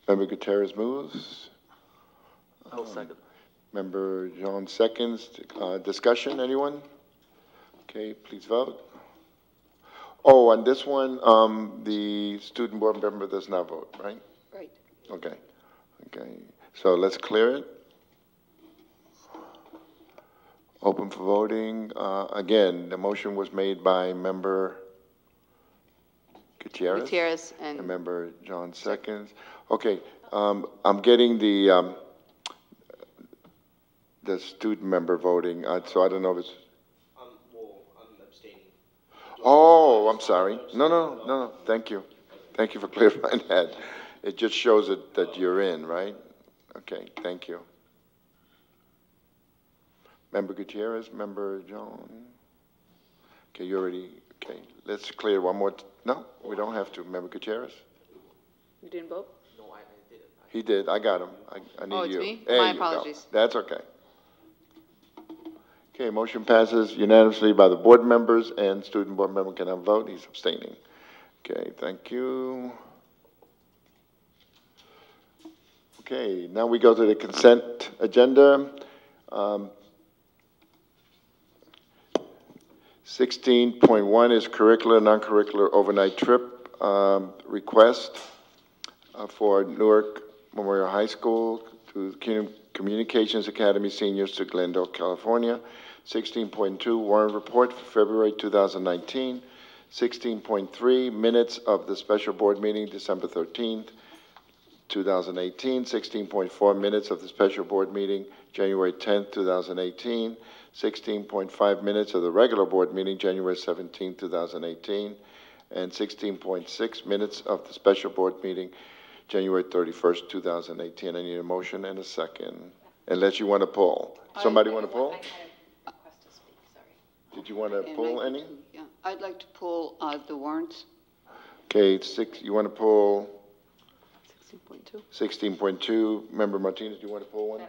Member Gutierrez moves.
I'll second.
Member John seconds. Discussion, anyone? Okay, please vote. Oh, on this one, the student board member does not vote, right?
Right.
Okay. Okay. So let's clear it. Open for voting. Again, the motion was made by Member Gutierrez and Member John seconds. Okay. I'm getting the student member voting, so I don't know if it's...
I'm abstaining.
Oh, I'm sorry. No. Thank you. Thank you for clarifying that. It just shows that you're in, right? Okay, thank you. Member Gutierrez, Member John. Okay, you already, okay. Let's clear one more. No, we don't have to. Member Gutierrez?
You didn't vote?
No, I didn't.
He did. I got him. I need
it's
you.
me?
There
My
you go.
apologies.
That's okay. Okay, motion passes unanimously by the board members, and student board member cannot vote. He's abstaining. Okay, thank you. Okay, now we go to the consent agenda. 16.1 is curricular, non-curricular overnight trip request for Newark Memorial High School to Communications Academy seniors to Glendale, California. 16.2, warrant report for February 2019. 16.3, minutes of the special board meeting December 13th, 2018. 16.4, minutes of the special board meeting January 10th, 2018. 16.5, minutes of the regular board meeting January 17th, 2018. And 16.6, minutes of the special board meeting January 31st, 2018. I need a motion and a second. Unless you want to pull. Somebody want to pull? Did you want to pull any?
Yeah, I'd like to pull the warrants.
Okay, you want to pull
16.2.
16.2. Member Martinez, do you want to pull one?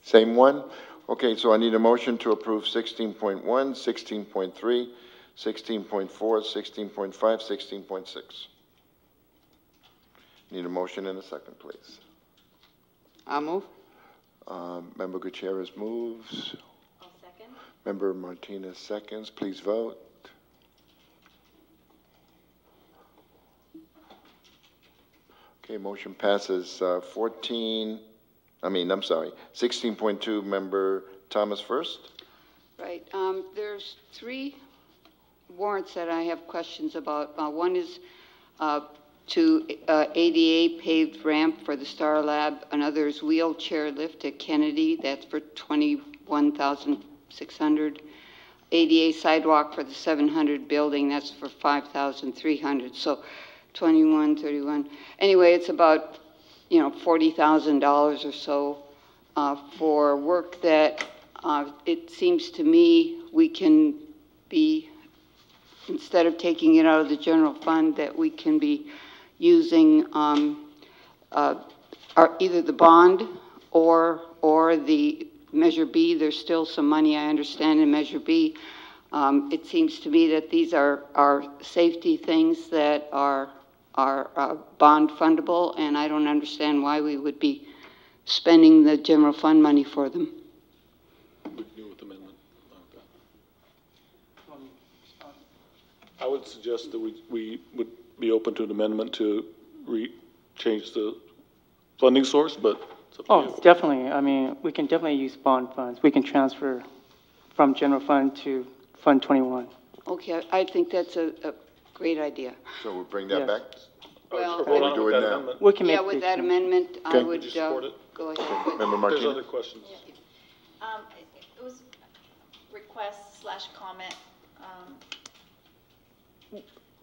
Same one? Okay, so I need a motion to approve 16.1, 16.3, 16.4, 16.5, 16.6. Need a motion and a second, please.
I'll move.
Member Gutierrez moves.
I'll second.
Member Martinez seconds. Please vote. Okay, motion passes 16.2, Member Thomas first.
Right. There's 3 warrants that I have questions about. One is to ADA paved ramp for the Star Lab. Another is wheelchair lift at Kennedy. That's for $21,600. ADA sidewalk for the 700 building. That's for $5,300. So 21, 31. Anyway, it's about, you know, $40,000 or so for work that it seems to me we can be, instead of taking it out of the general fund, that we can be using either the bond or the Measure B. There's still some money, I understand, in Measure B. It seems to me that these are safety things that are bond fundable, and I don't understand why we would be spending the general fund money for them.
I would suggest that we would be open to an amendment to change the funding source, but it's up to you.
Definitely. I mean, we can definitely use bond funds. We can transfer from general fund to Fund 21.
Okay, I think that's a great idea.
So we'll bring that back?
Well,
Or we do it now?
We can make
with that amendment,
Okay.
I would
Would you support it?
go ahead.
Member Martinez?
There's other questions.
It was request/comment.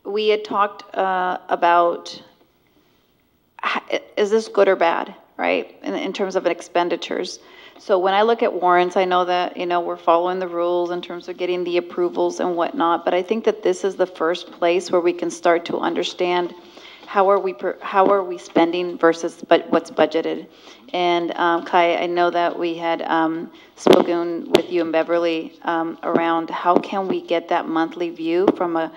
We had talked about, is this good or bad, right, in terms of expenditures? So when I look at warrants, I know that, you know, we're following the rules in terms of getting the approvals and whatnot, but I think that this is the first place where we can start to understand how are we spending versus what's budgeted. And Kai, I know that we had spoken with you and Beverly around how can we get that monthly view from a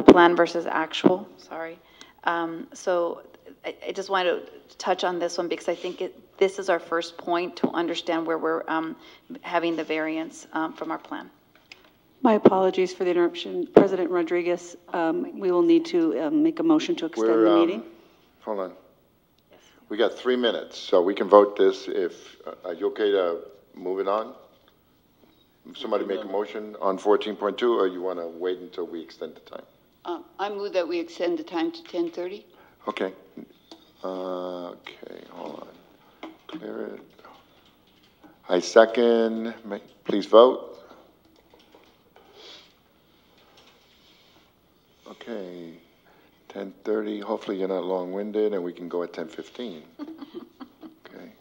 plan versus actual, sorry. So I just wanted to touch on this one because I think this is our first point to understand where we're having the variance from our plan.
My apologies for the interruption. President Rodriguez, we will need to make a motion to extend the meeting.
Hold on. We got 3 minutes, so we can vote this if, are you okay to move it on? Somebody make a motion on 14.2, or you want to wait until we extend the time?
I move that we extend the time to 10:30.
Okay. Okay, hold on. Clear it. I second. Please vote. Okay, 10:30. Hopefully you're not long-winded, and we can go at 10:15. Okay.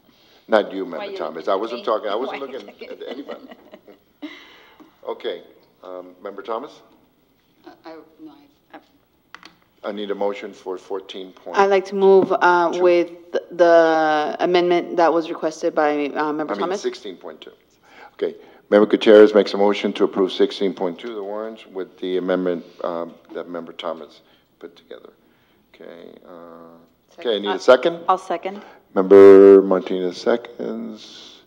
Not you, Member Thomas. I wasn't talking. I wasn't looking at anybody. Okay, Member Thomas. I need a motion for 14.
I'd like to move with the amendment that was requested by Member Thomas.
16.2. Okay. Member Gutierrez makes a motion to approve 16.2, the warrants, with the amendment that Member Thomas put together. Okay. Okay, I need a second.
I'll second.
Member Martinez seconds.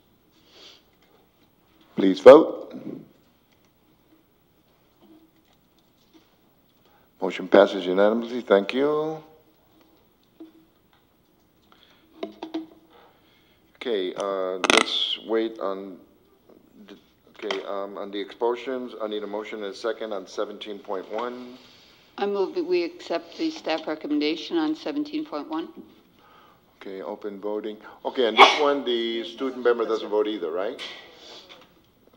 Please vote. Motion passes unanimously. Thank you. Okay, let's wait on. Okay, on the expulsions, I need a motion and a second on 17.1.
I move that we accept the staff recommendation on 17.1.
Okay, open voting. Okay, and this one, the student member doesn't vote either, right?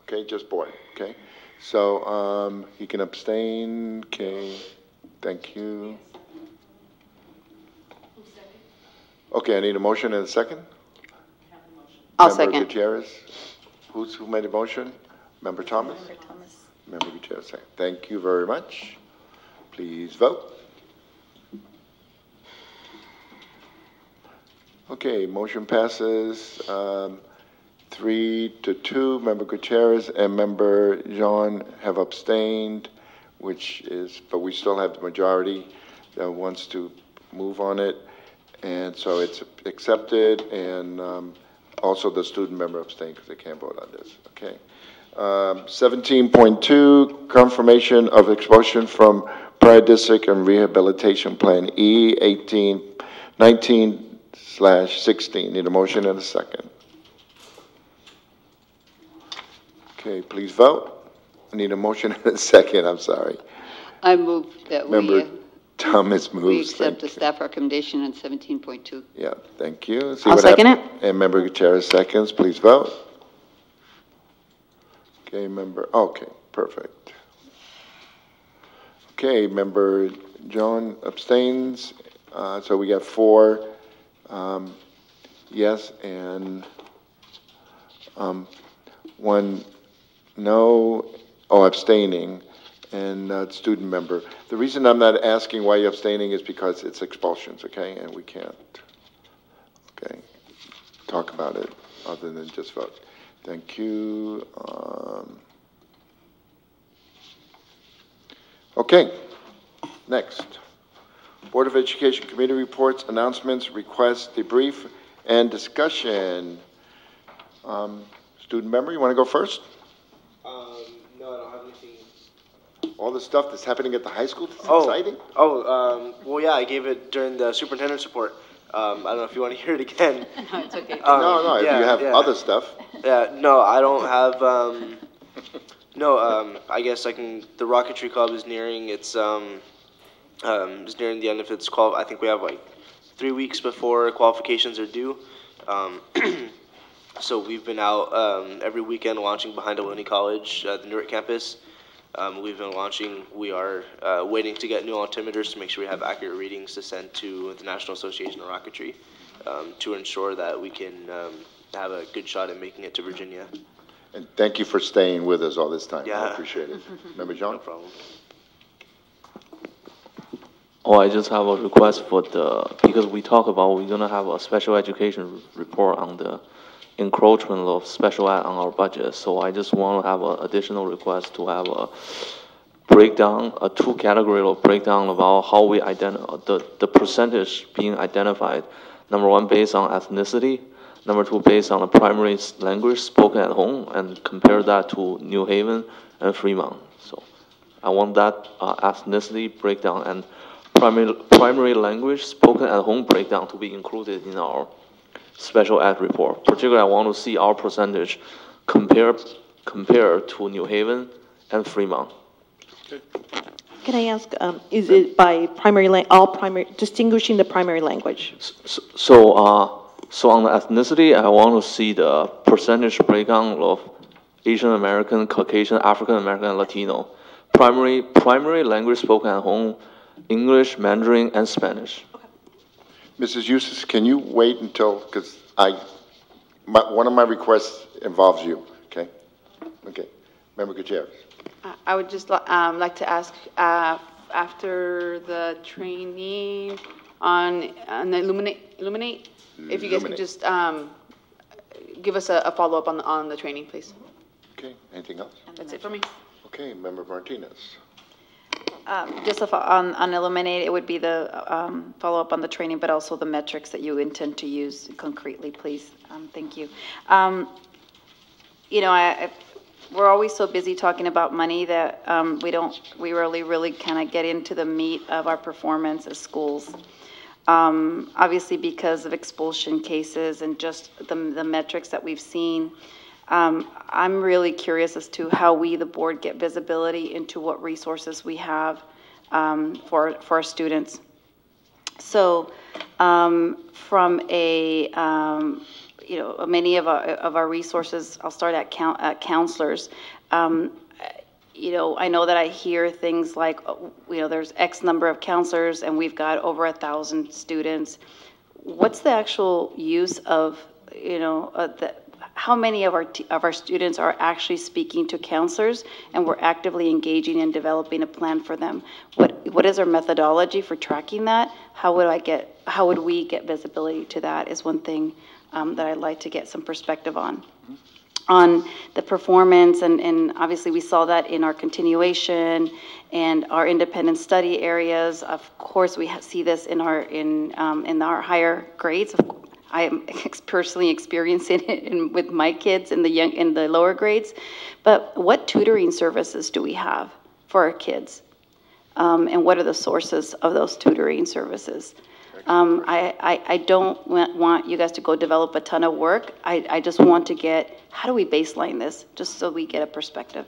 Okay, just board. Okay, so he can abstain. Okay, thank you. Okay, I need a motion and a second.
I'll
Member
second.
Gutierrez. Who made the motion? Member Thomas?
Member Thomas.
Member Gutierrez. Thank you very much. Please vote. Okay, motion passes 3-2. Member Gutierrez and Member Jean have abstained, but we still have the majority that wants to move on it. And so it's accepted, and also the student member abstained because they can't vote on this. Okay. 17.2, confirmation of expulsion from prior district and rehabilitation plan E 1819/16. Need a motion and a second. Okay, please vote. I need a motion and a second. I'm sorry.
I move that
Member Thomas moves.
we accept the staff recommendation on 17.2.
Yeah, thank you.
I'll second it.
And Member Gutierrez seconds. Please vote. Okay, okay, perfect. Okay, Member Joan abstains, so we got 4 yes and 1 no, abstaining, and student member. The reason I'm not asking why you're abstaining is because it's expulsions, okay, and we can't, okay, talk about it other than just vote. Thank you. Okay, next. Board of Education Committee reports, announcements, requests, debrief, and discussion. Student member, you want to go first?
No, I don't have anything.
All the stuff that's happening at the high school, that's exciting?
Well, yeah, I gave it during the superintendent's report. I don't know if you want to hear it again.
No, it's okay.
No, if you have other stuff.
Yeah, no, I don't have, I guess I can, the Rocketry Club is nearing its, is nearing the end of its I think we have like 3 weeks before qualifications are due. So we've been out every weekend launching behind Ohlone College at the Newark campus. We've been launching, we are waiting to get new altimeters to make sure we have accurate readings to send to the National Association of Rocketry to ensure that we can have a good shot at making it to Virginia.
And thank you for staying with us all this time.
Yeah.
I appreciate it. Member John?
No problem.
Oh, I just have a request for because we talk about we're gonna have a special education report on the encroachment of special ed on our budget. So I just want to have an additional request to have a breakdown, a 2-category breakdown about how we identify the percentage being identified. Number 1, based on ethnicity. Number 2, based on the primary language spoken at home, and compare that to New Haven and Fremont. So I want that ethnicity breakdown and primary language spoken at home breakdown to be included in our special ed report. Particularly, I want to see our percentage compared to New Haven and Fremont.
Okay.
Can I ask, is it by distinguishing the primary language?
So on the ethnicity, I want to see the percentage breakdown of Asian American, Caucasian, African American, and Latino. Primary language spoken at home, English, Mandarin, and Spanish.
Mrs. Eustace, can you wait until, because one of my requests involves you, okay? Okay. Member Gutierrez.
I would just like to ask, after the training on the Illuminate, if you guys could just give us a follow-up on the training, please.
Okay, anything else?
That's it for me.
Okay, Member Martinez.
Just on Illuminate, it would be the follow-up on the training, but also the metrics that you intend to use concretely, please. Thank you. You know, we're always so busy talking about money that we really kind of get into the meat of our performance as schools. Obviously, because of expulsion cases and just the metrics that we've seen, I'm really curious as to how we, the board, get visibility into what resources we have for our students. So from you know, many of our resources, I'll start at counselors. You know, I know that I hear things like, you know, there's X number of counselors and we've got over 1,000 students. What's the actual use of, you know, how many of our students are actually speaking to counselors, and we're actively engaging in developing a plan for them? What is our methodology for tracking that? How would we get visibility to that is one thing that I'd like to get some perspective on. On the performance, and obviously we saw that in our continuation and our independent study areas. Of course, we see this in our higher grades. I am personally experiencing it with my kids in the lower grades. But what tutoring services do we have for our kids? And what are the sources of those tutoring services? I don't want you guys to go develop a ton of work. I just want to get, how do we baseline this, just so we get a perspective?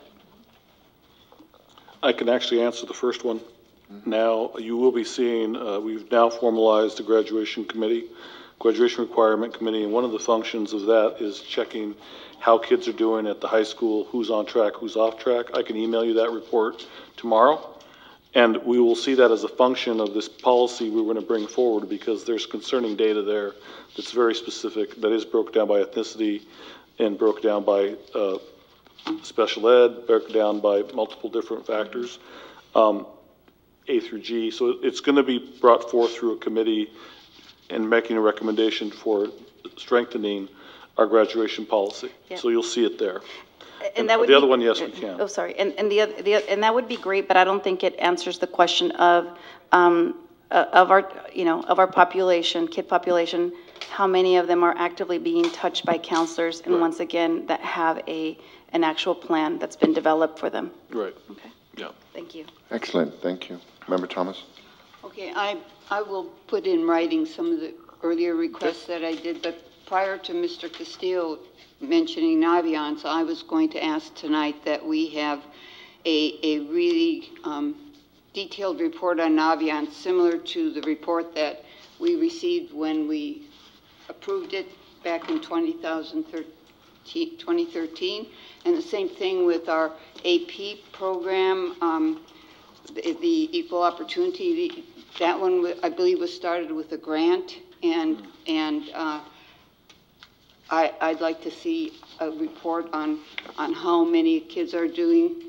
I can actually answer the first one. Now, you will be seeing, we've now formalized the graduation requirement committee, and one of the functions of that is checking how kids are doing at the high school, who's on track, who's off track. I can email you that report tomorrow. And we will see that as a function of this policy we're going to bring forward, because there's concerning data there that's very specific, that is broke down by ethnicity and broke down by special ed, broke down by multiple different factors, A through G. So it's going to be brought forth through a committee and making a recommendation for strengthening our graduation policy.
Yeah.
So you'll see it there.
And that would
the
be,
other one, yes, we can.
Oh, sorry. And and that would be great, but I don't think it answers the question of our, of our population, kid population, how many of them are actively being touched by counselors, and once again, that have an actual plan that's been developed for them.
Right.
Okay.
Yeah.
Thank you.
Excellent, thank you. Member Thomas?
Okay, I will put in writing some of the earlier requests that I did, but prior to Mr. Castillo mentioning Naviance, I was going to ask tonight that we have a really detailed report on Naviance, similar to the report that we received when we approved it back in 2013, and the same thing with our AP program, the equal opportunity. That one, I believe, was started with a grant, and I'd like to see a report on how many kids are doing,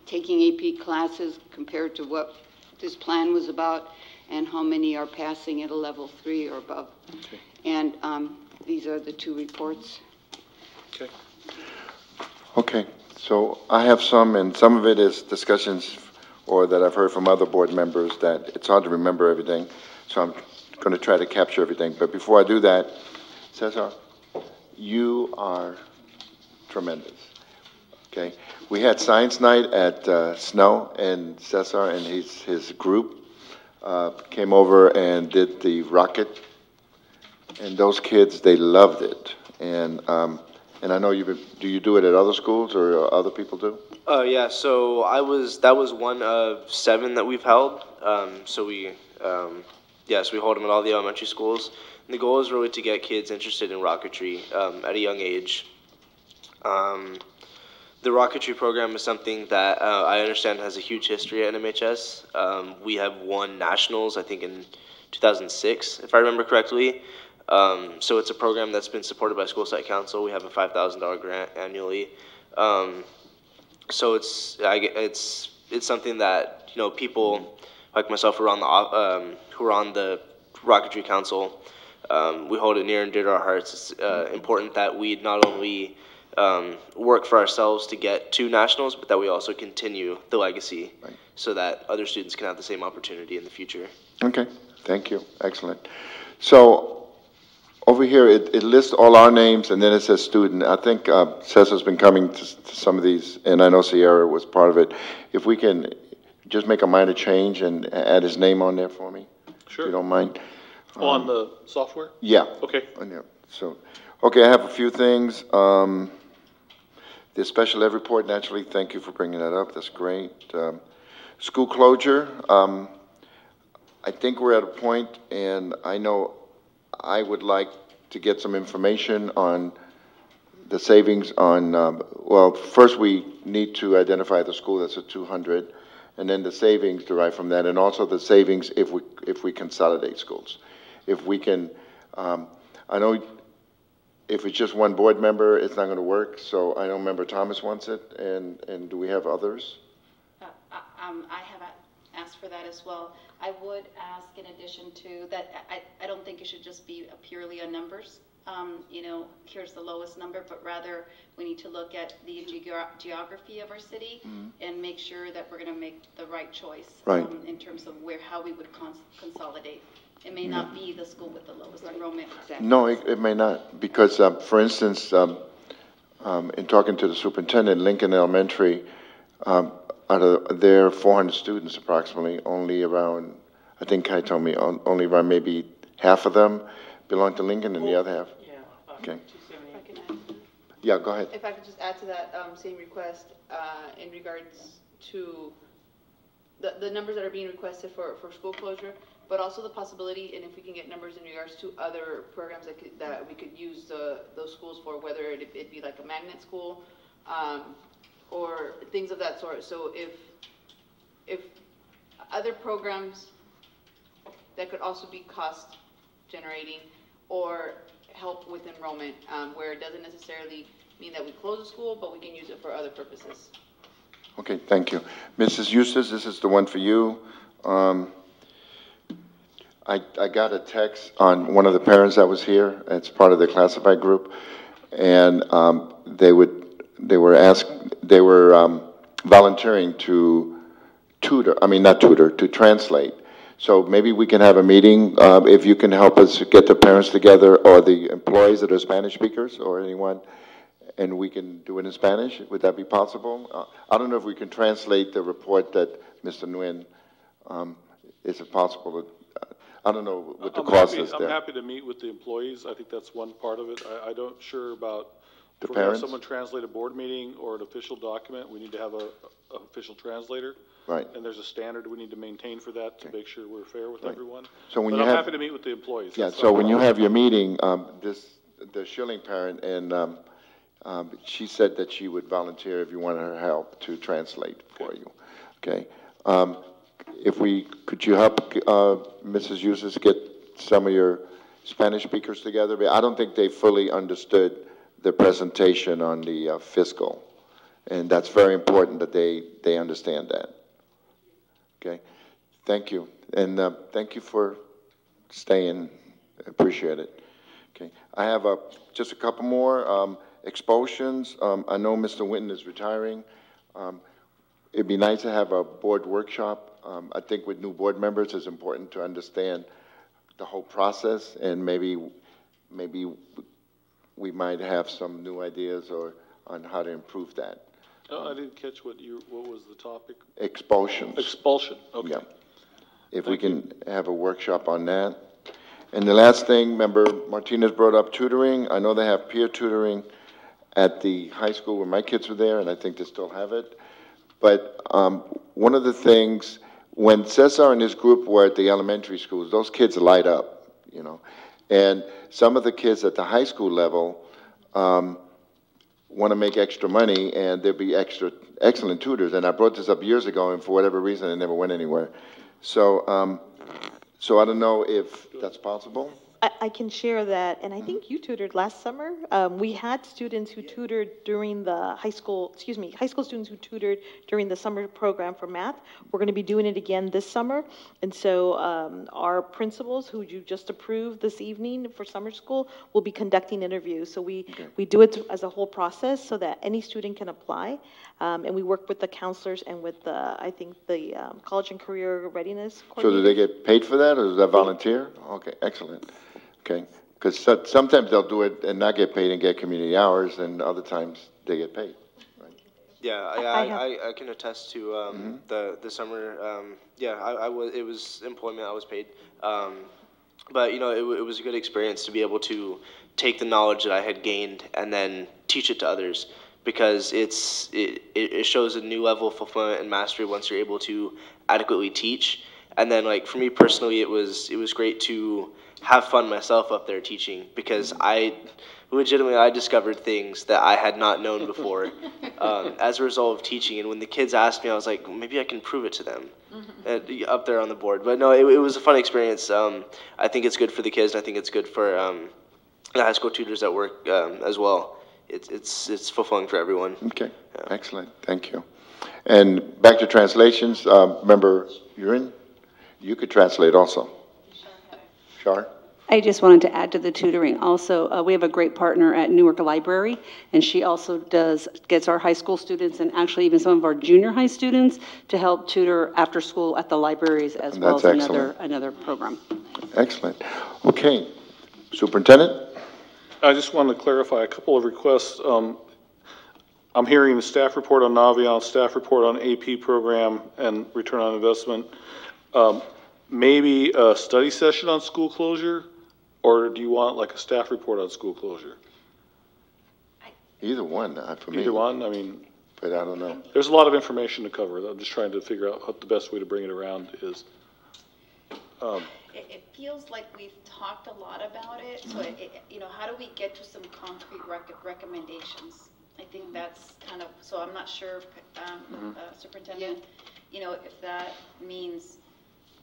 taking AP classes compared to what this plan was about, and how many are passing at a level 3 or above.
Okay.
And these are the two reports.
Okay.
Okay, so I have some, and some of it is discussions or that I've heard from other board members that it's hard to remember everything, so I'm going to try to capture everything. But before I do that, Cesar, you are tremendous, okay? We had science night at Snow, and Cesar and his group came over and did the rocket, and those kids, they loved it. And I know do you do it at other schools or other people do?
Yeah, so that was one of 7 that we've held. So we hold them at all the elementary schools. And the goal is really to get kids interested in rocketry at a young age. The rocketry program is something that I understand has a huge history at NMHS. We have won nationals, I think, in 2006, if I remember correctly. So it's a program that's been supported by School Site Council. We have a $5,000 grant annually. So it's something that people like myself who are on the Rocketry Council, we hold it near and dear to our hearts. It's important that we not only work for ourselves to get to nationals, but that we also continue the legacy, right, so that other students can have the same opportunity in the future.
Okay, thank you, excellent. So over here, it lists all our names, and then it says student. I think Cesar's been coming to some of these, and I know Sierra was part of it. If we can just make a minor change and add his name on there for me,
sure,
if you don't mind.
On the software?
Yeah.
Okay.
So, okay, I have a few things. The special ed report, naturally, thank you for bringing that up. That's great. School closure, I think we're at a point, and I know I would like to get some information on the savings on, well, first we need to identify the school that's at 200, and then the savings derived from that, and also the savings if we consolidate schools. If we can, I know if it's just one board member, it's not going to work, so I know Member Thomas wants it, and do we have others?
I have asked for that as well. I would ask, in addition to that, I don't think it should just be purely on numbers. Here's the lowest number, but rather we need to look at the geography of our city, mm-hmm, and make sure that we're going to make the right choice, right, in terms of how we would consolidate. It may not be the school with the lowest enrollment. Exactly.
No, it may not, because for instance, in talking to the superintendent, Lincoln Elementary, out of their 400 students approximately, only around, I think Kai told me, only around maybe half of them belong to Lincoln and the other half.
Yeah.
Okay.
If I can add.
Yeah, go ahead.
If I could just add to that same request in regards to the numbers that are being requested for school closure, but also the possibility, and if we can get numbers in regards to other programs that we could use those schools for, whether it be like a magnet school, or things of that sort. So if other programs that could also be cost generating or help with enrollment, where it doesn't necessarily mean that we close the school, but we can use it for other purposes.
Okay, thank you. Mrs. Eustace, this is the one for you. I got a text on one of the parents that was here. It's part of the classified group, and they were volunteering to to translate. So maybe we can have a meeting, if you can help us get the parents together or the employees that are Spanish speakers or anyone, and we can do it in Spanish. Would that be possible? I don't know if we can translate the report that Mr. Nguyen, is it possible to, I don't know what the cost is there.
I'm happy to meet with the employees. I think that's one part of it. I don't sure about
the
if we're gonna have
parents?
someone translate a board meeting or an official document. We need to have a official translator.
Right.
And there's a standard we need to maintain for that to make sure we're fair with everyone.
So when
but
you
I'm
have,
happy to meet with the employees.
yeah,
That's
so
not a
when you
problem.
have your meeting, the Schilling parent, and she said that she would volunteer if you wanted her help to translate for you. Okay. Could you help Mrs. Eustace get some of your Spanish speakers together? But I don't think they fully understood the presentation on the fiscal, and that's very important that they understand that. Okay, thank you, and thank you for staying. Appreciate it. Okay, I have just a couple more expulsions. I know Mr. Winton is retiring. It'd be nice to have a board workshop. I think with new board members, it's important to understand the whole process, and maybe we might have some new ideas on how to improve that.
I didn't catch what was the topic?
Expulsions.
Expulsion, okay.
Yeah. If we can have a workshop on that. And the last thing, member Martinez brought up tutoring. I know they have peer tutoring at the high school where my kids were there, and I think they still have it. But one of the things, when Cesar and his group were at the elementary schools, those kids light up, you know. And some of the kids at the high school level want to make extra money, and there'll be excellent tutors. And I brought this up years ago, and for whatever reason, it never went anywhere. So, so I don't know if that's possible.
I can share that, and I think you tutored last summer. We had students who tutored during the high school students who tutored during the summer program for math. We're going to be doing it again this summer, and so our principals, who you just approved this evening for summer school, will be conducting interviews. So we do it as a whole process so that any student can apply, and we work with the counselors and with I think the College and Career Readiness
So do they get paid for that, or is that volunteer? Okay, excellent. Okay, because sometimes they'll do it and not get paid and get community hours, and other times they get paid. Right?
Yeah, I can attest to the summer. It was employment. I was paid, but you know, it was a good experience to be able to take the knowledge that I had gained and then teach it to others, because it shows a new level of fulfillment and mastery once you're able to adequately teach. And then, like, for me personally, it was great to have fun myself up there teaching, because I discovered things that I had not known before as a result of teaching. And when the kids asked me, I was like, maybe I can prove it to them up there on the board. But no, it was a fun experience. I think it's good for the kids, and I think it's good for the high school tutors that work as well. It's fulfilling for everyone.
Okay, excellent, thank you. And back to translations, Member Urin, you could translate also. Shar?
I just wanted to add to the tutoring. Also, we have a great partner at Newark Library, and she also gets our high school students and actually even some of our junior high students to help tutor after school at the libraries as well as another program.
Excellent. Okay, Superintendent?
I just wanted to clarify a couple of requests. I'm hearing the staff report on Naviance, staff report on AP program and return on investment. Maybe a study session on school closure, or do you want like a staff report on school closure?
Either one, for me.
Either one, I mean.
But I don't know.
There's a lot of information to cover. I'm just trying to figure out what the best way to bring it around is.
It feels like we've talked a lot about it, so you know, how do we get to some concrete recommendations? I think that's kind of, so I'm not sure, Superintendent, you know, if that means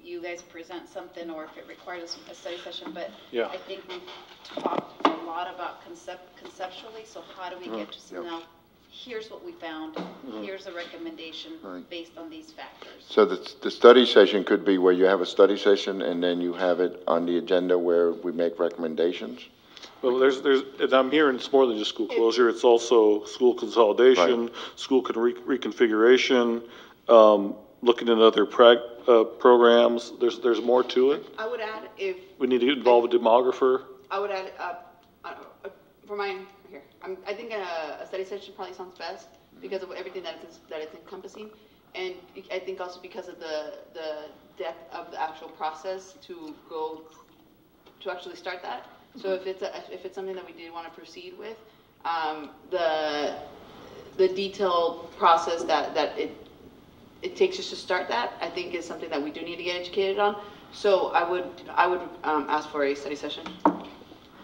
you guys present something or if it requires a study session, but
Yeah.
I think we've talked a lot about conceptually, so how do we get to some now, here's what we found, here's a recommendation based on these factors.
So the study session could be where you have a study session and then you have it on the agenda where we make recommendations?
Well, and I'm hearing it's more than just school closure, it's also school consolidation, school reconfiguration, looking at other programs, there's more to it.
I would add if.
We need to involve a demographer.
I would add, for my, here, I think a study session probably sounds best because of everything that it's encompassing. And I think also because of the depth of the actual process to actually start that. So if it's something that we did want to proceed with, the detailed process that it takes us to start that, I think is something that we do need to get educated on. So I would ask for a study session.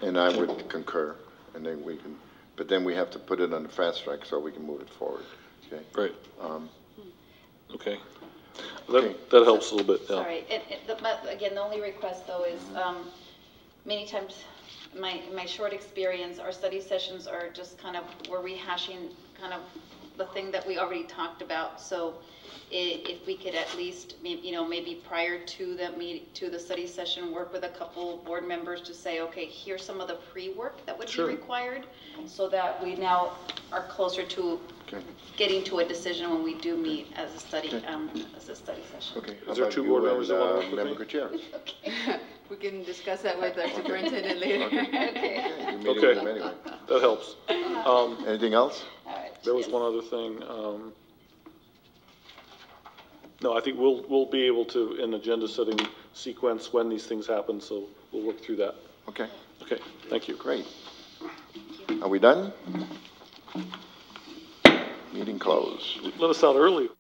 And I would concur, and then we can, but then we have to put it on the fast track so we can move it forward, okay?
Right. Okay. That helps a little bit, yeah.
Sorry, again, the only request though is, many times, in my short experience, our study sessions are just kind of, we're rehashing kind of the thing that we already talked about. So if we could at least, you know, maybe prior to the study session, work with a couple board members to say, okay, here's some of the pre-work that would be required, so that we now are closer to getting to a decision when we do meet as a study session.
Okay.
Is there two board members that want to work with
Member
me?
Gutierrez.
We can discuss that with our superintendent later.
Okay.
You're meeting with him anyway.
That helps.
Anything else?
There was one other thing. No, I think we'll be able to, in agenda setting sequence when these things happen, so we'll work through that.
Okay.
Okay, thank you.
Great. Are we done? Meeting closed.
Let us out early.